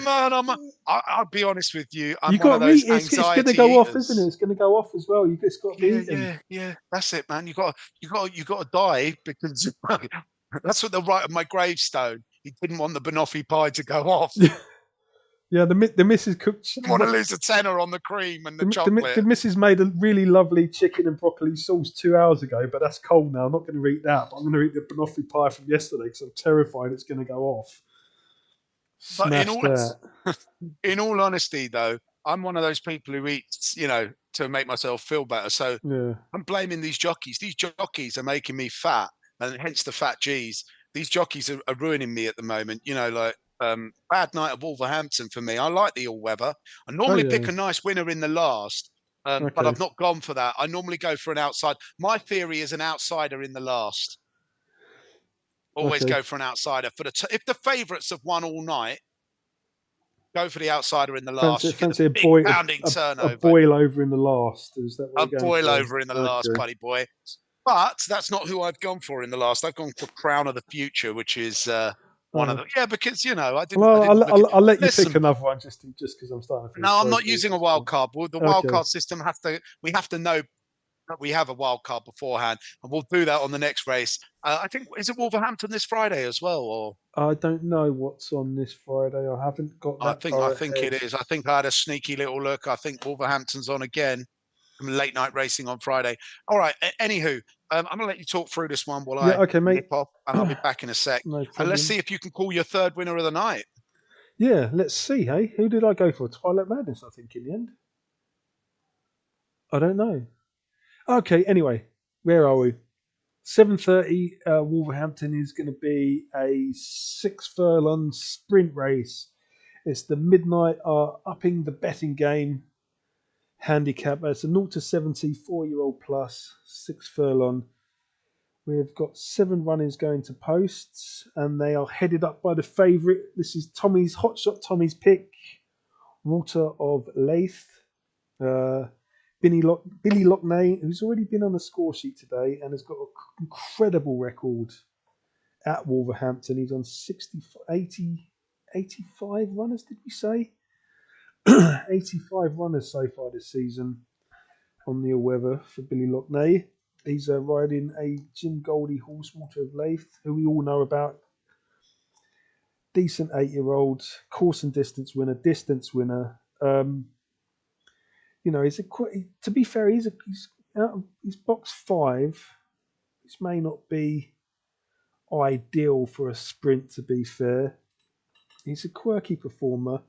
Man, I'll be honest with you. I'm one of those anxiety it's going to go off, isn't it? It's going to go off as well. You just got to be yeah. That's it, man. You got to die because that's what they'll write on my gravestone. He didn't want the banoffee pie to go off. Yeah, the missus cooked. Didn't want to lose a tenner on the cream and the chocolate. The missus made a really lovely chicken and broccoli sauce 2 hours ago, but that's cold now. I'm not going to eat that, but I'm going to eat the banoffee pie from yesterday because I'm terrified it's going to go off. But in all honesty, though, I'm one of those people who eats, to make myself feel better. So I'm blaming these jockeys. These jockeys are making me fat, and hence the fat G's. These jockeys are ruining me at the moment. Bad night at Wolverhampton for me. I like the all-weather. I normally pick a nice winner in the last, but I've not gone for that. I normally go for an outside. My theory is an outsider in the last. Always go for an outsider. If the favourites have won all night, go for the outsider in the last. Fancy a boil over in the last. Is that what a boil over in the last, buddy boy. But that's not who I've gone for in the last. I've gone for Crown of the Future, which is one of them. Yeah, because I didn't. Well, I'll let you pick another one just because I'm starting to. No, I'm not using a wild card. The wild card system we have to know we have a wild card beforehand, and we'll do that on the next race. I think, is it Wolverhampton this Friday as well, or I don't know what's on this Friday. I haven't got that I far think it ahead. is. I think I had a sneaky little look. I think Wolverhampton's on again from late night racing on Friday. All right. Anywho, I'm gonna let you talk through this one while Yeah, I okay, mate. nip off, and I'll be back in a sec. No And let's see problem. if you can call your third winner of the night. Yeah, let's see, hey? Who did I go for? Twilight Madness, I think, in the end. I don't know. Okay, anyway, where are we? 7:30. Wolverhampton is going to be a 6 furlong sprint race. It's the midnight upping the betting game handicap. It's a 0 to 70 4-year-old plus 6 furlong. We've got 7 runners going to posts, and they are headed up by the favourite. This is Tommy's Hotshot Tommy's pick, Walter of Leith. Billy Lockney, who's already been on the score sheet today and has got an incredible record at Wolverhampton. He's on 60, 80, 85 runners, did we say? 85 runners so far this season on the weather for Billy Lockney. He's riding a Jim Goldie horse, Walter of Leith, who we all know about. Decent 8-year-old, course and distance winner, he's to be fair, he's out of his box 5. This may not be ideal for a sprint, to be fair. He's a quirky performer.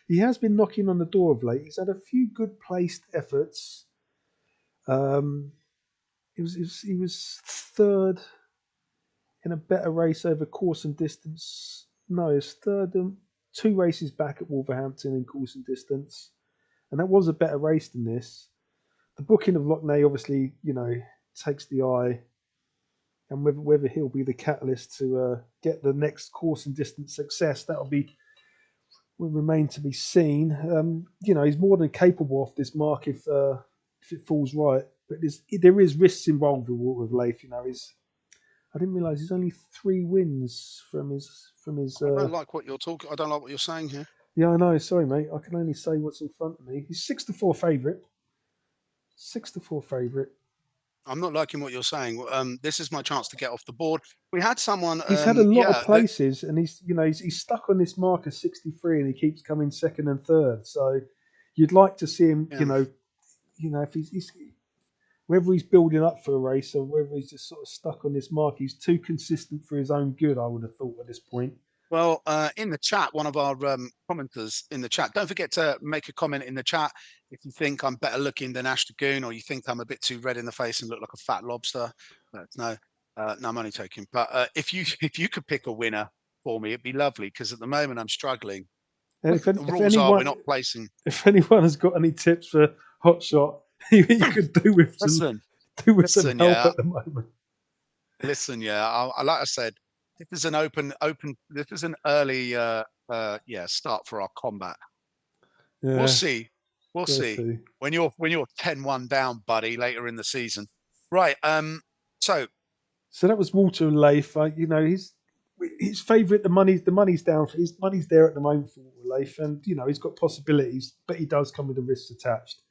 He has been knocking on the door of late. He's had a few good placed efforts. He was third in a better race over course and distance. No, he's third 2 races back at Wolverhampton in course and distance. And that was a better race than this. The booking of Lockney obviously, takes the eye. And whether he'll be the catalyst to get the next course and distance success, will remain to be seen. He's more than capable of this mark if it falls right. But there is risks involved with Leif. I didn't realise he's only 3 wins from his. I don't like what you're talking. I don't like what you're saying here. Yeah, I know. Sorry, mate. I can only say what's in front of me. He's 6 to 4 favourite. 6 to 4 favourite. I'm not liking what you're saying. This is my chance to get off the board. We had someone. He's had a lot of places, and he's stuck on this mark of 63, and he keeps coming second and third. So you'd like to see him, if he's whether he's building up for a race or whether he's just sort of stuck on this mark. He's too consistent for his own good, I would have thought at this point. Well, in the chat, one of our commenters in the chat, don't forget to make a comment in the chat if you think I'm better looking than Ash the Goon, or you think I'm a bit too red in the face and look like a fat lobster. No, I'm only joking. But if you could pick a winner for me, it'd be lovely, because at the moment I'm struggling. And The rules are we're not placing. If anyone has got any tips for Hot Shot, you could do with some help at the moment. Listen, like I said, this is an this is an early start for our combat. Yeah. We'll see. When you're 10-1 down, buddy, later in the season. Right. So that was Walter Leif. He's his favourite. The money's down. His money's there at the moment for Walter Leif, and he's got possibilities, but he does come with the risks attached.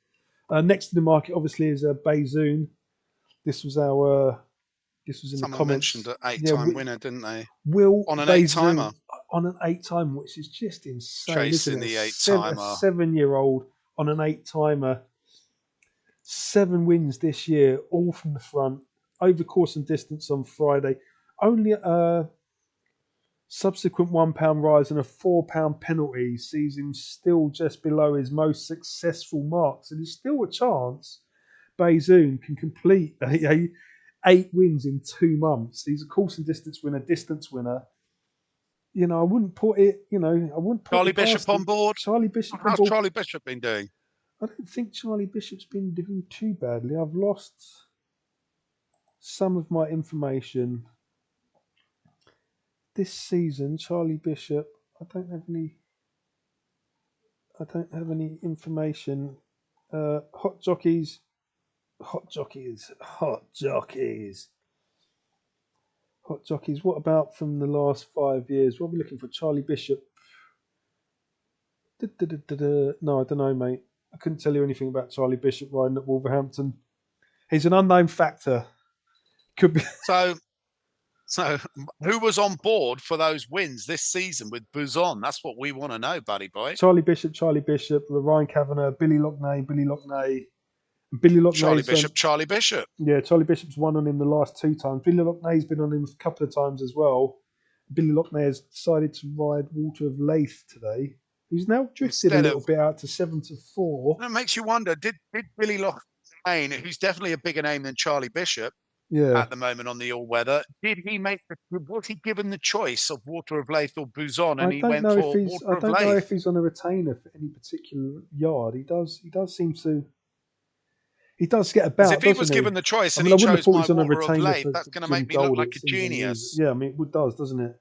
Next to the market, obviously, is Bayzoon. This was in the comments. Mentioned an 8-time winner, didn't they? Will on an 8-timer. On an 8-timer, which is just insane. Chasing the 8-timer. A 7-year-old on an 8-timer. 7 wins this year, all from the front. Over course and distance on Friday. Only a subsequent £1 rise and a £4 penalty sees him still just below his most successful marks. And there's still a chance Bayzoon can complete 8 wins in 2 months. He's a course and distance winner. I wouldn't put it. I wouldn't put Charlie Bishop on board. Charlie Bishop. How's Charlie Bishop been doing? I don't think Charlie Bishop's been doing too badly. I've lost some of my information this season. Charlie Bishop. I don't have any information. Hot jockeys. Hot jockeys. What about from the last 5 years? What are we looking for? Charlie Bishop. No, I don't know, mate. I couldn't tell you anything about Charlie Bishop riding at Wolverhampton. He's an unknown factor. Could be So who was on board for those wins this season with Buzon? That's what we want to know, buddy boy. Charlie Bishop, Ryan Kavanagh, Billy Loughnane. Billy Loughnane's Charlie Bishop. yeah, Charlie Bishop's won on him the last 2 times. Billy Loughnane's been on him a couple of times as well. Billy Loughnane has decided to ride Water of Leith today. He's now drifted a little bit out to 7-4. That makes you wonder, did Billy Loughnane, who's definitely a bigger name than Charlie Bishop, Yeah. at the moment on the all-weather, was he given the choice of Water of Leith or Buzon, and he went for Water of Leith? I don't know if he's on a retainer for any particular yard. He does seem to. He does get about. If he was given the choice and he chose my Water of Leith, that's going to make me look like a genius. Yeah, I mean, it does, doesn't it?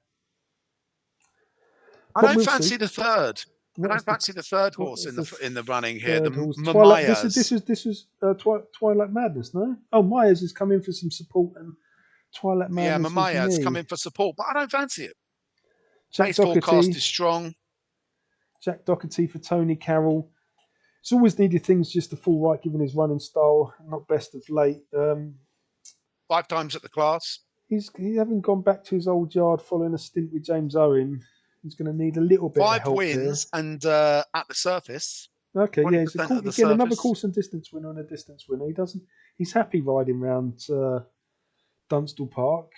I don't fancy the third. I don't fancy the third horse in the running here. The Myers. This was Twilight Madness, no? Oh, Myers has come in for some support, and Twilight Madness. Yeah, Myers come in for support, but I don't fancy it. Jack forecast is strong. Jack Doherty for Tony Carroll. It's always needed things just to fall right, given his running style. Not best of late. 5 times at the class. He haven't gone back to his old yard following a stint with James Owen. He's going to need a little bit of help. 5 wins here. And at the surface. Okay, yeah, he's again another course and distance winner and a distance winner. He's happy riding around Dunstall Park.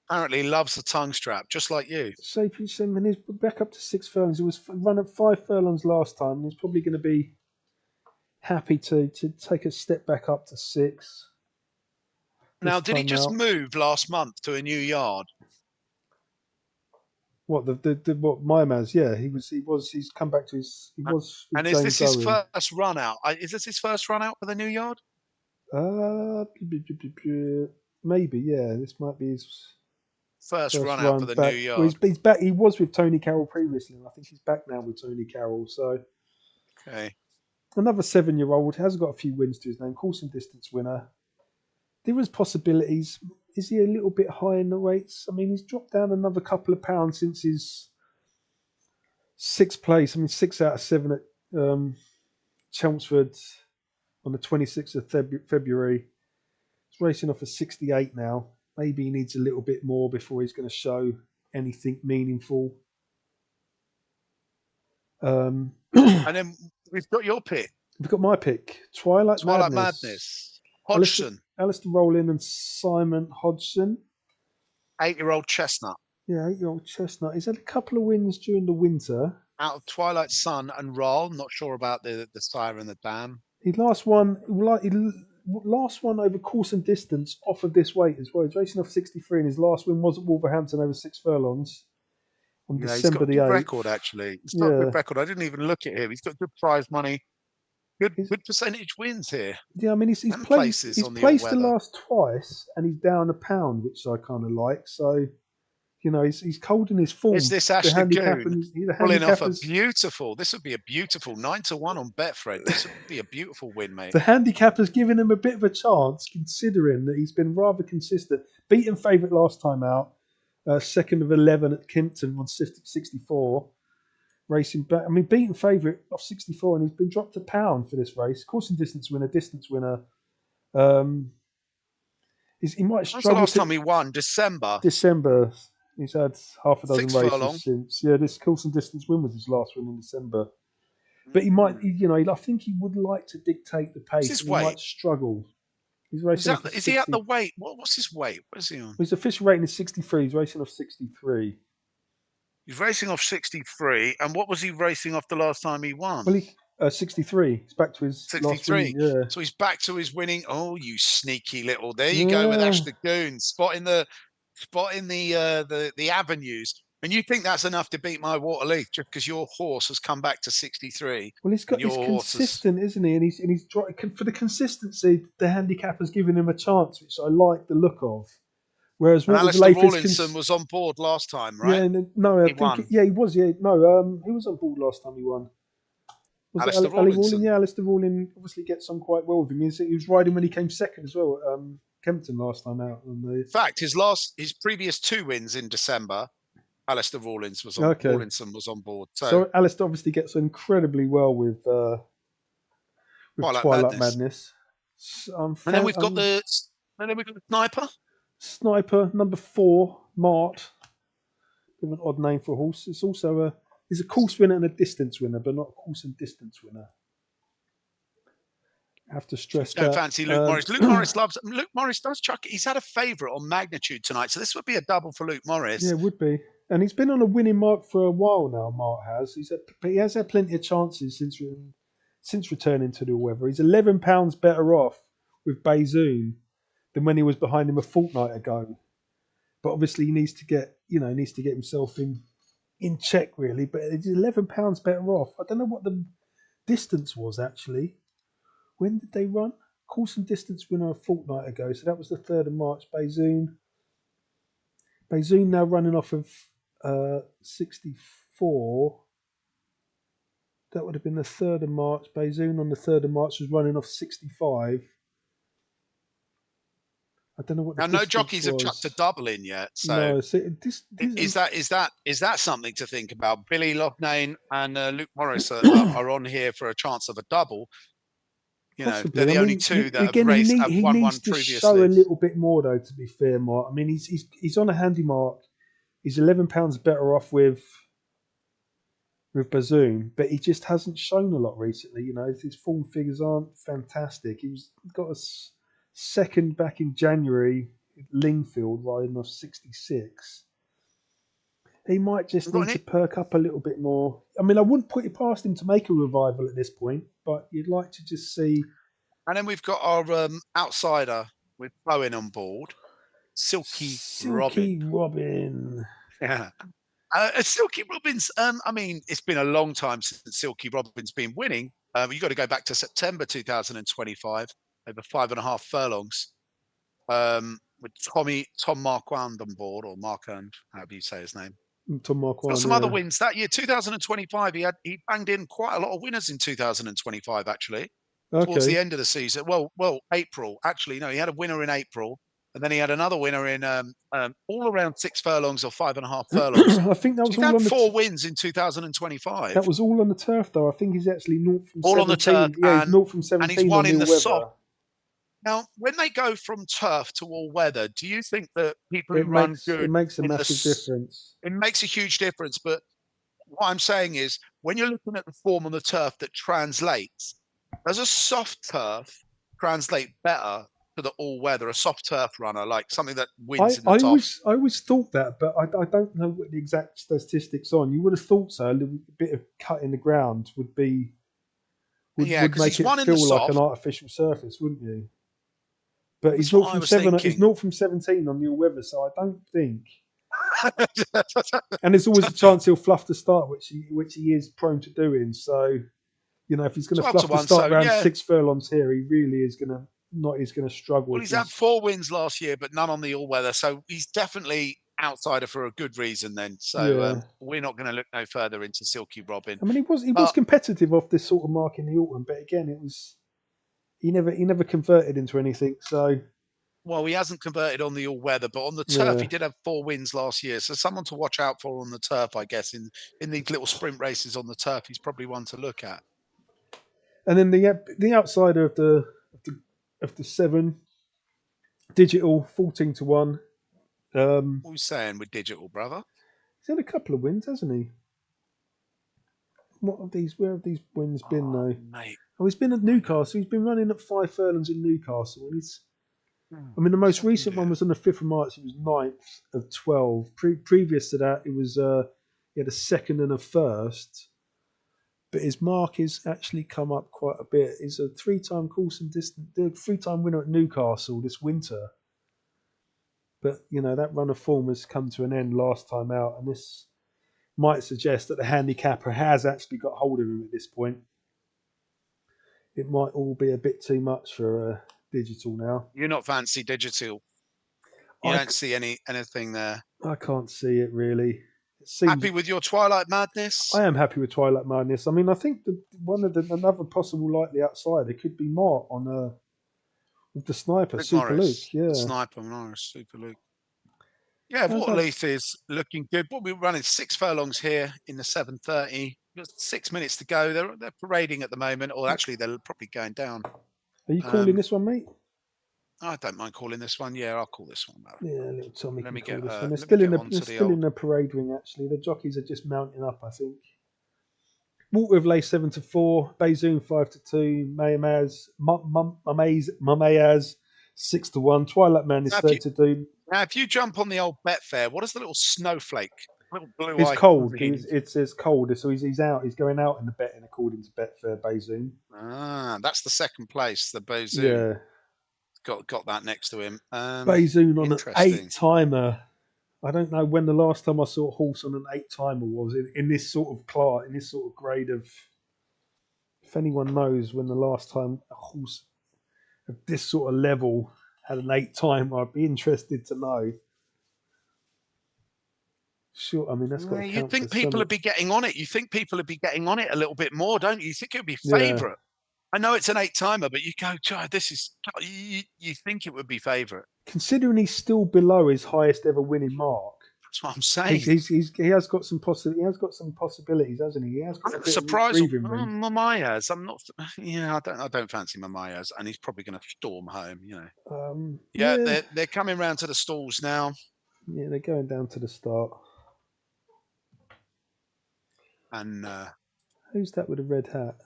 Apparently loves the tongue strap, just like you. So he's back up to 6 furlongs. He was run at 5 furlongs last time, and he's probably going to be happy to take a step back up to 6. Now, did he just move last month to a new yard? What what Myers? Yeah, he's come back to his. He was. And is this his first run out? Is this his first run out for the new yard? Maybe, yeah. This might be his first run out for the new yard. Well, he's back. He was with Tony Carroll previously, and I think he's back now with Tony Carroll. So, okay, another 7-year-old has got a few wins to his name. Course and distance winner. There was possibilities. Is he a little bit high in the weights? I mean, he's dropped down another couple of pounds since his 6th place. I mean, 6 out of 7 at Chelmsford on the 26th of February. He's racing off a 68 now. Maybe he needs a little bit more before he's going to show anything meaningful. And then we've got your pick. We've got my pick. Twilight Madness. Hodgson. Alistair Rowland and Simon Hodgson. 8-year-old chestnut. Yeah, 8-year-old chestnut. He's had a couple of wins during the winter. Out of Twilight Sun and Roll. Not sure about the sire and the dam. He last won over course and distance off of this weight as well. He's racing off 63, and his last win was at Wolverhampton over 6 furlongs on December the 8th. He's got a good record, actually. He's got a good record. I didn't even look at him. He's got good prize money. Good percentage wins here. Yeah, I mean, he's placed the last twice, and he's down a pound, which I kind of like. So, you know, he's cold in his form. Is this Ashley Goon pulling off a beautiful? This would be a beautiful 9-1 on Betfred. This would be a beautiful win, mate. The handicapper's given him a bit of a chance, considering that he's been rather consistent. Beaten favourite last time out, 2nd of 11 at Kimpton on 64. Racing back, I mean, beaten favourite off 64, and he's been dropped a pound for this race. Course and distance winner. He might struggle. The last time he won? December. He's had half a dozen 6 races furlong. since. Yeah, this course and distance win was his last win in December. But he might, you know, I think he would like to dictate the pace. He might struggle. He's racing. Is he at the weight? What's his weight? What is he on? His official rating is 63. He's racing off 63. He's racing off 63, and what was he racing off the last time he won? Well, 63. He's back to his 63. Last win, So he's back to his winning. Oh, you sneaky little! There you go with Ash the Goon, spotting the avenues. And you think that's enough to beat my Waterleaf just because your horse has come back to 63? Well, he's consistent, isn't he? And he's for the consistency. The handicapper's giving him a chance, which I like the look of. Whereas Alistair Rawlinson was on board last time, right? Yeah, no, he was. Yeah, no, he was on board last time he won. Alistair Rawlinson. Yeah, Alistair Rawlinson obviously gets on quite well with him. He was riding when he came 2nd as well at Kempton last time out. In fact, his previous 2 wins in December, Alistair Rawlinson was on board. So Alistair obviously gets incredibly well with Twilight Madness. And then we've got the sniper. Sniper number 4, Mart. Bit of an odd name for a horse. It's also he's a course winner and a distance winner, but not a course and distance winner. I have to stress Don't that. fancy Luke Morris. Luke Morris loves. Luke Morris does chuck. He's had a favourite on Magnitude tonight, so this would be a double for Luke Morris. Yeah, it would be. And he's been on a winning mark for a while now. Mart has. But he has had plenty of chances since returning to the weather. He's £11 better off with Bayzoon than when he was behind him a fortnight ago. But obviously he needs to get himself in check really. But it's £11 better off. I don't know what the distance was actually. When did they run? Course and distance winner a fortnight ago. So that was the 3rd of March. Bayzoon now running off of 64. That would have been the 3rd of March. Bayzoon on the 3rd of March was running off 65. I don't know what the no jockeys have chucked a double in yet. So, no, is that something to think about? Billy Loughnane and Luke Morris are on here for a chance of a double. You know, they're the only two that have raced have won one previously. Show a little bit more though. To be fair, Mark. I mean, he's on a handy mark. He's £11 better off with Bazoon, but he just hasn't shown a lot recently. You know, his form figures aren't fantastic. He's got a second back in January, Lingfield, riding off 66. He might just need to perk up a little bit more. I mean, I wouldn't put it past him to make a revival at this point, but you'd like to just see. And then we've got our outsider with Bowen on board, Silky Robin. Yeah. Silky Robin's, I mean, it's been a long time since Silky Robin's been winning. You've got to go back to September 2025, over 5.5 furlongs, with Tom Marquand on board, or Marquand, however you say his name. Tom Marquand. Got some other wins that year, 2025. He banged in quite a lot of winners in 2025, actually. Okay. Towards the end of the season. Well, April. Actually, no, he had a winner in April. And then he had another winner in all around 6 furlongs or 5.5 furlongs. I think that was all on 4 wins in 2025. That was all on the turf, though. I think he's actually 0 from 17. All on the turf. Yeah, he's 0 from 17. And he's won in the soft. Now, when they go from turf to all weather, do you think that people who run good... It makes a massive difference. It makes a huge difference. But what I'm saying is, when you're looking at the form on the turf that translates, does a soft turf translate better to the all-weather, a soft turf runner, like something that wins in the top? I always thought that, but I don't know what the exact statistics on. You would have thought so. A little bit of cut in the ground would make it feel like an artificial surface, wouldn't you? But he's 0 from 17 on the all-weather, so I don't think. And there's always a chance he'll fluff the start, which he is prone to doing. So, you know, if he's going to fluff the start around 6 furlongs here, he really is going to struggle. Well, he's had 4 wins last year, but none on the all-weather, so he's definitely outsider for a good reason. Then, so we're not going to look no further into Silky Robin. I mean, he was competitive off this sort of mark in the autumn, but again, it was he never converted into anything. So. Well, he hasn't converted on the all-weather, but on the turf, he did have 4 wins last year. So someone to watch out for on the turf, I guess, in these little sprint races on the turf, he's probably one to look at. And then the outsider of the 7, Digital, 14-1. What are we saying with Digital, brother? He's had a couple of wins, hasn't he? Where have these wins been though? Mate. Oh, he's been at Newcastle. He's been running at 5 furlongs in Newcastle. I mean, the most recent one was on the 5th of March. It was 9th of 12. Previous to that, it was he had a 2nd and a 1st. But his mark has actually come up quite a bit. He's a 3-time course and distance, 3-time winner at Newcastle this winter. But you know that run of form has come to an end last time out, and this might suggest that the handicapper has actually got hold of him at this point. It might all be a bit too much for Digital now. You're not fancy Digital. You don't see anything there. I can't see it really. Happy with your Twilight Madness? I am happy with Twilight Madness. I mean, I think another possible likely outsider could be Mart on with the sniper, Super Morris. Luke. Yeah, Sniper Morris, Super Luke. Yeah, Waterleaf is looking good. We'll be running 6 furlongs here in the 7:30. There's 6 minutes to go. They're parading at the moment, or actually they're probably going down. Are you calling this one, mate? I don't mind calling this one. Yeah, I'll call this one. Yeah, little Tommy Let can me call get this one. let me get on They're to the still old. in the parade ring. Actually, the jockeys are just mounting up. I think. Water of Lay 7-4, Bayzoon 5-2, Mamayaz 6-1, Twilight Man is Now, if you 30-2. now if you jump on the old Betfair, what does the little snowflake, little blue It's icon cold. mean? It's cold. So he's out. He's going out in the betting according to Betfair Bayzoon. That's the second place. The Bozoon Yeah, got that next to him. Bayzoon on an Interesting. 8-timer. I don't know when the last time I saw a horse on an 8-timer was in this sort of class, in this sort of grade of. If anyone knows when the last time a horse of this sort of level had an 8-timer, I'd be interested to know. Sure, I mean that's got to You count for think people something. would be getting on it? You think people would be getting on it a little bit more, don't you? You think it would be Yeah, favourite? I know it's an 8-timer, but you go, God, this is. You think it would be favourite? considering he's still below his highest ever winning mark, That's what I'm saying. he has got some possibilities, hasn't he? He has got a I'm bit of surprised. breathing room. Mamayas. I'm not. Yeah, I don't fancy Mamayas, and he's probably going to storm home. Yeah, Yeah, they're coming round to the stalls now, yeah, they're going down to the start. and Who's that with a red hat?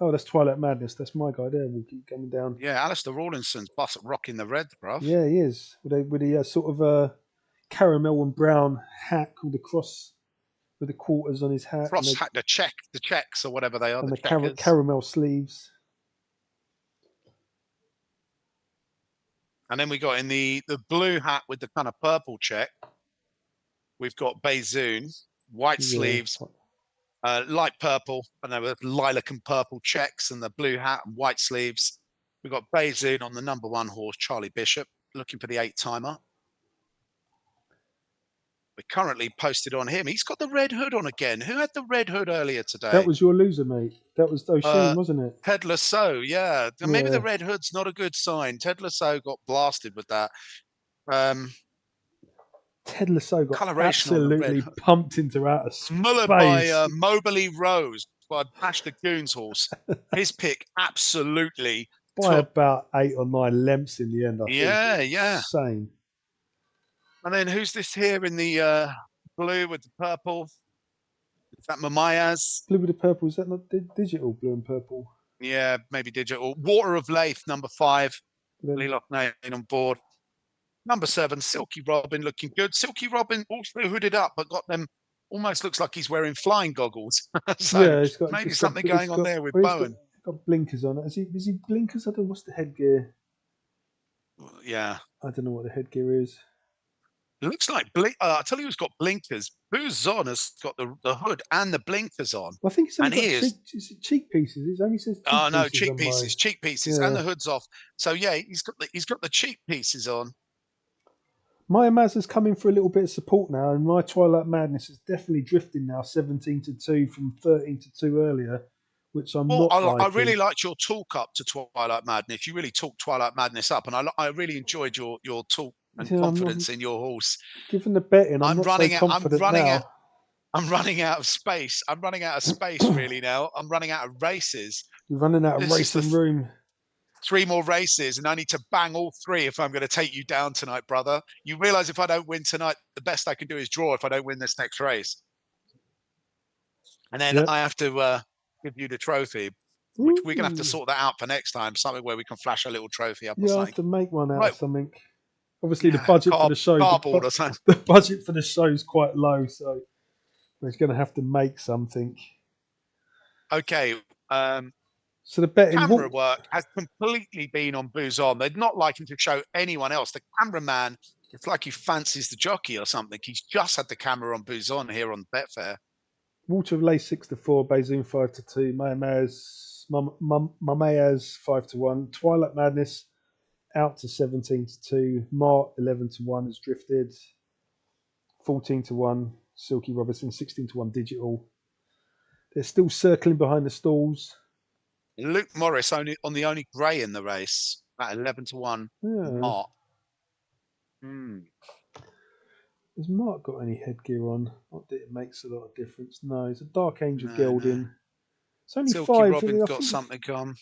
Oh, that's Twilight Madness. That's my guy there. We'll keep coming down. yeah, Alistair Rawlinson's bus rocking the red, bruv. Yeah, he is with a sort of caramel and brown hat called the cross with the quarters on his hat Cross hat, the checks or whatever they are, and the the checkers. caramel sleeves. And then we got in the blue hat with the kind of purple check. We've got Bayzoon, white Yeah, sleeves, light purple, and there were lilac and purple checks, and the blue hat and white sleeves. We've got Bayzoon on the number 1 horse, Charlie Bishop, looking for the 8-timer. We're currently posted on him. He's got the red hood on again. Who had the red hood earlier that today? was your loser, mate. That was O'Sheen, wasn't it? Ted Lasso, yeah. Maybe the Yeah, red hood's not a good sign. Ted Lasso got blasted with that. Ted Lasso got Coloration on the red absolutely hood. pumped into outer Mullered by space Moberly Rose by Bash the Goons horse. His pick absolutely by took. about 8 or 9 lengths in the end. I think Yeah, yeah. insane. And then who's this here in the blue with the purple? Is that Mamayas? Blue with the purple, is that not digital blue and purple? Yeah, maybe digital. Water of Lath, number 5. Then Leloch Name on board. Number 7, Silky Robin looking good. Silky Robin also hooded up, but got them. Almost looks like he's wearing flying goggles. So yeah, maybe something going on there with well, Bowen. he's got blinkers on. Is he blinkers? I don't know what's the headgear. Yeah. I don't know what the headgear is. It looks like blink. I'll tell you who's got blinkers. Bouzon has got the hood and the blinkers on. Well, I think it's only And got he is. cheek pieces. It only says cheek Oh no, pieces on my. cheek pieces, and Yeah. the hood's off. So yeah, he's got the cheek pieces on. Maya Mazda's coming for a little bit of support now, and my Twilight Madness is definitely drifting now, 17-2 from 13-2 earlier, which I'm Well, not I liking. really liked your talk up to Twilight Madness. You really talked Twilight Madness up, and I really enjoyed your talk and Yeah, confidence in your horse. given the betting, I'm I'm not so running out. confident now. I'm running out of space. I'm running out of space really now. I'm running out of races. You're running out of This is the racing room. 3 more races, and I need to bang all 3 if I'm going to take you down tonight, brother. You realise if I don't win tonight, the best I can do is draw if I don't win this next race. And then Yep. I have to give you the trophy, which we're going to have to sort that out for next time, something where we can flash a little trophy up or Yeah, I have something. to make one out Right. of something. Obviously, Yeah, the budget for the show, cardboard or something. the budget for the show is quite low, so we're going to have to make something. Okay. So the betting Camera work has completely been on Bouzon. They're not liking to show anyone else. The cameraman, it's like he fancies the jockey or something. He's just had the camera on Bouzon here on Betfair. Water of Lace 6-4, Bayzoon 5-2, Mamayaz 5-1, Twilight Madness out to 17-2, Mart 11-1 has drifted, 14-1, Silky Robinson 16-1 digital. They're still circling behind the stalls. Luke Morris only on the only grey in the race at 11-1. Yeah. Mart. Has Mark got any headgear on? Not that it makes a lot of difference. No, it's a Dark Angel gelding. It's only Silky 5. Robin's I got think something on.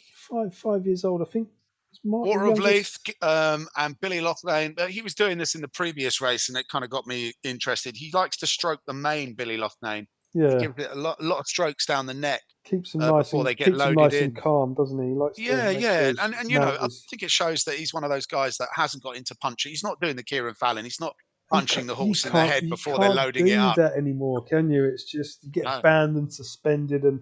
5 years old. I think it's Mark the Water of Leith youngest. and Billy Loughlane. He was doing this in the previous race, and it kind of got me interested. He likes to stroke the mane, Billy Loughlane. He Yeah, gives it a lot of strokes down the neck keeps him nice before and they get loaded in. calm, doesn't he? He likes to Yeah, make sure yeah, his and you know, mount I is. think it shows that he's one of those guys that hasn't got into punching. He's not doing the Kieran Fallon. He's not You punching can't, the you horse in the can't, head you before they're can't loading it do up. that anymore, can you? It's just you get No. banned and suspended, and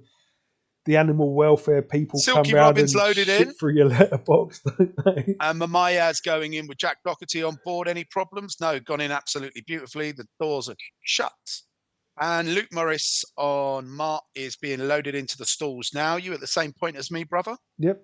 the animal welfare people come Silky round Robin's and loaded in. shit through your letterbox, don't they? And Mamaya's going in with Jack Doherty on board. Any problems? No, gone in absolutely beautifully. The doors are shut. And Luke Morris on Mart is being loaded into the stalls now. You at the same point as me, brother? Yep.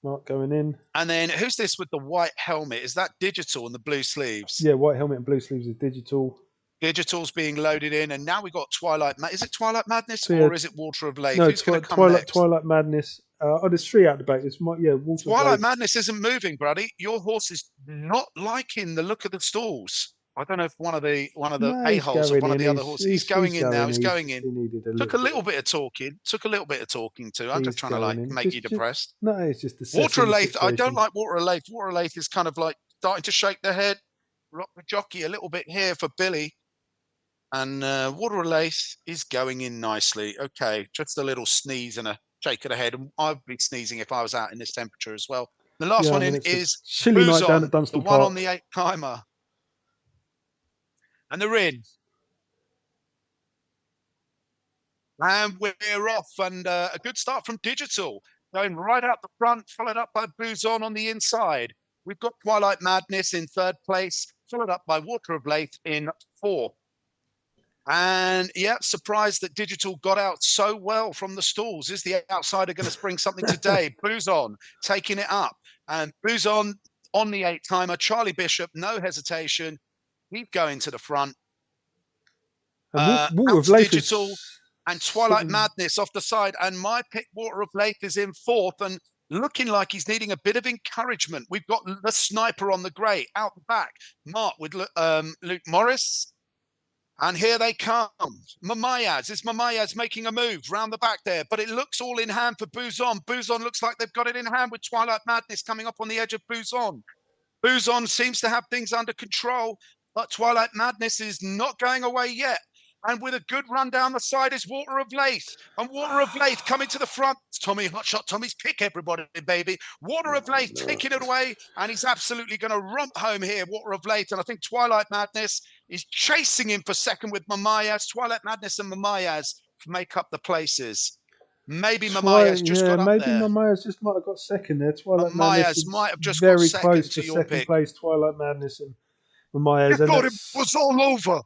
Mark going in. And then who's this with the white helmet? Is that Digital and the blue sleeves? Yeah, white helmet and blue sleeves is Digital. Digital's being loaded in, and now we've got Twilight. Is it Twilight Madness So, or is it Water of Leith? No, Who's going to come next? Twilight Madness. There's 3 out the back. There's Water of Twilight Leith. Madness isn't moving, buddy. Your horse is not liking the look of the stalls. I don't know if one of the No, he's a-holes or going one of in. the other horses. He's going in now. He's going in. He needed a Took a little little bit of talking. Took a little bit of talking to. I'm just He's trying to going like in. make you depressed. No, it's just Water assessing of the Leith. I don't situation. like Water of Leith. Water of Leith is kind of like starting to shake the head, rock the jockey a little bit here for Billy. And Water of Leith is going in nicely. Okay, just a little sneeze and a shake of the head. And I'd be sneezing if I was out in this temperature as well. The last one in It's a is chilly night down at Bouzon, the Dunstall one on Park. the 8-timer. And they're in. And we're off. And a good start from Digital. Going right out the front, followed up by Bouzon on the inside. We've got Twilight Madness in 3rd place, followed up by Water of Leith in 4th. And yeah, surprised that Digital got out so well from the stalls. Is the outsider going to spring something today? Bouzon taking it up. And Bouzon on the 8-timer. Charlie Bishop, no hesitation. He's going to the front. Water of Leith Digital and Twilight Madness off the side. And my pick, Water of Leith, is in 4th and looking like he's needing a bit of encouragement. We've got the sniper on the grey out the back. Mark with Luke Morris. And here they come. Is Mamayaz making a move round the back there? But it looks all in hand for Bouzon. Bouzon looks like they've got it in hand with Twilight Madness coming up on the edge of Bouzon. Bouzon seems to have things under control, but Twilight Madness is not going away yet. And with a good run down the side is Water of Leith. And Water of Leith coming to the front. It's Tommy Hotshot, Tommy's pick, everybody, baby. Water of Leith taking it away. And he's absolutely going to romp home here, Water of Leith. And I think Twilight Madness is chasing him for second with Mamayaz. Twilight Madness and Mamayaz make up the places. Maybe Mamayaz just got up there. Maybe Mamayaz just might have got second there. Twilight Madness might have just very got close to for your second pick. place. Twilight Madness and Mamayaz. You thought it was all over,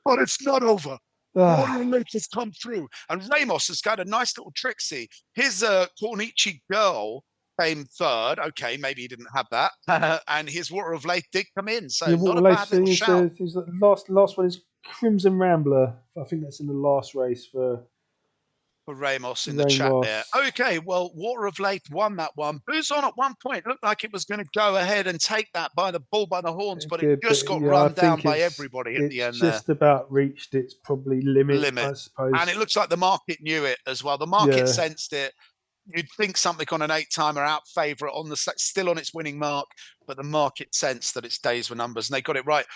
but it's not over. Water of Leith has come through, and Ramos has got a nice little tricksy. His Cornici girl came 3rd. Okay, maybe he didn't have that, and his Water of Leith did come in. So not a bad little shout. Last one is Crimson Rambler. I think that's in the last race for Ramos in the chat there. Okay, well, Water of Leith won that one. Bouzon at one point looked like it was going to go ahead and take that by the bull by the horns, but it just got run down by everybody at the end there. It's just about reached its probably limit, I suppose. And it looks like the market knew it as well. The market sensed it. You'd think something on an 8-timer out favourite on the still on its winning mark, but the market sensed that its days were numbers, and they got it right.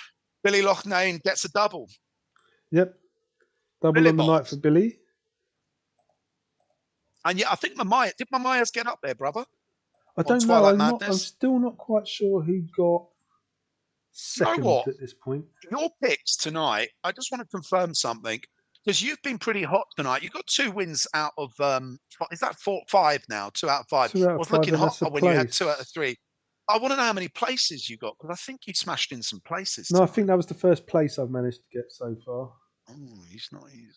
Billy Loughlane gets a double. Yep, double on the night for Billy. And yeah, I think did Mamaya's get up there, brother? I don't know. I'm still not quite sure who got second at this point. Your picks tonight, I just want to confirm something, because you've been pretty hot tonight. You've got 2 wins out of, is that 5 now? 2 out of 5. 2 out of 5. I was looking hot when you had 2 out of 3. I want to know how many places you got, because I think you smashed in some places. No, I think that was the first place I've managed to get so far. Oh, he's not easy.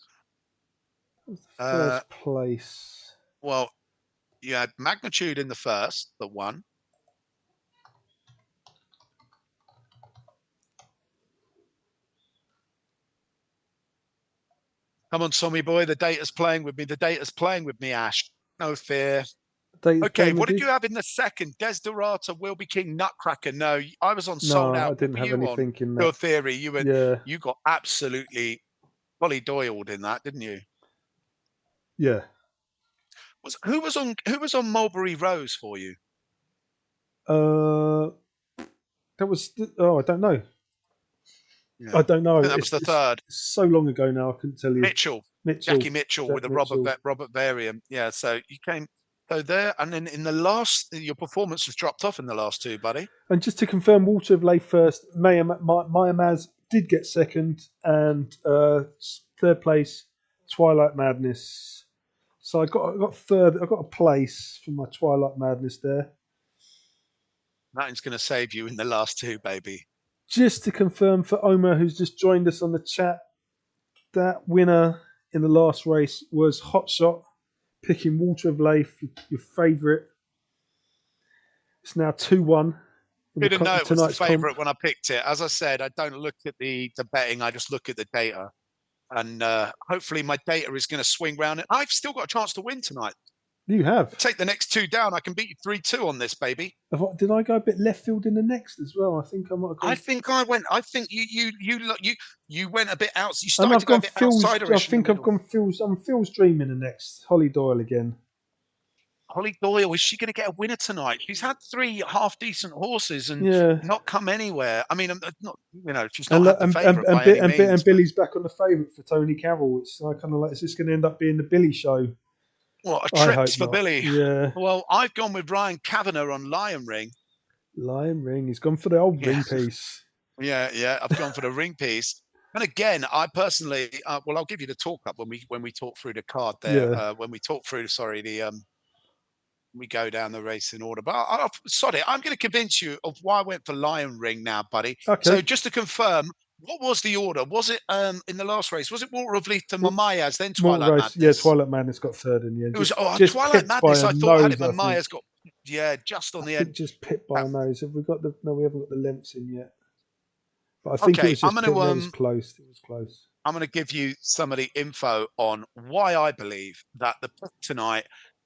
That was the first place. Well, you had Magnitude in the first, that won. Come on, Tommy boy. The data's playing with me. The data's playing with me, Ash. No fear. Okay, what did you have in the second? Desderata, Will Be King, Nutcracker. No, I was on sold out. I didn't have anything in that. Your theory, you got absolutely fully doiled in that, didn't you? Yeah. Who was on Mulberry Rose for you? Uh, that was. Oh, I don't know. Yeah, I don't I know. think that was the third. It's so long ago now. I couldn't tell you. Mitchell, Mitchell, Jackie Mitchell Jack with a Mitchell. Robert Varian. Yeah, so you came so there, and then in the last, your performance was dropped off in the last two, buddy. And just to confirm, Water of Lay first. Maya Maz did get second, and third place, Twilight Madness. So I got third. I got a place for my Twilight Madness there. Nothing's going to save you in the last two, baby. Just to confirm for Omer, who's just joined us on the chat, that winner in the last race was Hotshot, picking Water of Life, your favourite. It's now 2-1. Didn't know it was the Tonight's comp. favourite when I picked it. As I said, I don't look at the betting, I just look at the data. And hopefully my data is going to swing round. And I've still got a chance to win tonight. You have. Take the next two down. I can beat you 3-2 on this, baby. Did I go a bit left field in the next as well? I think I might have gone. I think I went. I think you went a bit out. You started to go a bit outsiderish. I think I've gone Phil's. I'm Phil's Dream in the next. Holly Doyle again. Holly Doyle, is she going to get a winner tonight? She's had three half decent horses and not come anywhere. I mean, not she's not had the favourite by any means. And Billy's back on the favourite for Tony Carroll. It's kind of like, is this going to end up being the Billy show? What a trip for not. Billy. Yeah. Well, I've gone with Ryan Kavanagh on Lion Ring. Lion Ring. He's gone for the old ring piece. Yeah. I've gone for the ring piece. And again, I personally, I'll give you the talk up when we talk through the card there. Yeah. When we talk through, we go down the race in order. But I'm going to convince you of why I went for Lion Ring now, buddy. Okay. So just to confirm, what was the order? Was it in the last race? Was it Water of Leith to Mamayas, then Twilight Madness? Yeah, Twilight Madness got third in the end. It was Twilight Madness. I thought had it Mamaya's got just on the end. Just pipped by a nose. Have we got the? No, we haven't got the lengths in yet. But I think it was just it was close. It was close. I'm going to give you some of the info on why I believe that the pick tonight,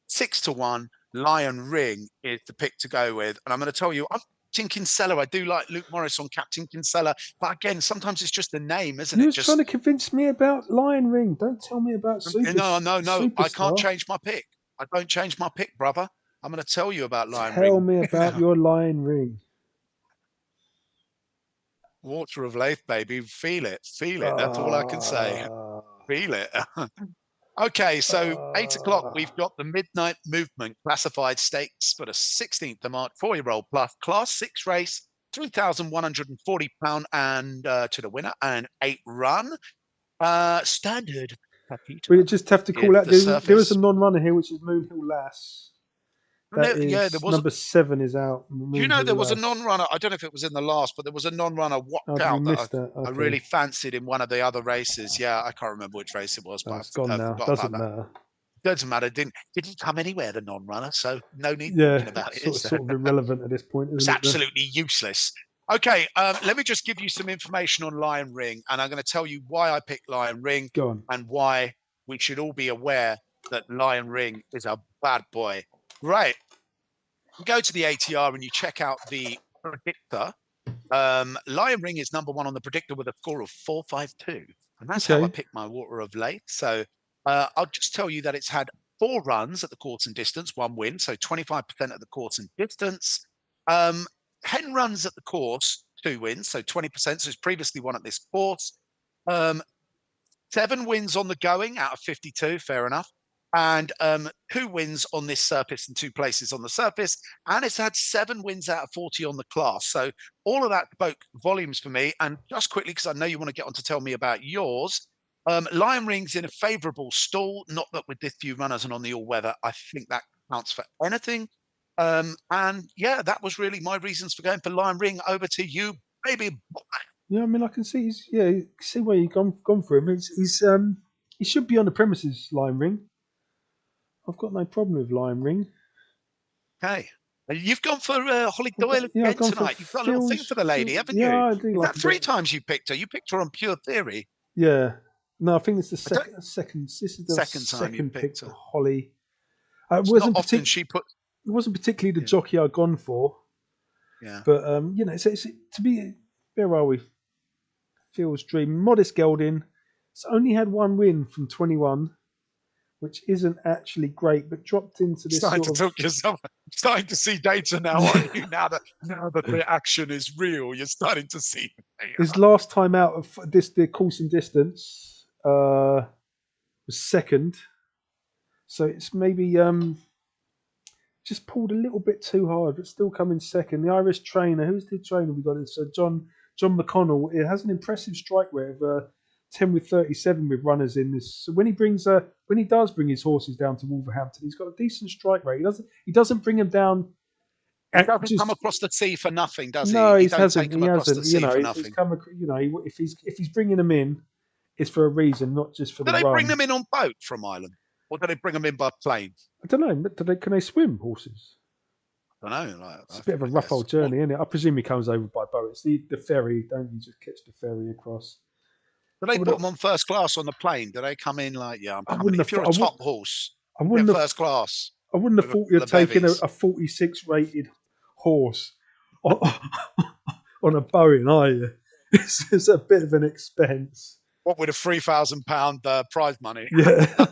6-1, Lion Ring is the pick to go with. And I'm going to tell you, I'm Captain Kinsella. I do like Luke Morris on Captain Kinsella. But again, sometimes it's just the name, isn't it? You're trying to convince me about Lion Ring. Don't tell me about Super. No. Superstar. I can't change my pick. I don't change my pick, brother. I'm going to tell you about Lion Ring. Tell me about your Lion Ring. Water of Leith, baby. Feel it. That's all I can say. Feel it. Okay, so 8 o'clock, we've got the Midnight Movement classified stakes for the 16th of March, 4-year-old plus Class 6 race, £3,140 and to the winner, and 8 run. Standard. We just have to call out. There is a non-runner here, which is Moonhill Lass. There was number 7 is out. Do you know there was a non-runner? I don't know if it was in the last, but there was a non-runner walked out that I really fancied in one of the other races. Yeah, I can't remember which race it was, but it's gone now. Doesn't matter. Doesn't matter. Didn't come anywhere, the non-runner, so no need thinking about it. Sort of irrelevant at this point. It's absolutely useless. Okay, let me just give you some information on Lion Ring, and I'm going to tell you why I picked Lion Ring and why we should all be aware that Lion Ring is a bad boy. Right. You go to the ATR and you check out the predictor. Lion Ring is number 1 on the predictor with a score of 452. And that's how I picked my Water of Leith. So I'll just tell you that it's had 4 runs at the course and distance, 1 win. So 25% at the course and distance. 10 runs at the course, 2 wins. So 20%. So it's previously won at this course. 7 wins on the going out of 52. Fair enough. And 2 wins on this surface and 2 places on the surface. And it's had 7 wins out of 40 on the class. So all of that spoke volumes for me. And just quickly, because I know you want to get on to tell me about yours, Lion Ring's in a favourable stall. Not that with this few runners and on the all-weather, I think that counts for anything. And yeah, that was really my reasons for going for Lion Ring. Over to you, baby boy. Yeah, I mean, I can see see where you've gone for him. He should be on the premises, Lion Ring. I've got no problem with Lion Ring. Okay. You've gone for Holly Doyle again tonight. You've got a little thing for the lady, haven't you? Yeah, I do. Is that 3 times you picked her? You picked her on Pure Theory. Yeah. No, I think it's the second. This is the second pick for Holly. It wasn't particularly the jockey I'd gone for. Yeah. But it's to be, where are we? Phil's Dream, modest gelding. It's only had 1 win from 21. which isn't actually great, but dropped into this Starting sort to of. talk yourself, starting to see data now, aren't you? Now that the action is real, you're starting to see His data. last time out of the course and distance was second, so it's maybe just pulled a little bit too hard, but still coming second. The Irish trainer, who's the trainer we got? It's John McConnell. It has an impressive strike rate of 10 with 37 with runners in this. So when he does bring his horses down to Wolverhampton, he's got a decent strike rate. He doesn't bring them down He doesn't come just. across the sea for nothing, does he? No, He he don't take hasn't. them He across the hasn't. sea for He's nothing. come. If he's bringing them in, it's for a reason, not just for Do the they bring run. them in on boat from Ireland, or do they bring them in by plane? I don't know. But can they swim horses? I don't know. Like, It's a bit of a I rough guess. old journey, isn't it? I presume he comes over by boat. It's the ferry, don't you? Just catch the ferry across. Do they I would. put them on first class on the plane? Do they come in like, yeah, I'm I coming? wouldn't If have. you're a top horse, I you get wouldn't have. first class I wouldn't have with thought you're the taking bevies. a 46 rated horse on, on a Boeing, are you? It's a bit of an expense. What with a £3,000 prize money? Yeah.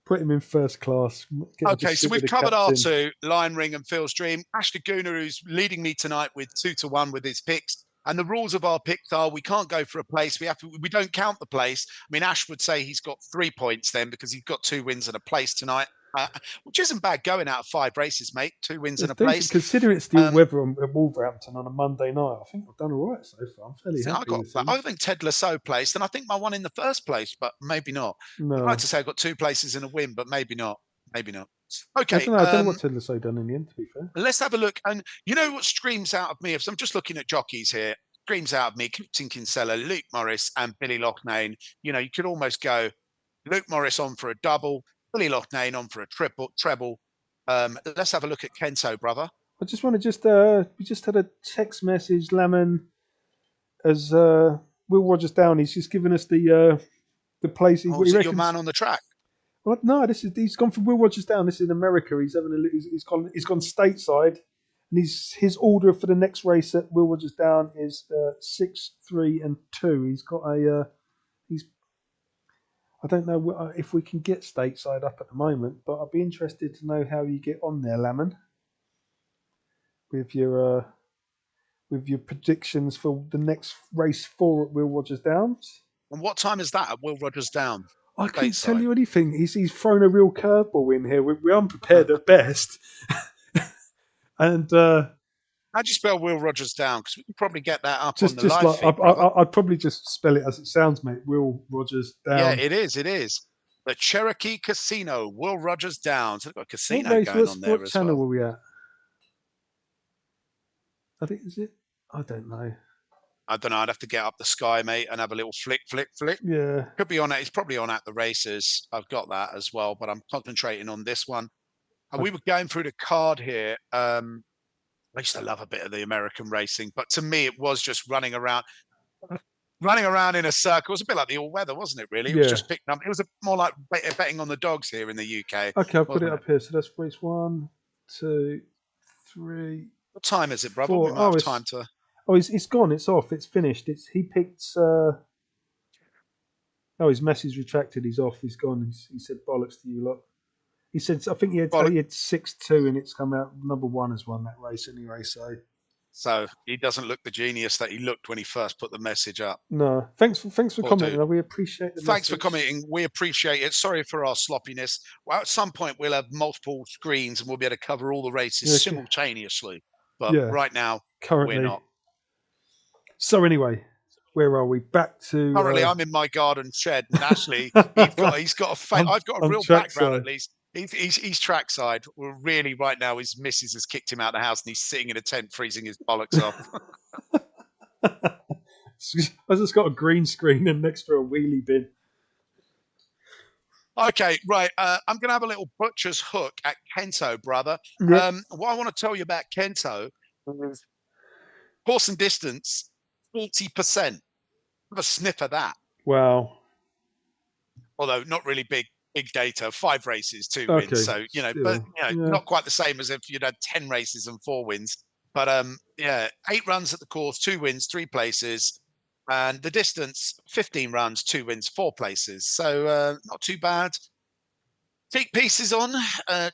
Put him in first class. Get him to Okay, so sit with we've the covered our captain. two, Lion Ring and Phil's Dream. Ashley Gooner, who's leading me tonight with 2-1 with his picks. And the rules of our picks are we can't go for a place. We don't count the place. I mean, Ash would say he's got 3 points then because he's got 2 wins and a place tonight, which isn't bad going out of 5 races, mate. 2 wins and It's a decent place. considering it's the Um, weather at Wolverhampton on a Monday night. I think I've done all right so far. I'm fairly See, happy with I things. think Ted Lasso placed, and I think my one in the first place, but maybe not. I'd like No, to say I've got 2 places in a win, but maybe not. Maybe not. I Okay, don't know. I don't know what Ted Lasso done in the end. To be fair, let's have a look. And you know what screams out of me? If I'm just looking at jockeys here, screams out of me: Captain Kinsella, Luke Morris, and Billy Loughnane. You know, you could almost go Luke Morris on for a double, Billy Loughnane on for a treble. Let's have a look at Kento, brother. I just want to we just had a text message, Lemon, as Will Rogers down. He's just given us the place Oh, he is it your reckons. man on the track? Well, no, he's gone from Will Rogers down. This is in America. He's gone stateside, and his order for the next race at Will Rogers down is 6, 3, and 2. He's got he's I don't know if we can get stateside up at the moment, but I'd be interested to know how you get on there, Lemon, with your predictions for the next race 4 at Will Rogers Downs. And what time is that at Will Rogers Down? I couldn't tell Stateside. you anything. He's thrown a real curveball in here. We're unprepared at best. And How do you spell Will Rogers Down? Because we can probably get that up on the just live like feed, brother. I'd probably just spell it as it sounds, mate. Will Rogers Yeah, Down. it is. It is. The Cherokee Casino, Will Rogers Down. So they've got a What casino race? going on there What as channel well. were we at? I think is it. I don't know. I don't know. I'd have to get up the sky, mate, and have a little flick. Yeah. Could be on it. It's probably on at the races. I've got that as well, but I'm concentrating on this one. And we were going through the card here. I used to love a bit of the American racing, but to me, it was just running around in a circle. It was a bit like the all weather, wasn't it? Really, it was Yeah. just picking up. It was more like betting on the dogs here in the UK. Okay, I've got it Wasn't it? up here. So that's race 1, 2, 3, What time is it, brother? 4. We might have time to. It's gone. It's off. It's finished. He picked. His message retracted. He's off. He's gone. He said bollocks to you lot. He said I think he had 6-2 and it's come out number 1 has won that race anyway. So he doesn't look the genius that he looked when he first put the message up. No, thanks for commenting. We appreciate the Thanks message. for commenting. We appreciate it. Sorry for our sloppiness. Well, at some point we'll have multiple screens and we'll be able to cover all the races simultaneously. But right now, currently we're not. So anyway, where are we? Back to currently. I'm in my garden shed, and Ashley, he's got a fake. I've got a real background at least. He's trackside. Well, really, right now, his missus has kicked him out of the house, and he's sitting in a tent, freezing his bollocks off. I just got a green screen and next to a wheelie bin. Okay, right. I'm going to have a little butcher's hook at Kento, brother. Yep. What I want to tell you about Kento is course and distance, 40%. Have a sniff of that. Wow. Although not really big data. 5 races, 2 wins. So but not quite the same as if you'd had 10 races and 4 wins. But 8 runs at the course, 2 wins, 3 places. And the distance, 15 runs, 2 wins, 4 places. So not too bad. Cheek pieces on,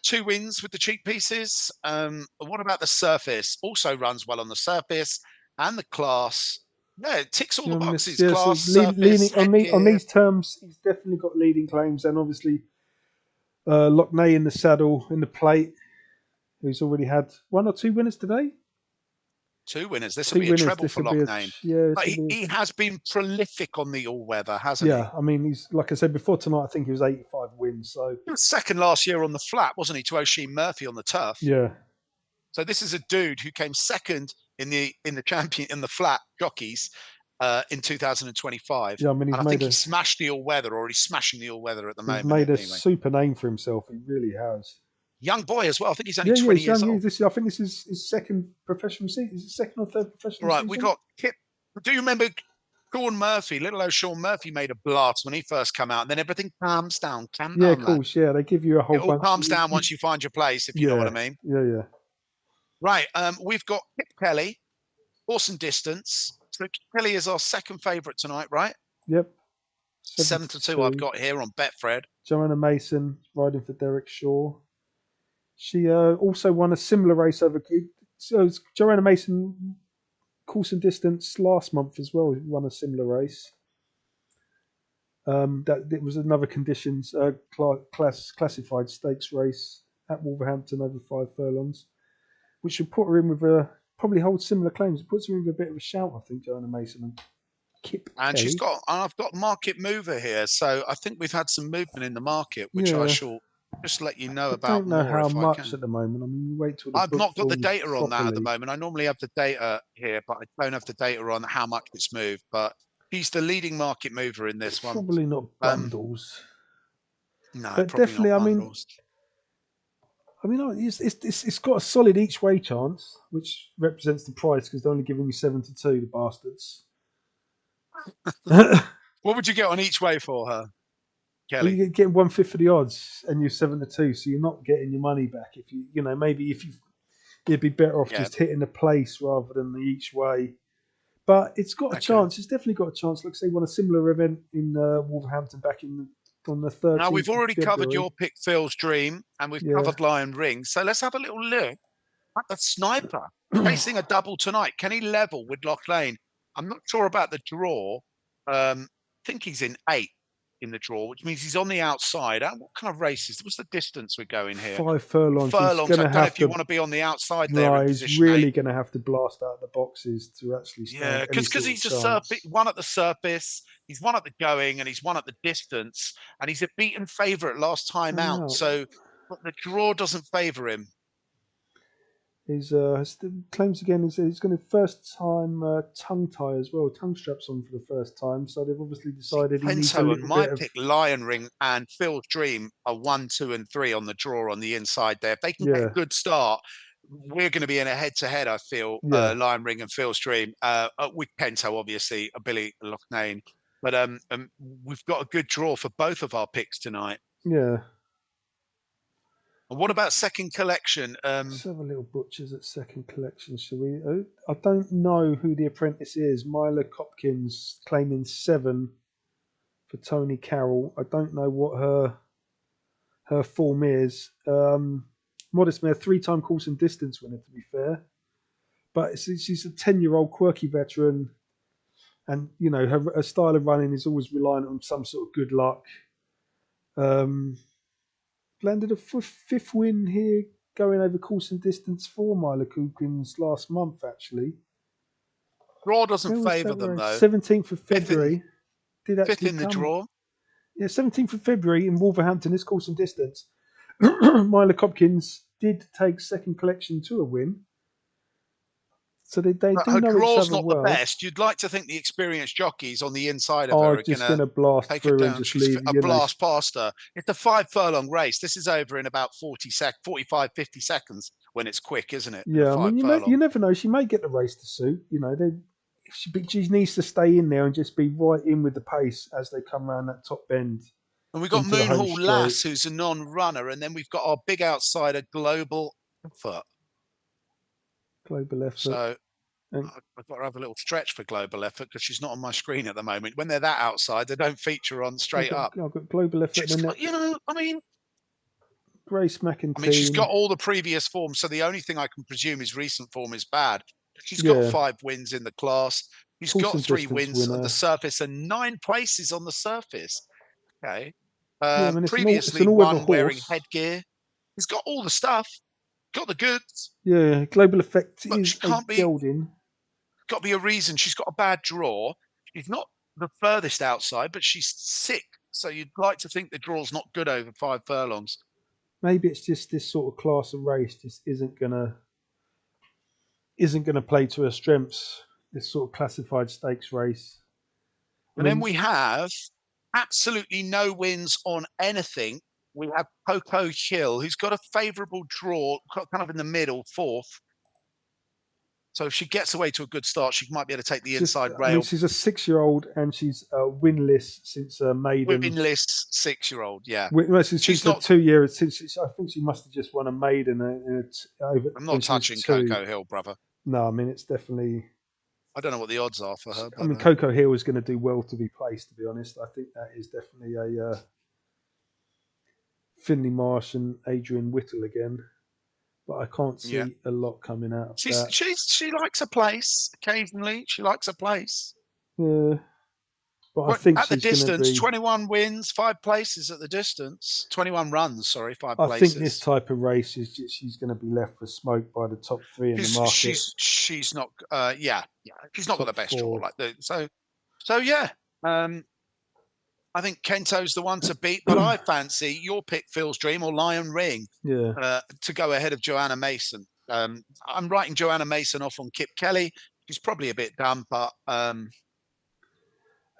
2 wins with the cheek pieces. What about the surface? Also runs well on the surface and the class. Yeah, it ticks all the boxes. Yeah, so Class, surface, leaning on headgear. these terms, he's definitely got leading claims, and obviously Lockney in the saddle in the plate, who's already had 1 or 2 winners today. 2 winners. This will 2 be a winners. treble This for will be Locknane. But he has been prolific on the all-weather, hasn't he? Yeah, I mean, he's like I said before tonight. I think he was 85 wins. So He was second last year on the flat, wasn't he, to Oisin Murphy on the turf? yeah. So this is a dude who came second in the champion in the flat jockeys in 2025. Yeah, I mean, and I think he smashed the all-weather, or he's smashing the all-weather at the he's moment. made a Anyway, super name for himself. He really has. young boy as well. I think he's only Yeah, 20 he's years young. old. I think this is his second professional season. Is it second or third professional Right, season? we got Kip. Do you remember Sean Murphy? Little old Sean Murphy made a blast when he first came out, and then everything calms down. Calm Yeah, down, of lad. course. Yeah, they give you a whole It all bunch. calms down once you find your place, if you know what I mean. Yeah. Right, we've got Kip Kelly, horse and distance. So Kip Kelly is our second favourite tonight, right? Yep. 7-2 I've got here on Betfred. Joanna Mason riding for Derek Shaw. She also won a similar race over. So Joanna Mason, course and distance last month as well. Won a similar race. That it was another conditions classified stakes race at Wolverhampton over 5 furlongs, which should put her in with probably holds similar claims. It puts her in with a bit of a shout, I think, Joanna Mason and Kip And Kelly. I've got market mover here, so I think we've had some movement in the market, which I shall just let you know about. I don't know more how if much I can. at the moment. I mean, we wait till I've not got the data on that at the moment. I normally have the data here, but I don't have the data on how much it's moved. But he's the leading market mover in this one. Probably not bundles. No, but probably definitely, not bundles. I mean, it's got a solid each way chance, which represents the price because they're only giving you 7-2, the bastards. What would you get on each way for her, Kelly? Well, you get 1/5 of the odds, and you're 7-2, so you're not getting your money back. If maybe if you'd be better off just hitting the place rather than the each way. But it's got a chance. It's definitely got a chance. Like I say, won a similar event in Wolverhampton back on the 13th. Now we've already covered your pick, Phil's Dream, and we've covered Lion Ring. So let's have a little look at the Sniper facing a double tonight. Can he level with Loughlane? I'm not sure about the draw. I think he's in 8 in the draw, which means he's on the outside. What kind of race is? What's the distance we're going here? 5 furlongs. Furlongs. I don't know if you want to be on the outside there. No, he's really going to have to blast out the boxes to actually stand. Yeah, because he's one at the surface, he's one at the going, and he's one at the distance, and he's a beaten favourite last time out. So, but the draw doesn't favour him. His claims again is he's going to first time tongue tie as well, tongue straps on for the first time. So they've obviously decided he needs a little my pick, Lion Ring and Phil's Dream are 1, 2, and 3 on the draw on the inside there. If they can get a good start, we're going to be in a head-to-head. I feel Lion Ring and Phil's Dream with Pento, obviously, Billy Loughnane. But we've got a good draw for both of our picks tonight. Yeah. And what about second collection? Let's have a little butchers at second collection, shall we? I don't know who the apprentice is. Myla Copkins claiming 7 for Tony Carroll. I don't know what her form is. Modest Mare, 3-time course and distance winner, to be fair. But she's a 10-year-old quirky veteran. And, her style of running is always reliant on some sort of good luck. Landed a 5th win here, going over course and distance for Myla Copkins last month, actually. Draw doesn't favour them, though. 17th of February. Did actually 5th in the draw. Yeah, 17th of February in Wolverhampton, this course and distance. Myla Copkins did take second collection to a win. So they do know each other well. Her draw's not the best. You'd like to think the experienced jockeys on the inside of her are just going to blast through and just leave. Blast past her. It's a 5 furlong race. This is over in about 45, 50 seconds when it's quick, isn't it? Yeah, I mean, you never know. She may get the race to suit. She needs to stay in there and just be right in with the pace as they come around that top bend. And we've got Moonhall Lass, who's a non-runner, and then we've got our big outsider, Global Effort. Global Effort. So I've got to have a little stretch for global effort because she's not on my screen at the moment. When they're that outside, they don't feature on straight up. I've got global effort. She's got, Grace McEntee. she's got all the previous forms, so the only thing I can presume is recent form is bad. She's got Yeah. 5 wins in the class. She's Course got and 3 distance wins on winner. the surface and 9 places on the surface. Okay. Yeah, I mean, Previously it's an all-weather won wearing horse. headgear. He's got all the stuff. Got the goods. Yeah, global effect But is she can't a gelding. Got to be a reason. She's got a bad draw. She's not the furthest outside, but she's sick. So you'd like to think the draw's not good over 5 furlongs. Maybe it's just this sort of class of race just isn't gonna play to her strengths. This sort of classified stakes race. And then we have absolutely no wins on anything. We have Coco Hill, who's got a favourable draw, kind of in the middle, 4th. So if she gets away to a good start, she might be able to take the inside rail. I mean, she's a 6-year-old and she's winless since maiden. Winless 6-year-old, yeah. She's not 2 years. Since I think she must have just won a maiden. I'm not touching Coco Hill, brother. No, I mean it's definitely. I don't know what the odds are for her. I mean, Coco Hill is going to do well to be placed. To be honest, I think that is definitely a Finley Marsh and Adrian Whittle again. But I can't see a lot coming out of that. She likes a place occasionally. She likes a place. Yeah, but I think at the distance, 21 wins, 5 places at the distance. 21 runs, sorry, 5 places. I think this type of race is she's going to be left with smoke by the top 3 in the market. She's not. She's not got the best draw like that. So yeah. I think Kento's the one to beat, but I fancy your pick, Phil's Dream or Lion Ring, to go ahead of Joanna Mason. I'm writing Joanna Mason off on Kip Kelly. She's probably a bit dumb, but and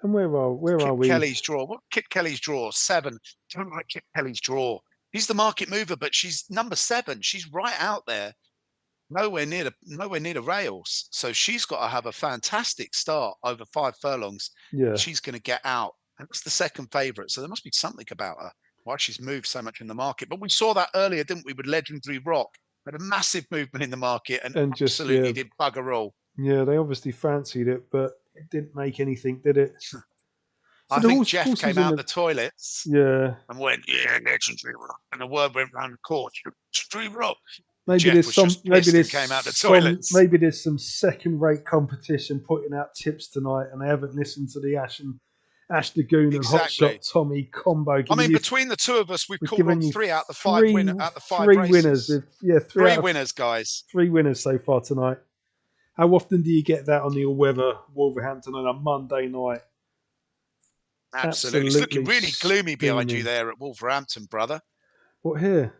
where are we? Kelly's draw. What Kip Kelly's draw? 7. Don't like Kip Kelly's draw. He's the market mover, but she's number 7. She's right out there, nowhere near the rails. So she's got to have a fantastic start over 5 furlongs. Yeah, she's going to get out. And it's the second favourite, so there must be something about her why she's moved so much in the market. But we saw that earlier, didn't we, with Legendary Rock? Had a massive movement in the market and absolutely did bugger all. Yeah, they obviously fancied it, but it didn't make anything, did it? I think Jeff came out the toilets and went, Legendary Rock. And the word went round the court, Legendary Rock. Maybe there's some second-rate competition putting out tips tonight, and they haven't listened to the Ash Dagoon and Hotshot Tommy combo. I mean, between the two of us, we've called on 3 out of the 5 winners. Three winners, guys. 3 winners so far tonight. How often do you get that on the all-weather Wolverhampton on a Monday night? Absolutely. It's looking really gloomy behind you there at Wolverhampton, brother. What, here?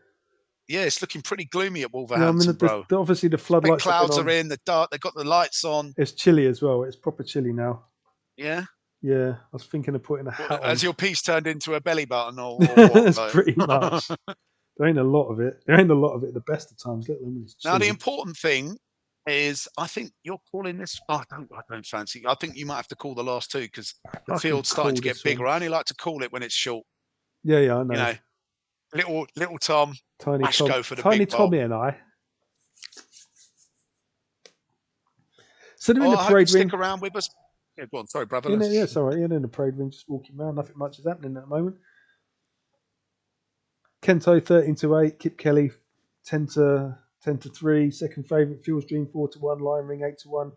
Yeah, it's looking pretty gloomy at Wolverhampton, bro. Obviously, the floodlights. Clouds are in the dark. They've got the lights on. It's chilly as well. It's proper chilly now. Yeah. Yeah, I was thinking of putting a hat on. Has your piece turned into a belly button or what? Pretty much. There ain't a lot of it. There ain't a lot of it at the best of times. Let alone it's chilly. Now, the important thing is, I think you're calling this. I don't fancy. I think you might have to call the last 2 because the field's starting to get bigger. I only like to call it when it's short. Yeah, I know. You know, little Tom, Tiny Ash Tom, go for the Tiny big Tommy bowl. and I. So they're in the parade ring. Stick around with us. Yeah, go on. Sorry, brother. Yeah, sorry. You're in the parade ring, just walking around. Nothing much is happening at the moment. Kento 13-8. Kip Kelly 10-3. Second favourite. Phil's Dream 4-1. Lion Ring 8-1.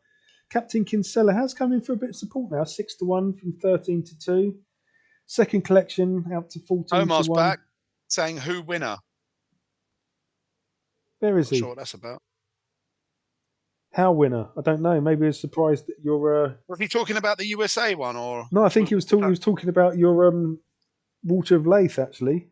Captain Kinsella has come in for a bit of support now. 6-1 from 13-2. Second collection out to 14-1. Omar's back saying who winner. Where is he? Not sure what that's about. How winner? I don't know. Maybe he's surprised that you're. Was he talking about the USA one or? No, I think he was talking about your Water of Leith. Actually,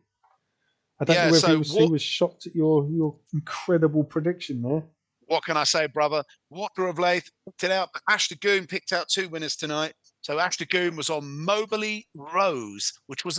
I don't know whether he was shocked at your incredible prediction there. What can I say, brother? Water of Leith picked it out. Ash Dagoon picked out 2 winners tonight. So Ash Dagoon was on Moberly Rose, which was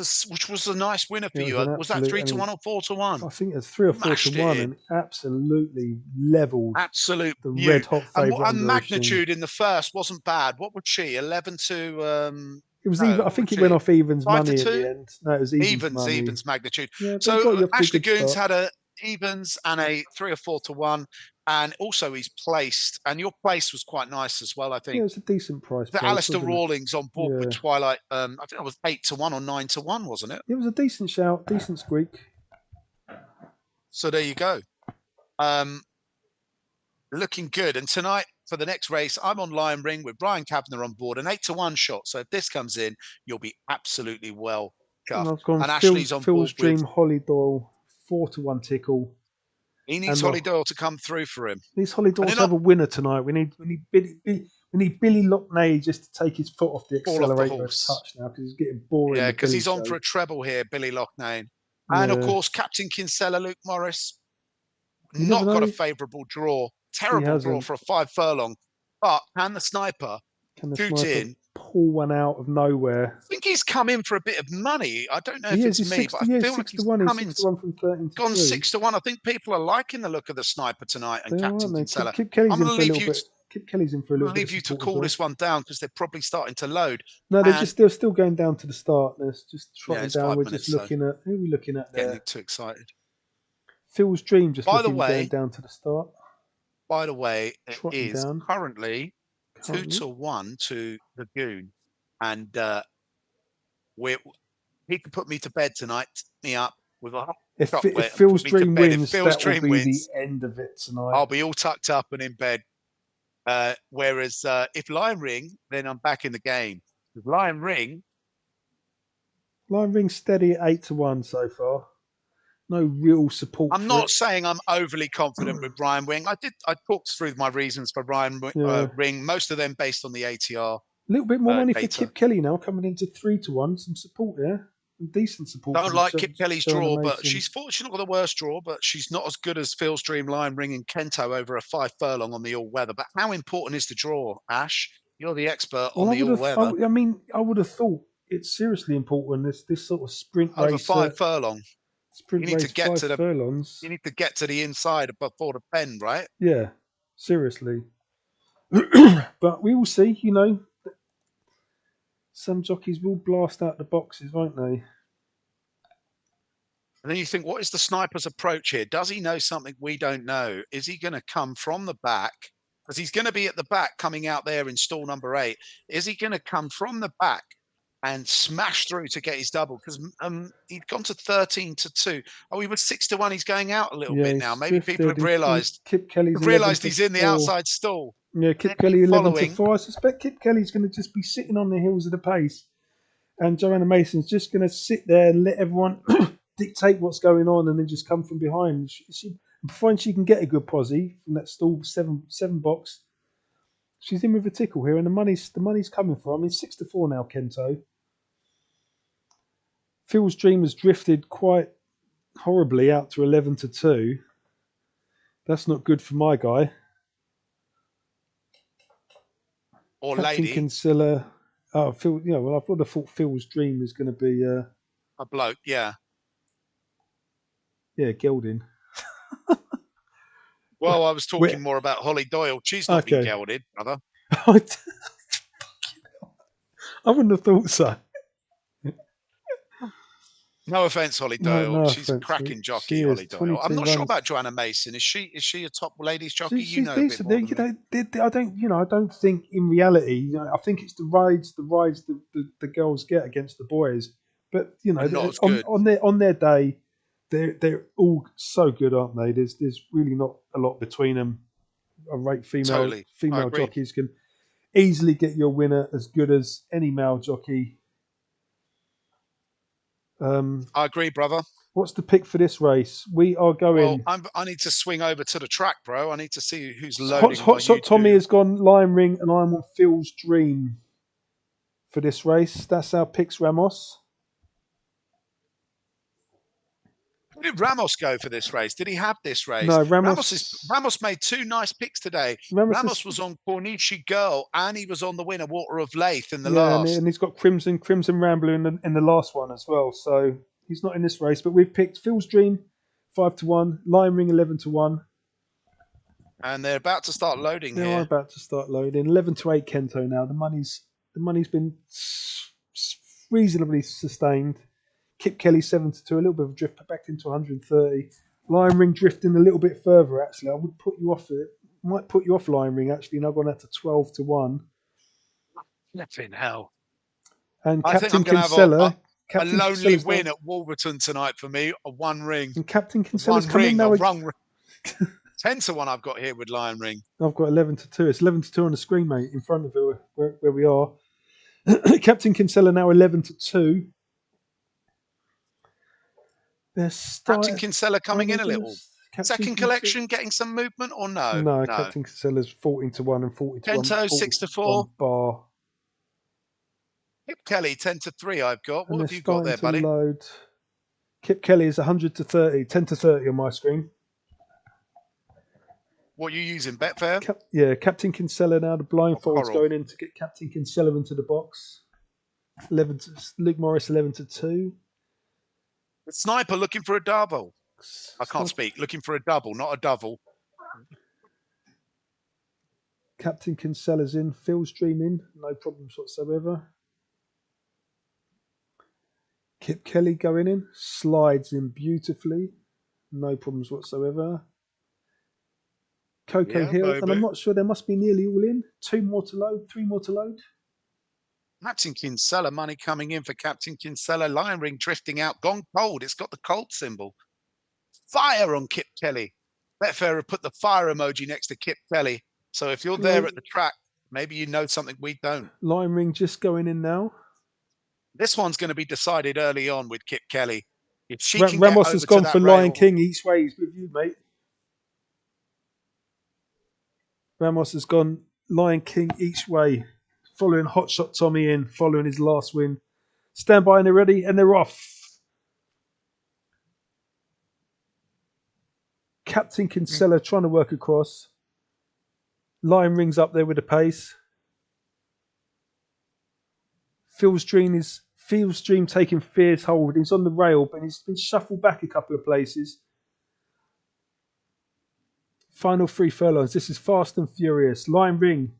a nice winner for you. Was that 3-1 or 4-1? I think it's 3 or 4-1, and absolutely levelled. Absolute the red hot favourite. And Magnitude in the first wasn't bad. What was she? 11 to. It was even. I think it went off Evans money at the end. No, it was Evans Magnitude. Yeah, so Ash Dagoon's had a evens and a 3 or 4 to 1. And also he's placed, and your place was quite nice as well, I Yeah, it think. was a decent price The place, Alistair wasn't it? Rawlings on board with Yeah. Twilight. I think it was 8 to 1 or 9 to 1, wasn't it? It was a decent shout, decent squeak. So there you go. Looking good. And tonight for the next race, I'm on Lion Ring with Brian Kavanagh on board, an 8 to 1 shot. So if this comes in, you'll be absolutely well And chuffed. I've gone And Ashley's on Phil's board with, Dream, Holly Doyle, 4 to 1 tickle. he needs Holly Doyle to come through for him. These Holly And Doyle they're to have not a winner tonight. We need Billy Lockney just to take his foot off the fall off the accelerator a horse. touch now because he's getting boring. Yeah, with because Billy he's on show. for a treble here, Billy Loughnane. And of Yeah. course, Captain Kinsella, Luke Morris, You never not got a know. favourable draw. He Terrible draw hasn't. for a 5 furlong. But can the sniper Can the shoot sniper in? pull one out of nowhere? I think he's come in for a bit of money. I don't know if He is. it's He's me, 6 but to, I yeah, feel like 6 to he's 1. He's come 6 in, to 1 from 13 to gone 2. 6 to 1. I think people are liking the look of the sniper tonight and They are, Captain aren't they? Kinsella. Kip Kelly's I'm in going for a to leave little you. bit. Kip Kelly's in for a I'm little going to bit leave you of to support as call well. this one down because they're probably starting to load. No, they're still going down to the start. They're just trotting it's down. 5 We're minutes, just looking at who are we looking at getting there? too excited. Phil's Dream just By the looking going way, down to the start. it Trotting is down. currently 2 to 1 to the Goon, and he can put me to bed tonight. Me up with a hot If chocolate and Phil's put me to Dream bed. If wins, Phil's that will Dream be the wins, end of it tonight. I'll be all tucked up and in bed. Whereas if Lion Ring, then I'm back in the game. With Lion Ring steady at 8 to 1 so far. No real support. I'm not saying I'm overly confident with Brian Ring. I talked through my reasons for Brian Ring, most of them based on the ATR. A little bit more money data. for Kip Kelly now, coming into 3 to 1. Some support there. Decent support. Don't like Kip Kelly's draw, Mason. but she's not got the worst draw, but she's not as good as Phil's Dream, Lion Ring, and Kento over a 5 furlong on the all weather. But how important is the draw, Ash? You're the expert on the all weather. I would have thought it's seriously important. This sort of sprint over race, 5 furlong. Sprint race, 5 furlongs. You need to get to the inside before the pen, right? Yeah, seriously. But we will see. You know, some jockeys will blast out the boxes, won't they? And then you think, what is the sniper's approach here? Does he know something we don't know? Is he going to come from the back? Because he's going to be at the back coming out there in stall number 8. Is he going to come from the back and smash through to get his double? Because he'd gone to 13 to 2. Oh, he was 6 to 1. He's going out a little bit now. Maybe people have realised. Kip Kelly's he's in the outside stall. Yeah, Kip Kelly 11 to 4. I suspect Kip Kelly's going to just be sitting on the heels of the pace, and Joanna Mason's just going to sit there and let everyone dictate what's going on, and then just come from behind. She find she can get a good posse from that stall 7 box. She's in with a tickle here, and the money's coming for her. I mean, 6 to 4 now, Kento. Phil's Dream has drifted quite horribly out to 11 to 2. That's not good for my guy. Or Captain lady. Kinsella. Oh, Phil. Yeah, well, I would have thought Phil's Dream was going to be a bloke. Yeah. Yeah, gelding. Well, I was talking more about Holly Doyle. She's not been gelded, brother. I wouldn't have thought so. No offense, Holly Doyle. No She's a cracking jockey, Holly Doyle. I'm not sure about Joanna Mason. Is she a top ladies jockey? She's decent. I don't think in reality. I think it's the rides the girls get against the boys. But on their day, they're all so good, aren't they? There's really not a lot between them. A rate female jockeys can easily get your winner as good as any male jockey. I agree, brother. What's the pick for this race? We are going. Well, I need to swing over to the track, bro. I need to see who's loading. Hot Shot Tommy has gone Lion Ring, and I'm on Phil's Dream for this race. That's our picks, Ramos. Where did Ramos go for this race? Did he have this race? No, Ramos made 2 nice picks today. Ramos was on Corniche Girl, and he was on the winner, Water of Leith, in the last. And he's got Crimson Rambler in the last one as well. So he's not in this race. But we've picked Phil's Dream 5 to 1, Lion Ring 11 to 1. And they're about to start loading here. They are about to start loading. 11 to 8 Kento now. The money's been reasonably sustained. Kip Kelly 7 to 2, a little bit of a drift back into 130. Lion Ring drifting a little bit further, actually. I would put you off it. Might put you off Lion Ring, actually. Now gone out to 12-1. Flipping hell. And I think I'm Captain going to have Kinsella. a Captain lonely Kinsella's win now, at Wolverhampton tonight for me. A one ring. and Captain A Kinsella's one coming ring. A now. rung. 10-1 I've got here with Lion Ring. I've got 11-2. It's 11-2 on the screen, mate, in front of where we are. Captain Kinsella now 11-2. Captain Kinsella coming in a gonna, little. Second collection getting some movement or no? No, Captain Kinsella's 14-1 and 40-1. Kento 6-4. Bar. Kip Kelly 10-3. I've got. And What have you got there, buddy? Load. Kip Kelly is 100-30, 10-30 on my screen. What are you using, Betfair? Captain Kinsella now. The blindfold's going in to get Captain Kinsella into the box. Luke Morris 11-2. The sniper looking for a double. I can't speak. Looking for a double, not a double. Captain Kinsella's in. Phil's dreaming. No problems whatsoever. Kip Kelly going in. Slides in beautifully. No problems whatsoever. Coco Hill. And I'm not sure, there must be nearly all in. 2 more to load. 3 more to load. Captain Kinsella, money coming in for Captain Kinsella. Lion Ring drifting out. Gone cold. It's got the cold symbol. Fire on Kip Kelly. Betfair have put the fire emoji next to Kip Kelly. So if you're there at the track, maybe you know something we don't. Lion Ring just going in now. This one's going to be decided early on with Kip Kelly. If she can Ramos get has over gone to for that Lion rail, King each way. He's with you, mate. Ramos has gone Lion King each way, following Hotshot Tommy in, following his last win. Stand by and they're ready and they're off. Captain Kinsella trying to work across. Lion Ring's up there with the pace. Phil's Dream taking fierce hold. He's on the rail, but he's been shuffled back a couple of places. Final 3 furlongs. This is fast and furious. Lion Ring.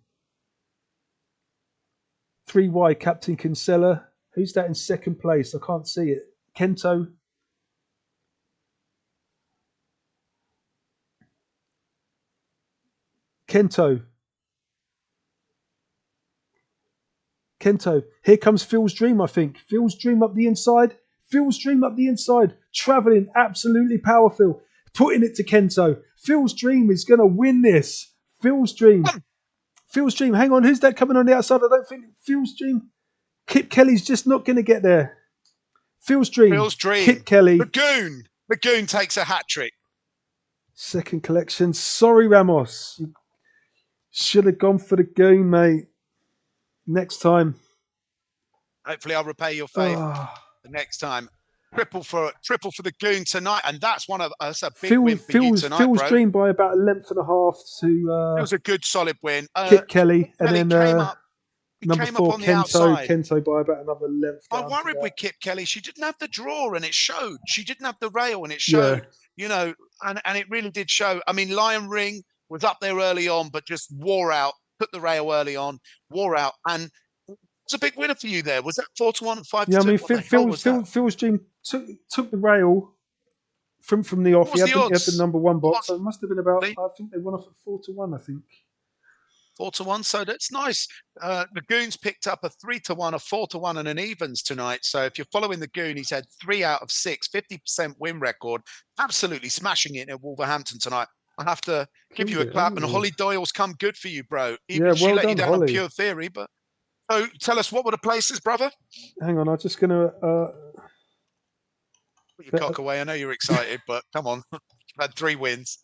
3 wide, Captain Kinsella. Who's that in second place? I can't see it. Kento. Here comes Phil's Dream, I think. Phil's Dream up the inside. Travelling absolutely powerful. Putting it to Kento. Phil's Dream is going to win this. Phil's Dream. Hang on, who's that coming on the outside? I don't think Phil's Dream. Kip Kelly's just not going to get there. Phil's Dream. Kip Kelly. The Goon takes a hat trick. Second collection. Sorry, Ramos. You should have gone for the Goon, mate. Next time. Hopefully I'll repay your faith the next time. Triple for the Goon tonight, and that's a big win for you tonight, Phil's bro. Dream by about a length and a half to. It was a good, solid win. Kip Kelly, and then number 4, Kento by about another length. I worried with Kip Kelly. She didn't have the draw, and it showed. She didn't have the rail, and it showed. Yeah. You know, and it really did show. I mean, Lion Ring was up there early on, but just wore out. Put the rail early on, wore out, and it's a big winner for you there. Was that 4-1, 5-2? Yeah, I mean, Phil's Dream took the rail from the off. He had the number 1 box. So it must have been about. I think they won off at 4-1. I think 4-1. So that's nice. The Goons picked up a 3-1, a 4-1, and an evens tonight. So if you're following the Goon, he's had 3 out of 6, 50% win record. Absolutely smashing it at Wolverhampton tonight. I have to give you a clap. And Holly Doyle's come good for you, bro. Even she let you down on pure theory, but. So tell us, what were the places, brother? Hang on, I'm just going to... Put your cock away. I know you're excited, but come on. You've had 3 wins.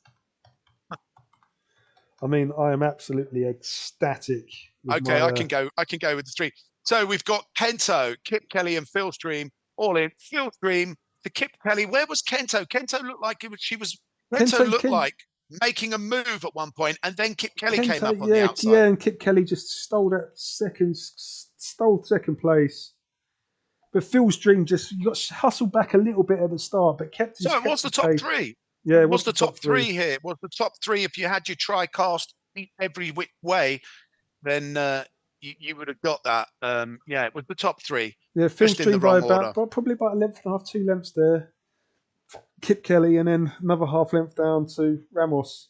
I mean, I am absolutely ecstatic. Okay, I can go with the 3. So we've got Kento, Kip Kelly, and Phil's Dream all in. Phil's Dream to Kip Kelly. Where was Kento? Kento looked like Kento looked like making a move at one point, and then Kip Kelly came up on the outside. Yeah, and Kip Kelly just stole second place. But Phil's Dream just got hustled back a little bit at the start, but kept his. So it was the top 3. Yeah, it was the top 3 here. It was the top 3. If you had your tri-cast every which way, then you would have got that. Yeah, it was the top 3. Yeah, Phil's Dream by probably about a length and a half, 2 lengths there. Kip Kelly, and then another half length down to Ramos.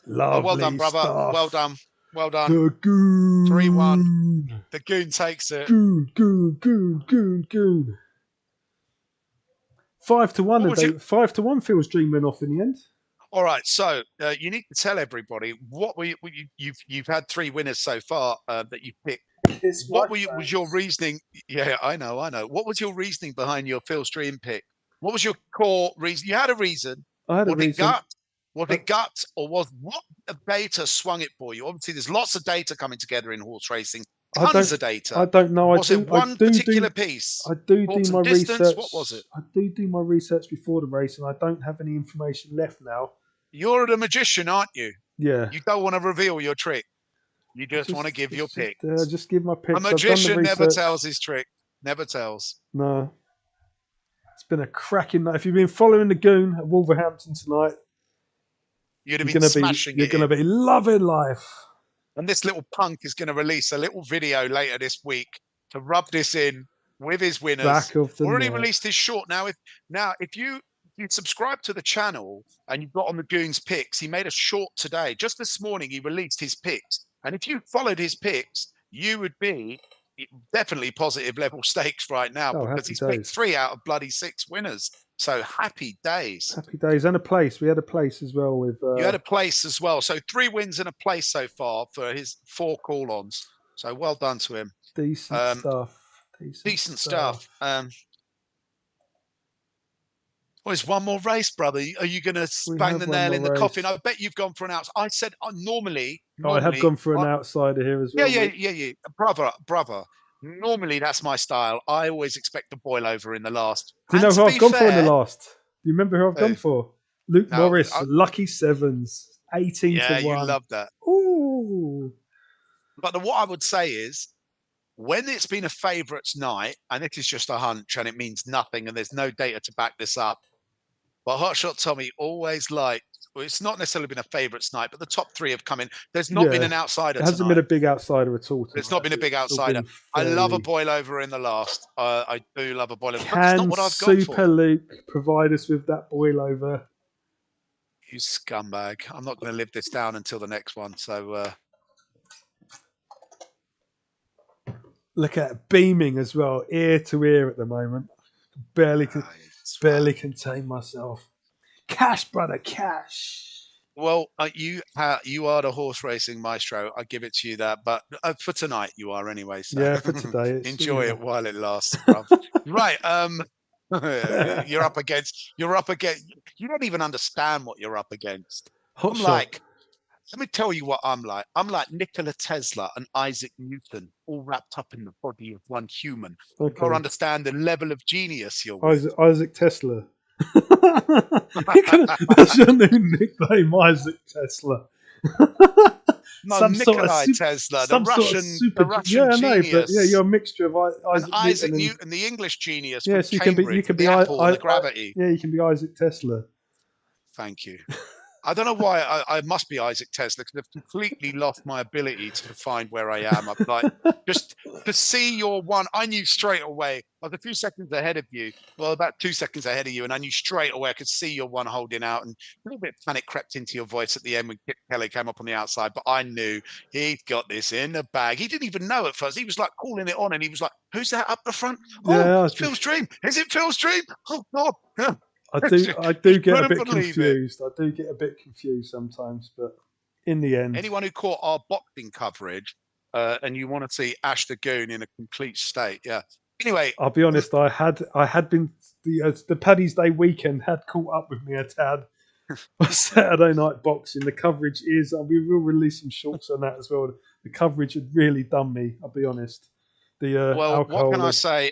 Oh, well done, Lovely brother. stuff. Well done. Well done. The Goon. 3-1. The Goon takes it. Goon. 5-1. 5-1 feels dreaming off in the end. All right, so you need to tell everybody what you've had 3 winners so far that you picked. What was your reasoning? Yeah, I know. What was your reasoning behind your Phil Stream pick? What was your core reason? You had a reason. I had a reason. Was it gut, or what data swung it for you? Obviously, there's lots of data coming together in horse racing. Tons of data. I don't know. Was it one particular piece? I do my research. What was it? I do my research before the race, and I don't have any information left now. You're the magician, aren't you? Yeah. You don't want to reveal your trick. You just want to give your pick. Just give my picks. A magician never tells his trick. Never tells. No. It's been a cracking night. If you've been following the Goon at Wolverhampton tonight, you're going to be loving life. And this little punk is going to release a little video later this week to rub this in with his winners. Back of the Already net. released his short. If you subscribe to the channel and you've got on the Goon's picks, he made a short today. Just this morning, he released his picks. And if you followed his picks, you would be definitely positive level stakes right now, because he's picked 3 out of bloody 6 winners. So happy days. Happy days. And a place. We had a place as well with you had a place as well. So 3 wins and a place so far for his 4 call-ons. So well done to him. Decent stuff. Decent stuff. Well, it's one more race, brother. Are you going to bang the nail in the coffin? I bet you've gone for an outside. I said normally. I have gone for an outsider here as well. Yeah. Brother. Normally, that's my style. I always expect a boil over in the last. Do you know who I've gone for in the last? Do you remember who I've gone for? Luke Morris, Lucky Sevens, 18-1. Yeah, you love that. Ooh. But what I would say is, when it's been a favourites night, and this is just a hunch and it means nothing and there's no data to back this up, but Hotshot Tommy always liked, well, it's not necessarily been a favourites night, but the top 3 have come in. There's not been an outsider. There hasn't been a big outsider at all. There's not been a big outsider. I love a boil over in the last. I do love a boil over. That's not what I've gone for. Super Luke provide us with that boil over? You scumbag. I'm not going to live this down until the next one. So look at it, beaming as well, ear to ear at the moment. Barely contain myself. Cash, brother, cash. Well, you are the horse racing maestro. I give it to you that. But for tonight, you are anyway. So. Yeah, for today. Enjoy it while it lasts, bruv. Right. You're up against. You don't even understand what you're up against. Let me tell you what I'm like. I'm like Nikola Tesla and Isaac Newton, all wrapped up in the body of one human. Okay. Or understand the level of genius you're with. Isaac Tesla. That's your new nickname, Isaac Tesla. No, Nikolai Tesla, the Russian genius. But you're a mixture of Isaac Newton, the English genius. Yes, you can be apple and the gravity. Yeah, you can be Isaac Tesla. Thank you. I don't know why I must be Isaac Tesla, because I've completely lost my ability to find where I am. I'm like, just to see your one, I knew straight away. I was a few seconds ahead of you, well, about 2 seconds ahead of you, and I knew straight away I could see your one holding out, and a little bit of panic crept into your voice at the end when Kip Kelly came up on the outside, but I knew he'd got this in the bag. He didn't even know at first. He was like calling it on, and he was like, who's that up the front? Oh, it's Phil's Dream. Is it Phil's Dream? Oh, God. Yeah. I do get a bit confused. I do get a bit confused sometimes, but in the end, anyone who caught our boxing coverage and you want to see Ash the Goon in a complete state, yeah. Anyway, I'll be honest. I had been the Paddy's Day weekend had caught up with me a tad. Saturday night boxing. The coverage is. We will release some shorts on that as well. The coverage had really done me. I'll be honest. What can I say?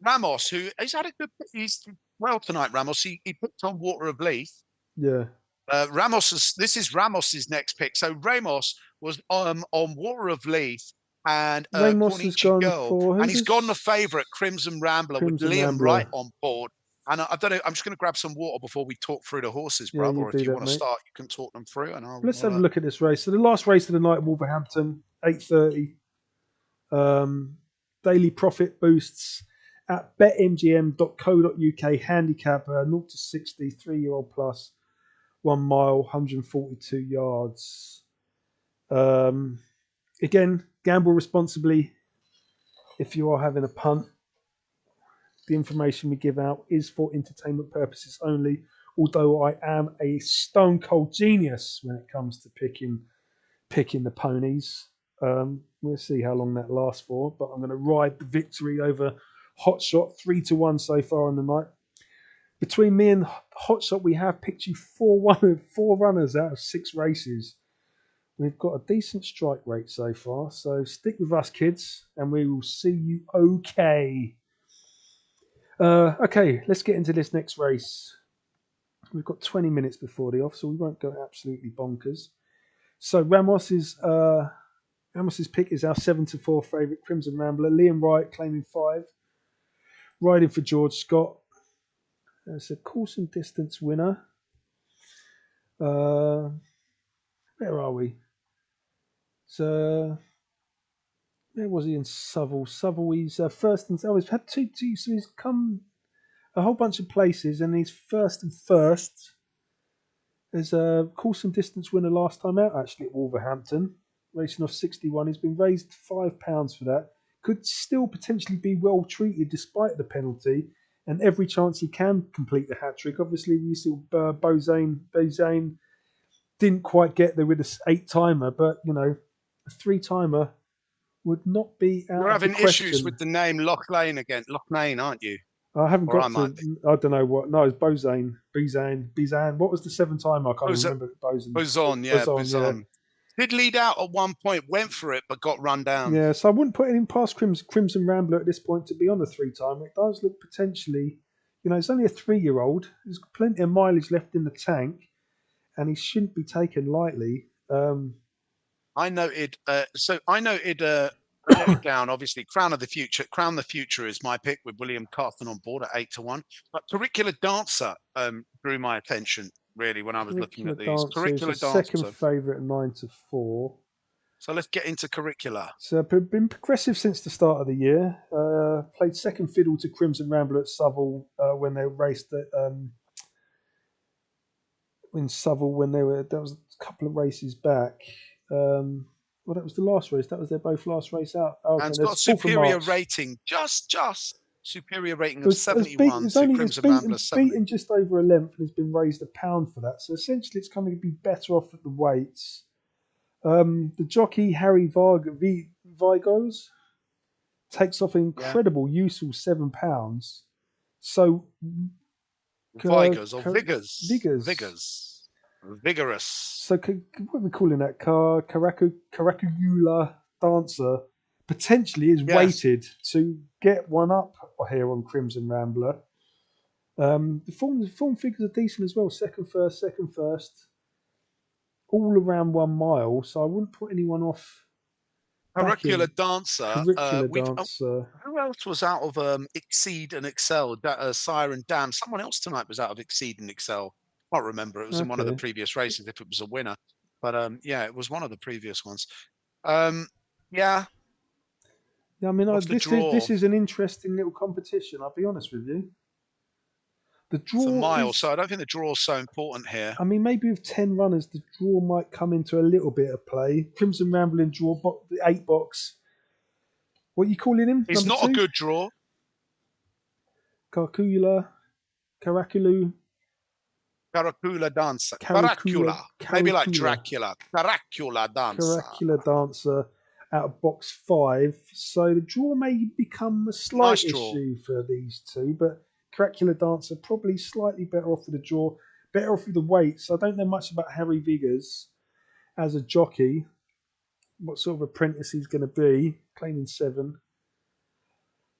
Ramos, who he's had a good. He's well tonight. Ramos. He picked on Water of Leith. Yeah. This is Ramos's next pick. So Ramos was on Water of Leith and Ramos has gone Girl, and he's gone the favourite Crimson Rambler with Liam Wright on board. And I don't know. I'm just going to grab some water before we talk through the horses, brother. Or if you want to start, you can talk them through. And let's have a look at this race. So the last race of the night, Wolverhampton, 8:30. Daily profit boosts at betmgm.co.uk. Handicap 0 to 60, 3-year-old plus, 1 mile, 142 yards. Again, gamble responsibly if you are having a punt. The information we give out is for entertainment purposes only, although I am a stone cold genius when it comes to picking the ponies. We'll see how long that lasts for, but I'm going to ride the victory over Hotshot 3-1 so far on the night. Between me and Hotshot, we have picked you four runners out of 6 races. We've got a decent strike rate so far, so stick with us, kids, and we will see you okay. Okay, let's get into this next race. We've got 20 minutes before the off, so we won't go absolutely bonkers. So Ramos's pick is our 7-4 favourite, Crimson Rambler. Liam Wright claiming 5. Riding for George Scott. It's a course and distance winner. Where are we? So where was he in Southall? Southall, he's first and he's had two, so he's come a whole bunch of places, and he's first and first. There's a course and distance winner last time out, actually, at Wolverhampton, racing off 61. He's been raised £5 for that. Could still potentially be well treated despite the penalty, and every chance he can complete the hat trick. Obviously, we saw Bozane didn't quite get there with an 8-timer, but a 3-timer would not be out You're of the having question. issues with the name Loch Lane again. Loch Lane, aren't you? I haven't Or got I to. I don't know what. No, it's Bozane. What was the 7-timer? I can't Bozan, remember. Bozan. Bozan. Did lead out at one point, went for it, but got run down. Yeah, so I wouldn't put it in past Crimson Rambler at this point to be on a 3-timer. It does look potentially, it's only a 3-year-old. There's plenty of mileage left in the tank, and he shouldn't be taken lightly. I noted down, obviously, Crown the Future is my pick with William Carthen on board at 8-1. But Curricular Dancer drew my attention, really, when I was looking at these. Curricular Dancer, second favourite at 9-4. So let's get into Curricular. So been progressive since the start of the year. Played second fiddle to Crimson Rambler at Southall when they raced at in Southall that was a couple of races back. Well, that was the last race. That was their both last race out. Okay, and it's got a superior rating, just superior rating of 71 to Crimson Rambler 70. Beaten just over a length and has been raised £1 for that. So essentially, it's going to be better off at the weights. The jockey Harry Vigos takes off an incredible useful £7. So Vigors. Vigorous. So what are we calling that? Caracula Dancer potentially is weighted to get one up here on Crimson Rambler. The form figures are decent as well. Second first. All around 1 mile, so I wouldn't put anyone off. Curricular Dancer. Dancer. Who else was out of Exceed and Excel? Siren Dam. Someone else tonight was out of Exceed and Excel. I can't remember. It was in one of the previous races if it was a winner. But it was one of the previous ones. Yeah, I mean, this is an interesting little competition, I'll be honest with you. The draw it's a mile, so I don't think the draw is so important here. I mean, maybe with 10 runners, the draw might come into a little bit of play. Crimson Rambling draw, the 8 box. What are you calling him? It's not 2? A good draw. Caracula Dancer. Caracula. Maybe like Dracula. Caracula Dancer. Caracula Dancer out of box 5. So the draw may become a slight issue for these two, but Caracula Dancer probably slightly better off with the draw, better off with the weights. I don't know much about Harry Vigors as a jockey, what sort of apprentice he's going to be, claiming 7.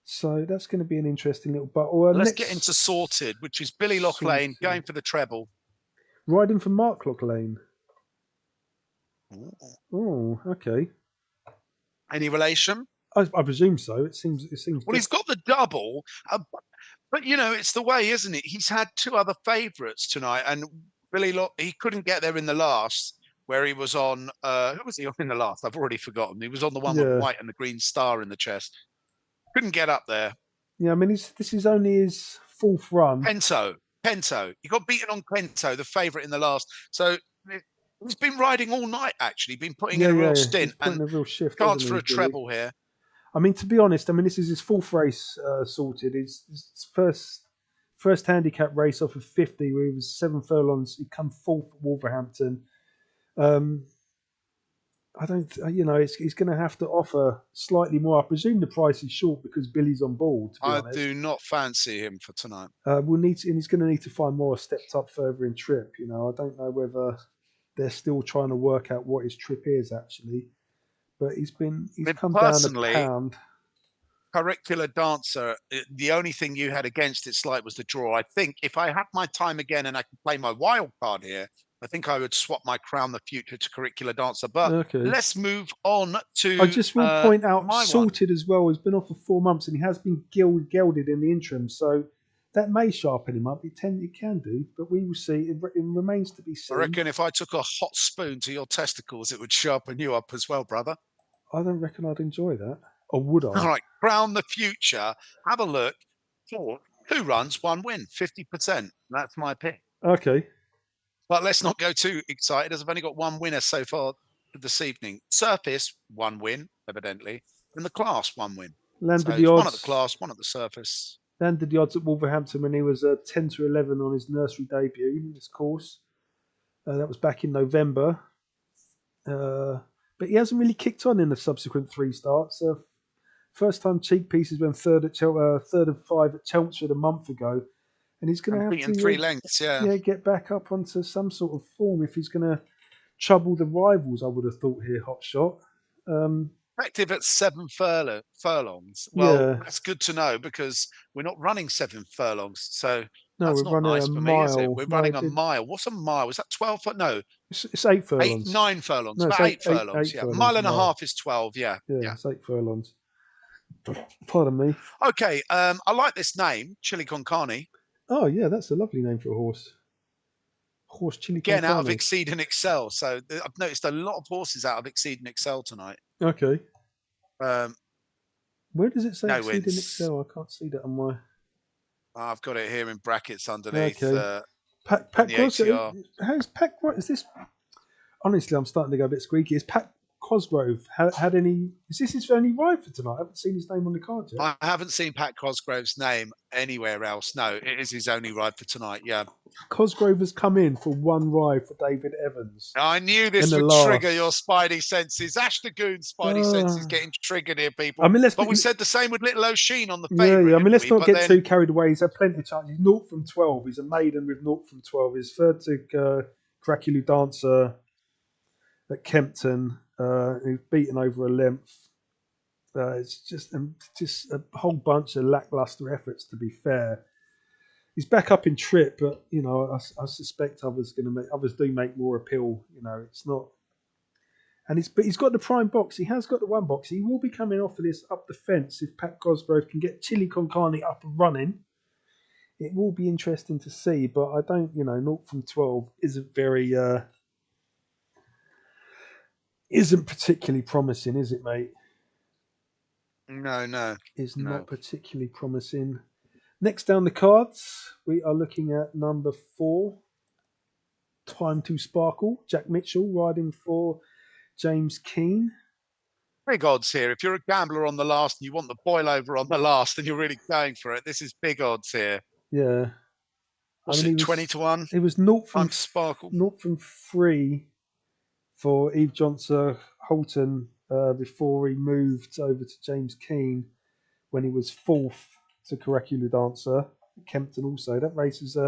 So that's going to be an interesting little battle. Let's get into Sorted, which is Billy Loch Lane going for the treble. Riding for Mark Loch Lane. Oh, okay. Any relation? I presume so. It seems. Well, he's got the double, but it's the way, isn't it? He's had 2 other favourites tonight, and Billy Loch, he couldn't get there in the last, where he was on. Who was he on in the last? I've already forgotten. He was on the one with white and the green star in the chest. Couldn't get up there. Yeah, I mean, this is only his fourth run. Pento. He got beaten on Pento, the favourite in the last. So he's been riding all night, actually, been putting in Yeah, a real yeah, he's stint putting and a real shift, chance hasn't for he, a Billy? treble here. I mean, to be honest, I mean, this is his fourth race sorted. His first handicap race off of 50, where he was 7 furlongs. He come fourth at Wolverhampton. Um, I don't, he's going to have to offer slightly more. I presume the price is short because Billy's on board. To be I honest, do not fancy him for tonight. we'll need to, and he's going to need to find more stepped up further in trip. I don't know whether they're still trying to work out what his trip is actually, but he's come down a Personally, pound. Curricular Dancer, the only thing you had against it slight was the draw. I think if I had my time again and I could play my wild card here, I think I would swap my Crown the Future to Curricular Dancer. But Okay. let's move on I to just will point out, my one. Sorted as well has been off for 4 months and he has been gelded in the interim, so that may sharpen him up. It can do, but we will see. It remains to be I seen. reckon if I took a hot spoon to your testicles, it would sharpen you up as well, brother. I don't reckon I'd enjoy that, or would I? All right, Crown the Future. Have a look. 2 runs, 1 win, 50%. That's my pick. Okay. But let's not go too excited, as I've only got 1 winner so far this evening. Surface, 1 win, evidently. And the class, 1 win. Landed So the it's odds. 1 at the class, 1 at the surface. Landed the odds at Wolverhampton when he was 10 to 11 on his nursery debut in this course. That was back in November. But he hasn't really kicked on in the subsequent 3 starts. First time cheek pieces went third of 5 at Chelmsford a month ago, and he's going to have to 3 lengths, yeah, get back up onto some sort of form if he's going to trouble the rivals. I would have thought here, Hotshot. Effective at 7 furlongs. Well, Yeah. that's good to know because we're not running 7 furlongs, so No, that's we're not running nice a for mile. me, is it? We're No, running a mile. What's a mile? Is that 12 foot? No, it's 8 furlongs. 9 furlongs. No, it's About 8 furlongs. eight Yeah, furlongs, mile and a half is 12. Yeah. It's 8 furlongs. Pardon me. Okay, I like this name, Chili con Carne. Oh yeah, that's a lovely name for a horse. Horse Chili con Again, Carne. out of Exceed and Excel. So I've noticed a lot of horses out of Exceed and Excel tonight. Okay. Where does it say no Exceed and wins. Excel? I can't see that on my. I've got it here in brackets underneath. Okay. Pat Cosgrove. How's Pat? What is this? Honestly, I'm starting to go a bit squeaky. Is Pat Cosgrove had any? Is this his only ride for tonight? I haven't seen his name on the card yet. I haven't seen Pat Cosgrove's name anywhere else. No, it is his only ride for tonight. Yeah. Cosgrove has come in for 1 ride for David Evans. I knew this would trigger your spidey senses. Ash the Goon's spidey senses getting triggered here, people. I mean, we said the same with Little O'Sheen on the favourite. Yeah. I mean, let's not get too carried away. He's had plenty of chances. He's 0 from 12. He's a maiden with 0 from 12. He's third to Crackulu Dancer at Kempton. He's beaten over a length. It's just a whole bunch of lackluster efforts, to be fair. He's back up in trip, but I suspect others do make more appeal. It's not, and he's got the prime box. He has got the 1 box. He will be coming off of this up the fence if Pat Cosgrove can get Chili con Carne up and running. It will be interesting to see, but I don't, 0 from 12 isn't very, isn't particularly promising, is it, mate? No. It's not particularly promising. Next down the cards, we are looking at number 4, Time to Sparkle. Jack Mitchell riding for James Keane. Big odds here. If you're a gambler on the last and you want the boil over on the last and you're really going for it, this is big odds here. Yeah. What's it, 20 to 1? It was 0 from Sparkle. 0 from 3 for Eve Johnson Holton before he moved over to James Keane when he was 4th to Curricular Dancer. Kempton also. That race is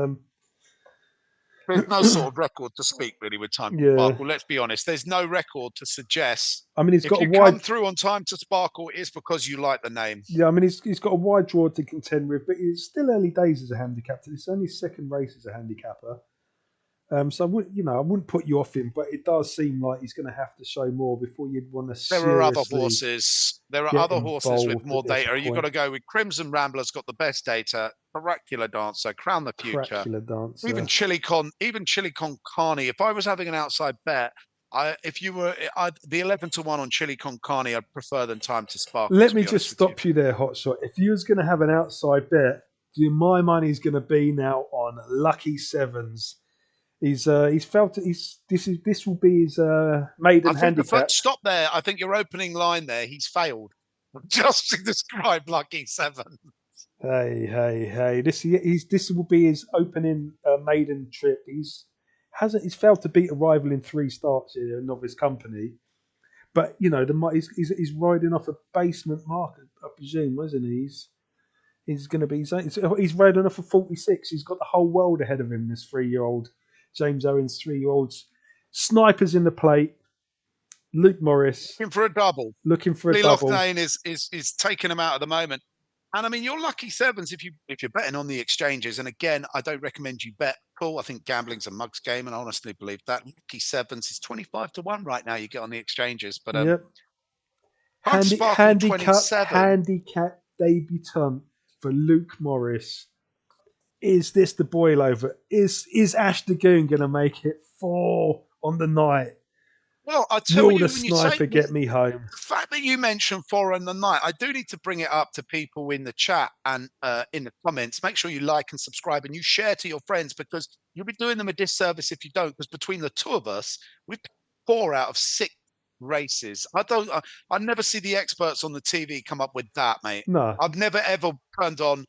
there's no sort of record to speak really with Time to Sparkle. Let's be honest. There's no record to suggest. I mean, if you come through on Time to Sparkle, it's because you like the name. Yeah, I mean, he's got a wide draw to contend with, but it's still early days as a handicapper. It's only his 2nd race as a handicapper. So I wouldn't put you off him, but it does seem like he's going to have to show more before you'd want to. There are other horses. There are other horses with more data. You've got to go with Crimson Rambler's got the best data. Oracular Dancer, Crown the Future, Dancer. Even Chili con Carne. If I was having an outside bet, If you were the 11-1 on chili con carne, I'd prefer than time to sparkle. Let To me be just honest with you, stop you there, Hotshot. If you was going to have an outside bet, my money's going to be now on Lucky Sevens. He's felt this will be his I maiden think the handicap. first stop there. I think your opening line there, he's failed. Just to describe Lucky Seven. Hey! This will be his opening maiden trip. He's failed to beat a rival in 3 starts here, a novice company. But you know, he's riding off a basement mark, I presume, wasn't he? He's going to be. He's riding off a 46. He's got the whole world ahead of him. This 3-year-old James Owens, 3-year-olds, snipers in the plate. Luke Morris Looking for a double. looking for a Lee double. Loughnane is taking him out at the moment. And I mean, your lucky sevens if you're betting on the exchanges. And again, I don't recommend you bet. Cool. I think gambling's a mug's game, and I honestly believe that. Lucky sevens is 25-1 right now. You get on the exchanges, but Yep. Hunt Sparkle 27. Handicap debutant for Luke Morris. Is this the boil over? Is Ash Dagoon going to make it 4 on the night? Well, I tell Will you, the when you say sniper get me home? the fact that you mentioned 4 on the night, I do need to bring it up to people in the chat and in the comments. Make sure you like and subscribe and you share to your friends, because you'll be doing them a disservice if you don't. Because between the two of us, we've 4 out of 6 races. I never see the experts on the TV come up with that, mate. No. I've never ever turned on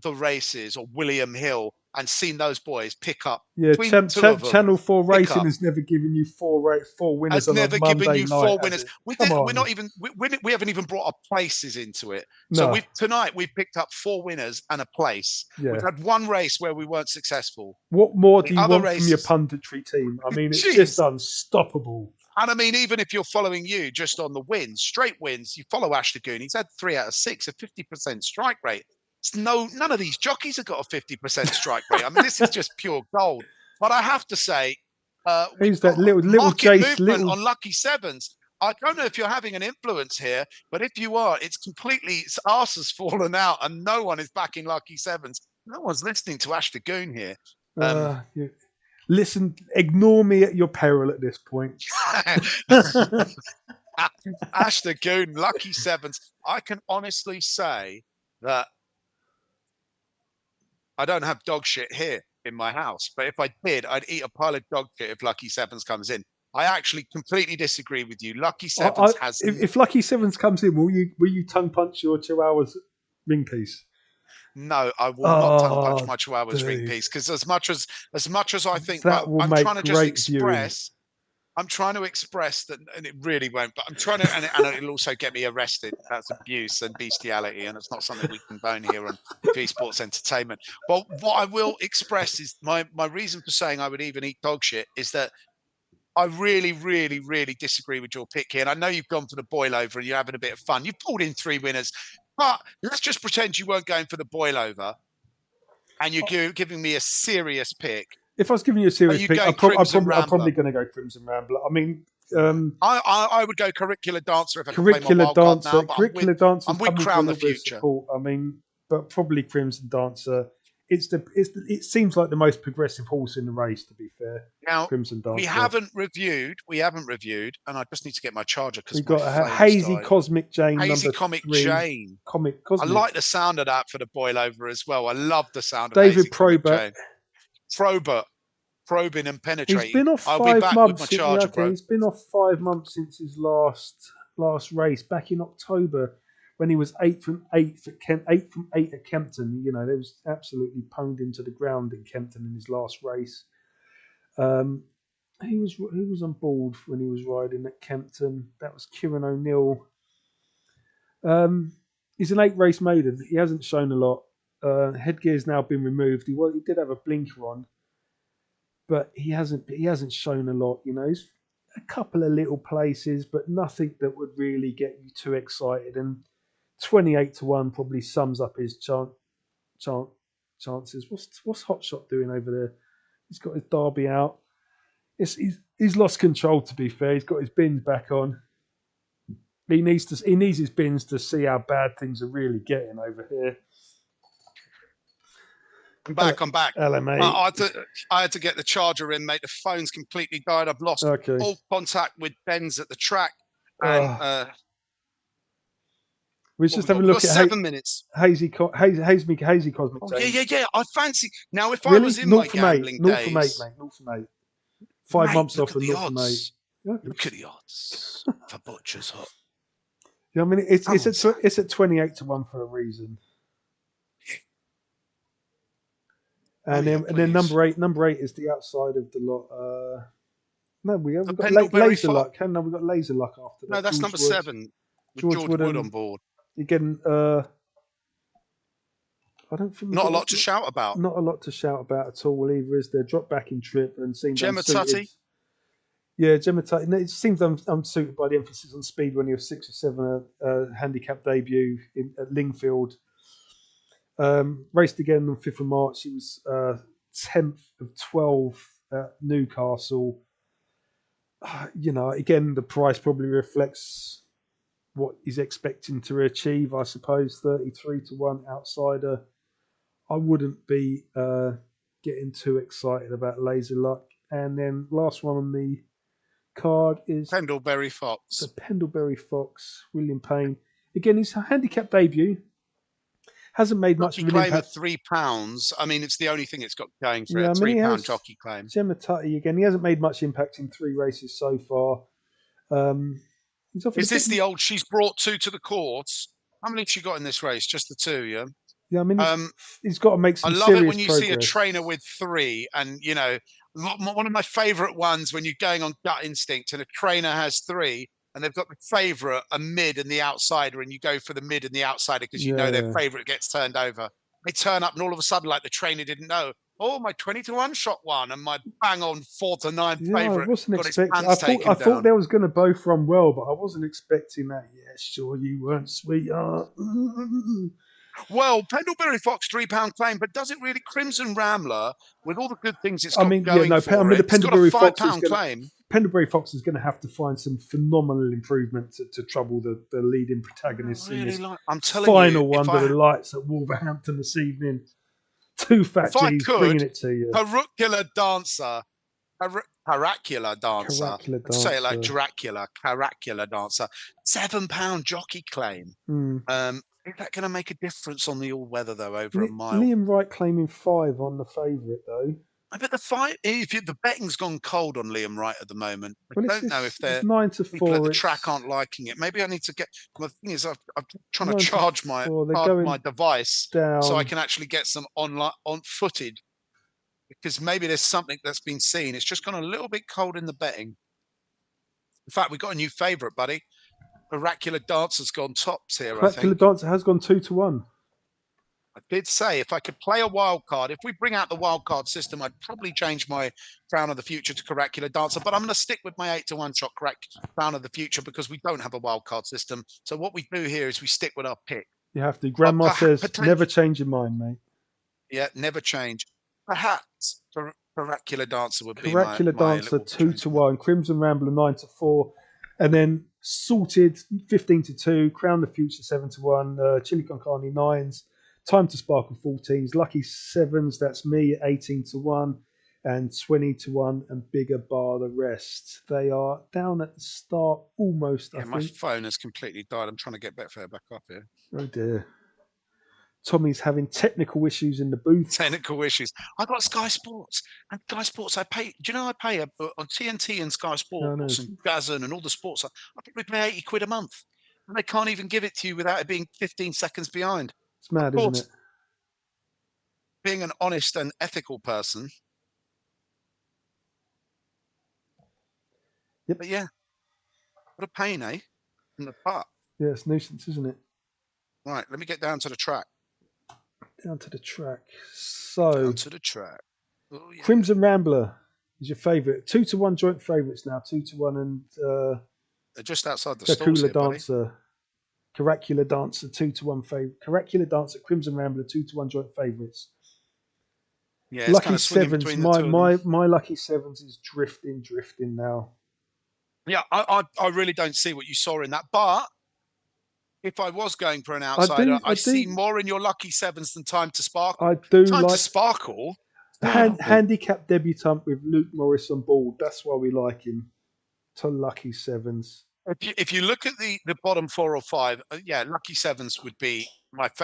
the races or William Hill and seen those boys pick up. Yeah, Between the two of them, Channel 4 pick Racing up. has never given you four winners Has on a never given Monday you night, 4 has winners. it? Come We're on. not even. We haven't even brought our places into it. So No. tonight we've picked up 4 winners and a place. Yeah. We've had 1 race where we weren't successful. What more The do you other want from your races, punditry team? I mean, it's just jeez. unstoppable. And I mean, even if you're following you just on the wins, straight wins, you follow Ash Dagoon. He's had 3 out of 6, a 50% strike rate. None of these jockeys have got a 50% strike rate. I mean, this is just pure gold. But I have to say, we've Who's that got little market Jace? movement on Lucky Sevens. I don't know if you're having an influence here, but if you are, its arse has fallen out and no one is backing Lucky Sevens. No one's listening to Ash Dagoon here. Listen, ignore me at your peril at this point. Ash Dagoon, Lucky Sevens. I can honestly say that I don't have dog shit here in my house, but if I did, I'd eat a pile of dog shit if Lucky Sevens comes in. I actually completely disagree with you. Lucky Sevens has. If Lucky Sevens comes in, will you tongue punch your Chihuahua's ring piece? No, I will not tongue punch my Chihuahua's ring piece, because as much as I think I'm trying to just express. I'm trying to express that, and it really won't, but I'm trying to, and it'll also get me arrested. That's abuse and bestiality, and it's not something we condone here on V Sports Entertainment. But what I will express is my reason for saying I would even eat dog shit is that I really, really, really disagree with your pick here. And I know you've gone for the boil over and you're having a bit of fun. You've pulled in 3 winners, but let's just pretend you weren't going for the boil over and you're giving me a serious pick. If I was giving you a serious pick, I'm probably going to go Crimson Rambler. I mean, I would go Curricular Dancer if I could play my Curricular Dancer. Now, Curricular Dancer. I'm with Crown the Future. I mean, but probably Crimson Dancer. It seems like the most progressive horse in the race, to be fair. Now, Crimson Dancer. we haven't reviewed, and I just need to get my charger because we've got a Hazy Cosmic Jane. Hazy Comic 3. Jane. Cosmic. I like the sound of that for the boil over as well. I love the sound of David Hazy Probert. Comic Jane. Probing and penetrating. He's been off 5 months. He's been off 5 months since his last race back in October, when he was 8 from 8 at Kempton. You know, they was absolutely pwned into the ground in Kempton in his last race. He was on board when he was riding at Kempton. That was Kieran O'Neill. He's an 8 race maiden. He hasn't shown a lot. Headgear's now been removed. He did have a blinker on, but he hasn't shown a lot. You know, he's a couple of little places, but nothing that would really get you too excited. And 28-1 probably sums up his chances. What's Hotshot doing over there? He's got his Derby out. He's lost control, to be fair. He's got his bins back on. He needs his bins to see how bad things are really getting over here. I'm back. Hello, mate. I had to get the charger in, mate. The phone's completely died. I've lost all contact with Ben's at the track. And we're just having a look at 7 minutes. hazy cosmic. Oh, yeah. I fancy now. If really? I was in my gambling Naught days, from 8, mate. Naught from 8. 5 months off and naught from 8. Look at the odds for Butcher's Hut. Yeah, I mean it's at 28 to 1 for a reason. And then number eight is the outside of the lot. No, we haven't got laser luck. No, we've got laser luck after that. No, that's number 7 with George Wood on board. You're getting I don't think not a lot to shout about. Not a lot to shout about at all. Either is there drop back in trip and seems Gemma Tutty. Yeah, Gemma Tutty. It seems unsuited by the emphasis on speed when you have 6 or 7 handicap debut at Lingfield. Raced again on 5th of March. He was 10th of 12 at Newcastle. Again, the price probably reflects what he's expecting to achieve, I suppose. 33 to 1 outsider. I wouldn't be getting too excited about Laser Luck. And then last one on the card is Pendlebury Fox. The Pendlebury Fox, William Payne. Again, his handicap debut hasn't made much of an claim impact. At £3. I mean, it's the only thing it's got going for it. £3 jockey claim. Gemma Tutty again. He hasn't made much impact in 3 races so far. Is this the old? She's brought 2 to the courts. How many has she got in this race? Just the 2, yeah. Yeah, I mean, he's got to make some. I love it when you see a trainer with 3, and one of my favourite ones when you're going on gut instinct, and a trainer has 3. And they've got the favourite, a mid, and the outsider, and you go for the mid and the outsider because you know their favourite gets turned over. They turn up, and all of a sudden, like the trainer didn't know. Oh, my 20 to 1 shot one, and my bang on 4 to 9 favourite. I wasn't expecting. I thought they was going to both run well, but I wasn't expecting that. Yeah, sure, you weren't, sweetheart. Well, Pendlebury Fox £3 claim, but does it really? Crimson Rambler with all the good things it's got going for it, the Pendlebury Fox got a £5 claim. Pendlebury Fox is going to have to find some phenomenal improvement to trouble the leading protagonist in this final one under the lights at Wolverhampton this evening. 2 fat G's bringing it to you. Caracular Dancer. I'd say it like Dracula. Caracular Dancer. £7 jockey claim. Is that going to make a difference on the all-weather, though, over a mile? Liam Wright claiming 5 on the favourite, though. I bet the betting's gone cold on Liam Wright at the moment. I don't know if they're 9 to 4. People at the track aren't liking it. Maybe I need to get. My thing is, I'm trying to charge my device down. So I can actually get some on footage, because maybe there's something that's been seen. It's just gone a little bit cold in the betting. In fact, we've got a new favourite, buddy. Oracular Dancer's gone tops here. Oracular Dancer has gone 2 to 1. I did say if I could play a wild card, if we bring out the wild card system, I'd probably change my Crown of the Future to Caracular Dancer. But I'm going to stick with my 8 to 1 shot Crown of the Future because we don't have a wild card system. So what we do here is we stick with our pick. You have to. Grandma says, never change your mind, mate. Yeah, never change. Perhaps Caracular Dancer would be Caracular Dancer 2 to 1, Crimson Rambler 9 to 4, and then Sorted 15 to 2, Crown of the Future 7 to 1, Chili Con Carne 9s. Time to Sparkle 14s, Lucky 7s, that's me, 18 to 1, and 20 to 1, and Bigger Bar the rest. They are down at the start almost, I think. My phone has completely died. I'm trying to get Betfair back up here. Oh dear. Tommy's having technical issues in the booth. Technical issues. I got Sky Sports. And Sky Sports, I pay. Do you know I pay on TNT and Sky Sports and Gazan and all the sports? I probably pay £80 a month. And they can't even give it to you without it being 15 seconds behind. It's mad, isn't it? Being an honest and ethical person. Yep. But yeah, what a pain, eh? In the butt. Yeah, it's nuisance, isn't it? Right, let me get down to the track. Down to the track. So down to the track. Oh, yeah. Crimson Rambler is your favourite. 2 to 1 joint favourites now. 2 to 1 and they're just outside the stalls here, Dancer. Caracular Dancer 2 to 1 favourite. Caracular Dancer, Crimson Rambler 2 to 1 joint favourites. Yeah, it's Lucky kind of Sevens. My Lucky Sevens is drifting now. Yeah, I really don't see what you saw in that, but if I was going for an I outsider, do, I see more in your lucky sevens than Time to I Sparkle. do Time to like Sparkle. Oh. handicap debutant with Luke Morris on board. That's why we like him. To lucky sevens. If you look at the bottom 4 or 5, yeah, lucky sevens would be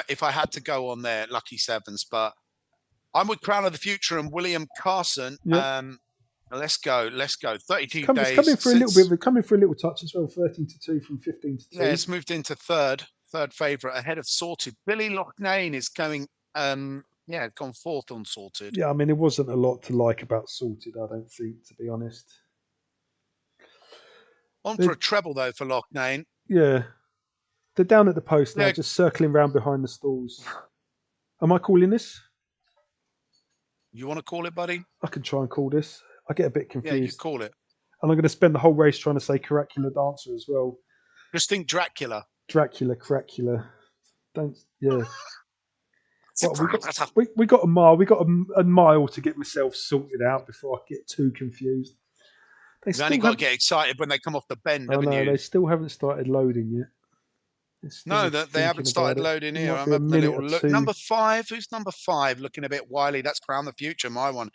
if I had to go on there, lucky sevens. But I'm with Crown of the Future and William Carson. Yep. Let's go. It's 32 it's coming days for a little since. bit. Coming for a little touch as well. 13-2 from 15-2. Yeah, it's moved into third favourite ahead of Sorted. Billy Loughnane is going. Yeah, gone fourth on Sorted. Yeah, I mean, there wasn't a lot to like about Sorted. I don't think, to be honest. On for a treble though for Loughnane. Yeah, they're down at the post now, Yeah. just circling round behind the stalls. Am I calling this? You want to call it, buddy? I can try and call this. I get a bit confused. Yeah, you call it. And I'm going to spend the whole race trying to say Caracula Dancer as well. Just think Dracula. Caracula. Don't. Yeah. Well, we got a mile. We got a mile to get myself sorted out before I get too confused. You've only got to get excited when they come off the bend, haven't you? They still haven't started loading yet. No, they haven't started loading here. I'm having a little look. Number 5, who's number 5? Looking a bit wily. That's Crown the Future, my one.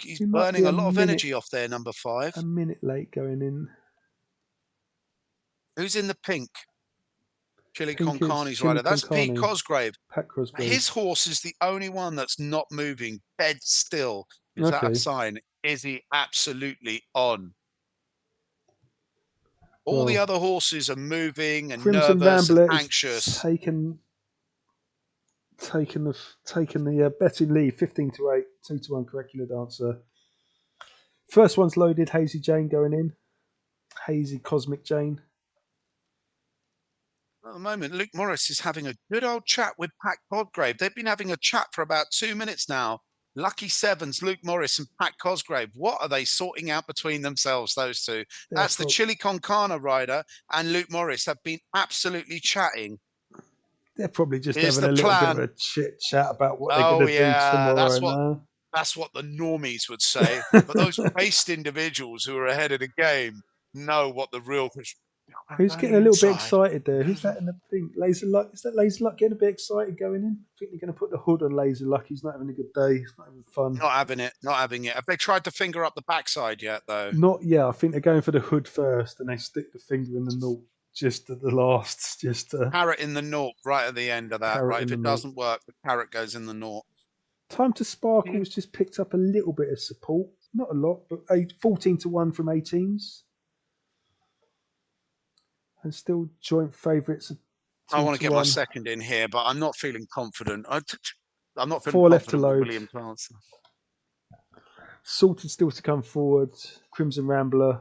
He's burning a lot of energy off there, number 5. A minute late going in. Who's in the pink? Chili Con Carne's rider. That's Pete Cosgrave. Pat Cosgrave. His horse is the only one that's not moving, dead still. Is that a sign? Is he absolutely on? All the other horses are moving and Crimson nervous Rambler and anxious. Taken the betting lead, 15-8, 2-1 Caracula Dancer. First one's loaded. Hazy Jane going in. Hazy Cosmic Jane. At the moment, Luke Morris is having a good old chat with Pat Cosgrave. They've been having a chat for about 2 minutes now. Lucky Sevens, Luke Morris and Pat Cosgrave. What are they sorting out between themselves, those two? That's the Chili Con Carne rider and Luke Morris have been absolutely chatting. They're probably just having a little bit of a chit chat about what they're going to do tomorrow. That's what the normies would say. But those based individuals who are ahead of the game know what the real... Who's getting a little bit excited there? Who's that in the thing? Laser Luck? Is that Laser Luck getting a bit excited going in? I think they're going to put the hood on Laser Luck. He's not having a good day. He's not having fun. Not having it. Have they tried to finger up the backside yet, though? Not yet. I think they're going for the hood first, and they stick the finger in the naught just at the last. Carrot in the naught right at the end of that. Right, if it doesn't work, the carrot goes in the naught. Time to Sparkle has just picked up a little bit of support. Not a lot, but 14-1 from 18s. And still joint favourites. I want to get my second in here, but I'm not feeling confident. I'm not feeling 4 left to load. William Carson. Sorted still to come forward. Crimson Rambler.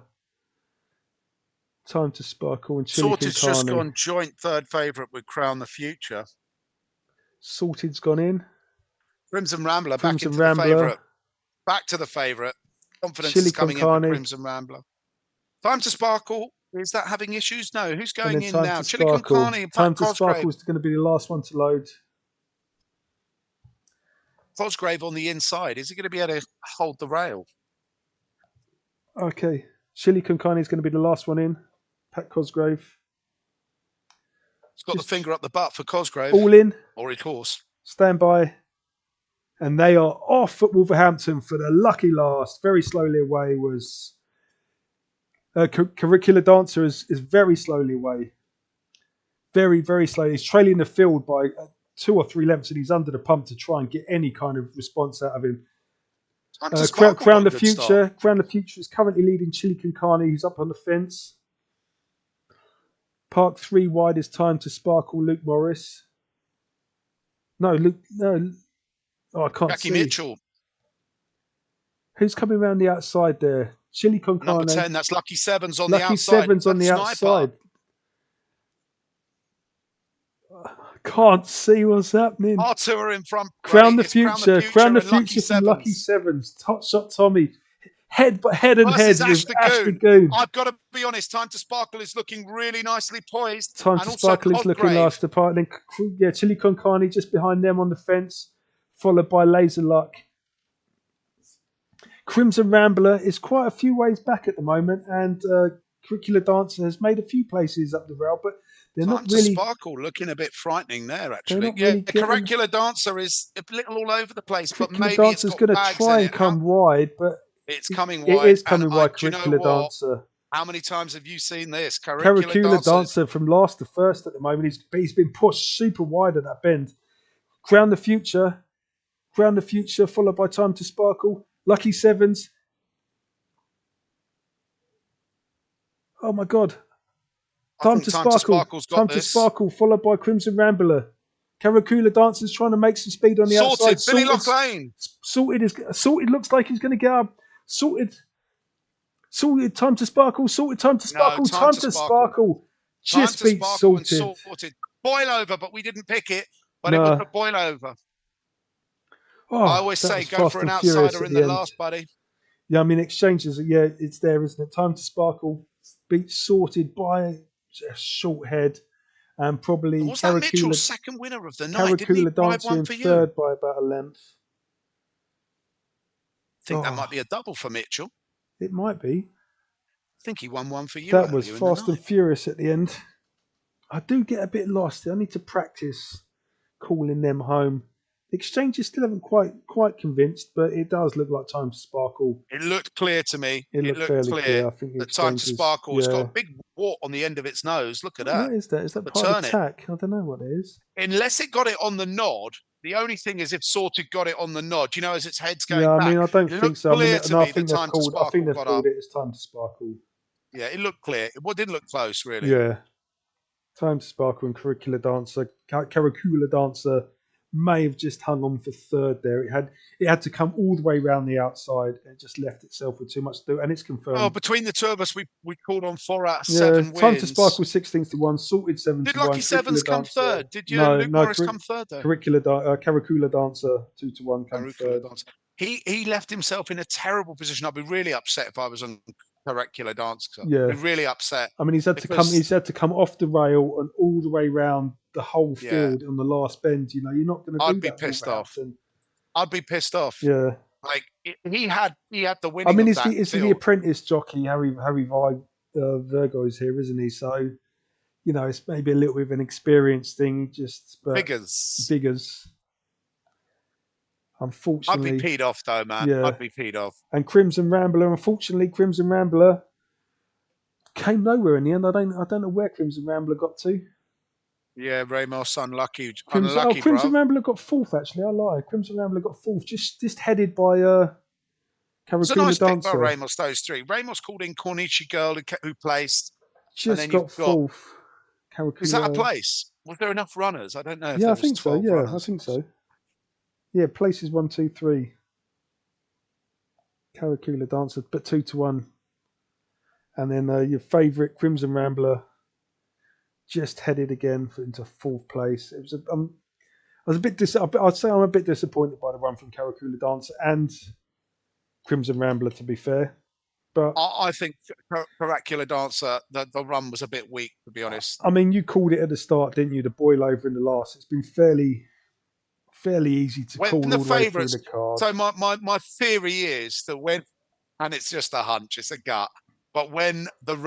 Time to Sparkle and Chili Con Carne. Sorted's just gone joint third favourite with Crown the Future. Sorted's gone in. Crimson Rambler back into the favourite. Back to the favourite. Confidence is coming in with Crimson Rambler. Time to Sparkle. Is that having issues? No. Who's going in now? Chili Con Carne and Time to Sparkle is going to be the last one to load. Cosgrave on the inside. Is he going to be able to hold the rail? Okay. Chili Con Carne is going to be the last one in. Pat Cosgrave. He's got the finger up the butt for Cosgrave. All in. Or his horse. Stand by. And they are off at Wolverhampton for the lucky last. Very slowly away was... Caracula Dancer is very slowly away. Very, very slowly. He's trailing the field by 2 or 3 lengths and he's under the pump to try and get any kind of response out of him. Crown the Future. Crown the Future is currently leading Chili Con Carne, who's up on the fence. Park 3 wide is Time to Sparkle, Luke Morris. No. Oh, I can't see. Jackie Mitchell. Who's coming around the outside there? Chili Con Carne. Number 10, that's Lucky Sevens on the outside. Lucky Sevens on the outside. I can't see what's happening. R2 are in front. Crown the Future from Lucky Sevens. Top shot Tommy. Head and head with Ashley Goon. I've got to be honest, Time to Sparkle is looking really nicely poised. Time to Sparkle is looking last apart. Then Chili Con Carne just behind them on the fence, followed by Laser Luck. Crimson Rambler is quite a few ways back at the moment, and Caracula Dancer has made a few places up the rail, but they're Time not to really. Sparkle looking a bit frightening there, They're actually. not Yeah, really the getting. Curricular Dancer is a little all over the place, but Curricular maybe it's Dancer's got going to bags in try and it. come wide, but It's it, coming it wide, is and coming wide. do you know Curricular what? Dancer. How many times have you seen this? Curricular Caracula Dancer. Dancer from last to first at the moment. He's been pushed super wide at that bend. Crown the Future. Crown the Future, followed by Time to Sparkle. Lucky Sevens. Oh my God. I Time think to Time to Sparkle. Sparkle's got Time to this. Sparkle, followed by Crimson Rambler. Caracula Dancer's trying to make some speed on the outside. Sorted. Billy Loughlane. Sorted looks like he's going to get up. Sorted. Time to Sparkle. Sorted. Time to No, Sparkle. Time Time to to Sparkle. Sparkle. Time Just to beats Sparkle and Sorted. Sorted. Boil over, but we didn't pick it. But it was No. a boil over. I Oh, always that say was go fast for an and furious outsider at in the the end. last, buddy. Yeah, I mean, exchanges, yeah, it's there, isn't it? Time to Sparkle beats Sorted by a short head, and probably Was that Mitchell's second winner of the night? Didn't he Caracula drive Dancer one in for you? third by about a length. I think that might be a double for Mitchell. It might be. I think he won one for you That was earlier in the fast and night. furious at the end. I do get a bit lost. I need to practice calling them home. The exchanges still haven't quite convinced, but it does look like Time to Sparkle. It looked clear to me. It looked fairly clear. I think the that Time to exchanges. Sparkle has got Yeah. a big wart on the end of its nose. Look at that. What is that? Is that part of the tack? I don't know what it is. Unless it got it on the nod. The only thing is if Sorted got it on the nod, you know, as its head's going Yeah, I back. mean, I don't It think looked so. I mean, clear to no, I me think that they've Time to called. I think Sparkle they've got called up. it as Time to Sparkle. Yeah, it looked clear. It didn't look close, really. Yeah, Time to Sparkle and Curricula Dancer. Caracula Dancer may have just hung on for third there. It had to come all the way around the outside. It just left itself with too much to do, and it's confirmed. Oh, between the two of us, we called on 4 out of 7 wins. Time to Sparkle 16 to 1, Sorted 7 Did to 1. Lucky Sevens come third? Did you Luke Morris come third though? Caracula Dancer 2 to 1 come third. He left himself in a terrible position. I'd be really upset if I was on Curricular Dancer. Yeah, I'd be really upset. I mean, he's had to come off the rail and all the way round the whole field on the last bend. You know, you're not going to do that. I'd be pissed off. I'd be pissed off. Yeah, like he had the winning. I mean, it's the apprentice jockey Harry Virgo is here, isn't he? So, you know, it's maybe a little bit of an experience thing. Figures. Unfortunately, I'd be peed off though, man. Yeah. I'd be peed off. And Crimson Rambler, unfortunately, Crimson Rambler came nowhere in the end. I don't know where Crimson Rambler got to. Yeah, Ramos unlucky. Crimson Rambler got fourth. Actually, I lie. Crimson Rambler got fourth, just headed by Caracula It's a nice Dancer. pick by Ramos. Those three. Ramos called in Cornici Girl who placed. Just got fourth. Is that a place? Was there enough runners? I don't know. Yeah, I think so. Yeah, runners. I think so. Yeah, places 1, 2, 3. Caracula Dancer, but 2 to 1. And then your favourite Crimson Rambler just headed again into fourth place. It was I was a bit I'd say I'm a bit disappointed by the run from Caracula Dancer and Crimson Rambler, to be fair. But I think Caracula Dancer, the run was a bit weak, to be honest. I mean, you called it at the start, didn't you? The boil over in the last. It's been fairly easy to call all the way through the card. So my theory is that and it's just a hunch, it's a gut. But when the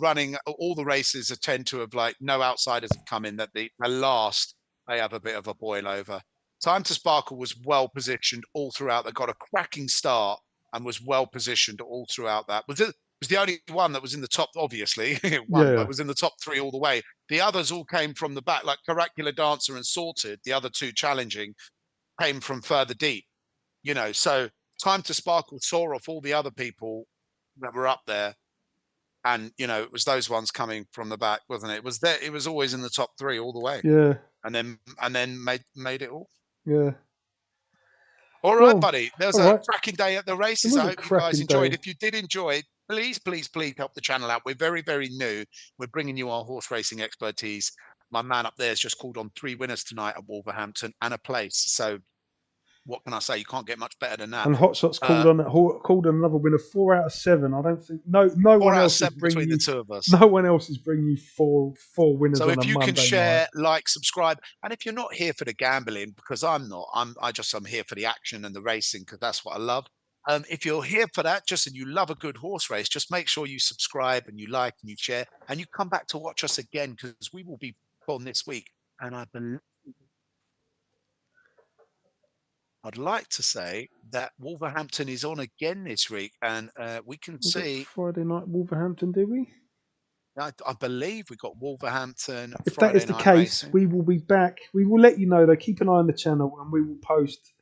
running, all the races tend to have like no outsiders have come in. That the last they have a bit of a boil over. Time to Sparkle was well positioned all throughout. They got a cracking start and was well positioned all throughout. That was the only one that was in the top. Obviously, but was in the top 3 all the way. The others all came from the back, like Caracula Dancer and Sorted. The other 2 challenging came from further deep. You know, so Time to Sparkle saw off all the other people that were up there, and you know, it was those ones coming from the back, wasn't it? It was always in the top 3 all the way. Yeah, and then made it all. Yeah. All right, buddy. There was a cracking day at the races. I hope you guys enjoyed. Day. If you did enjoy it, please help the channel out. We're very, very new. We're bringing you our horse racing expertise. My man up there has just called on 3 winners tonight at Wolverhampton and a place. So what can I say? You can't get much better than that. And Hotshot's called on another winner, 4 out of 7. I don't think no one else is bringing you. The 2 of us. No one else is bringing you four winners. So on if a you Monday can share, night. like, subscribe, and if you're not here for the gambling, because I'm not, I'm here for the action and the racing because that's what I love. If you're here for that, and you love a good horse race, just make sure you subscribe and you like and you share and you come back to watch us again, because we will be on this week. And I'd like to say that Wolverhampton is on again this week, and we can see Friday night Wolverhampton, do we? I believe we got Wolverhampton. If Friday that is the night case, racing. we will be back. We will let you know, though. Keep an eye on the channel, and we will post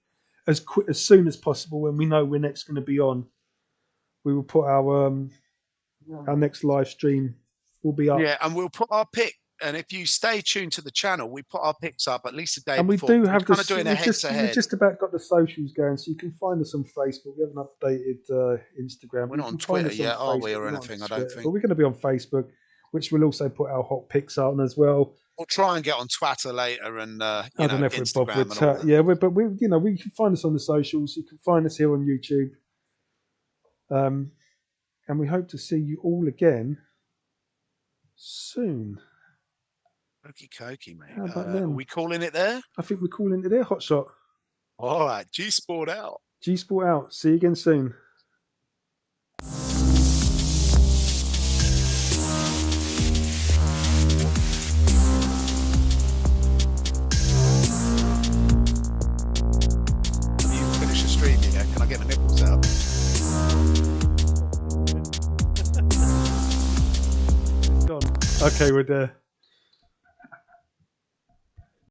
as soon as possible when we know we're next going to be on. We will put our next live stream will be up. Yeah, and we'll put our pick. And if you stay tuned to the channel, we put our picks up at least a day and we before. do have kind of doing a head-to-head. We've just about got the socials going, so you can find us on Facebook. We haven't updated Instagram. We're not on Twitter yet, are we, or anything? I don't think. But we're going to be on Facebook, which we'll also put our hot picks on as well. We'll try and get on Twitter later, and I don't know if Instagram we're bothered. But we can find us on the socials. You can find us here on YouTube. And we hope to see you all again soon. Okey cokey, mate. How about then? Are we calling it there? I think we're calling it there, Hot Shot. All right, G Sport out. G Sport out. See you again soon. You finish the stream yet? Can I get the nipples out? It's gone. Okay, we're there.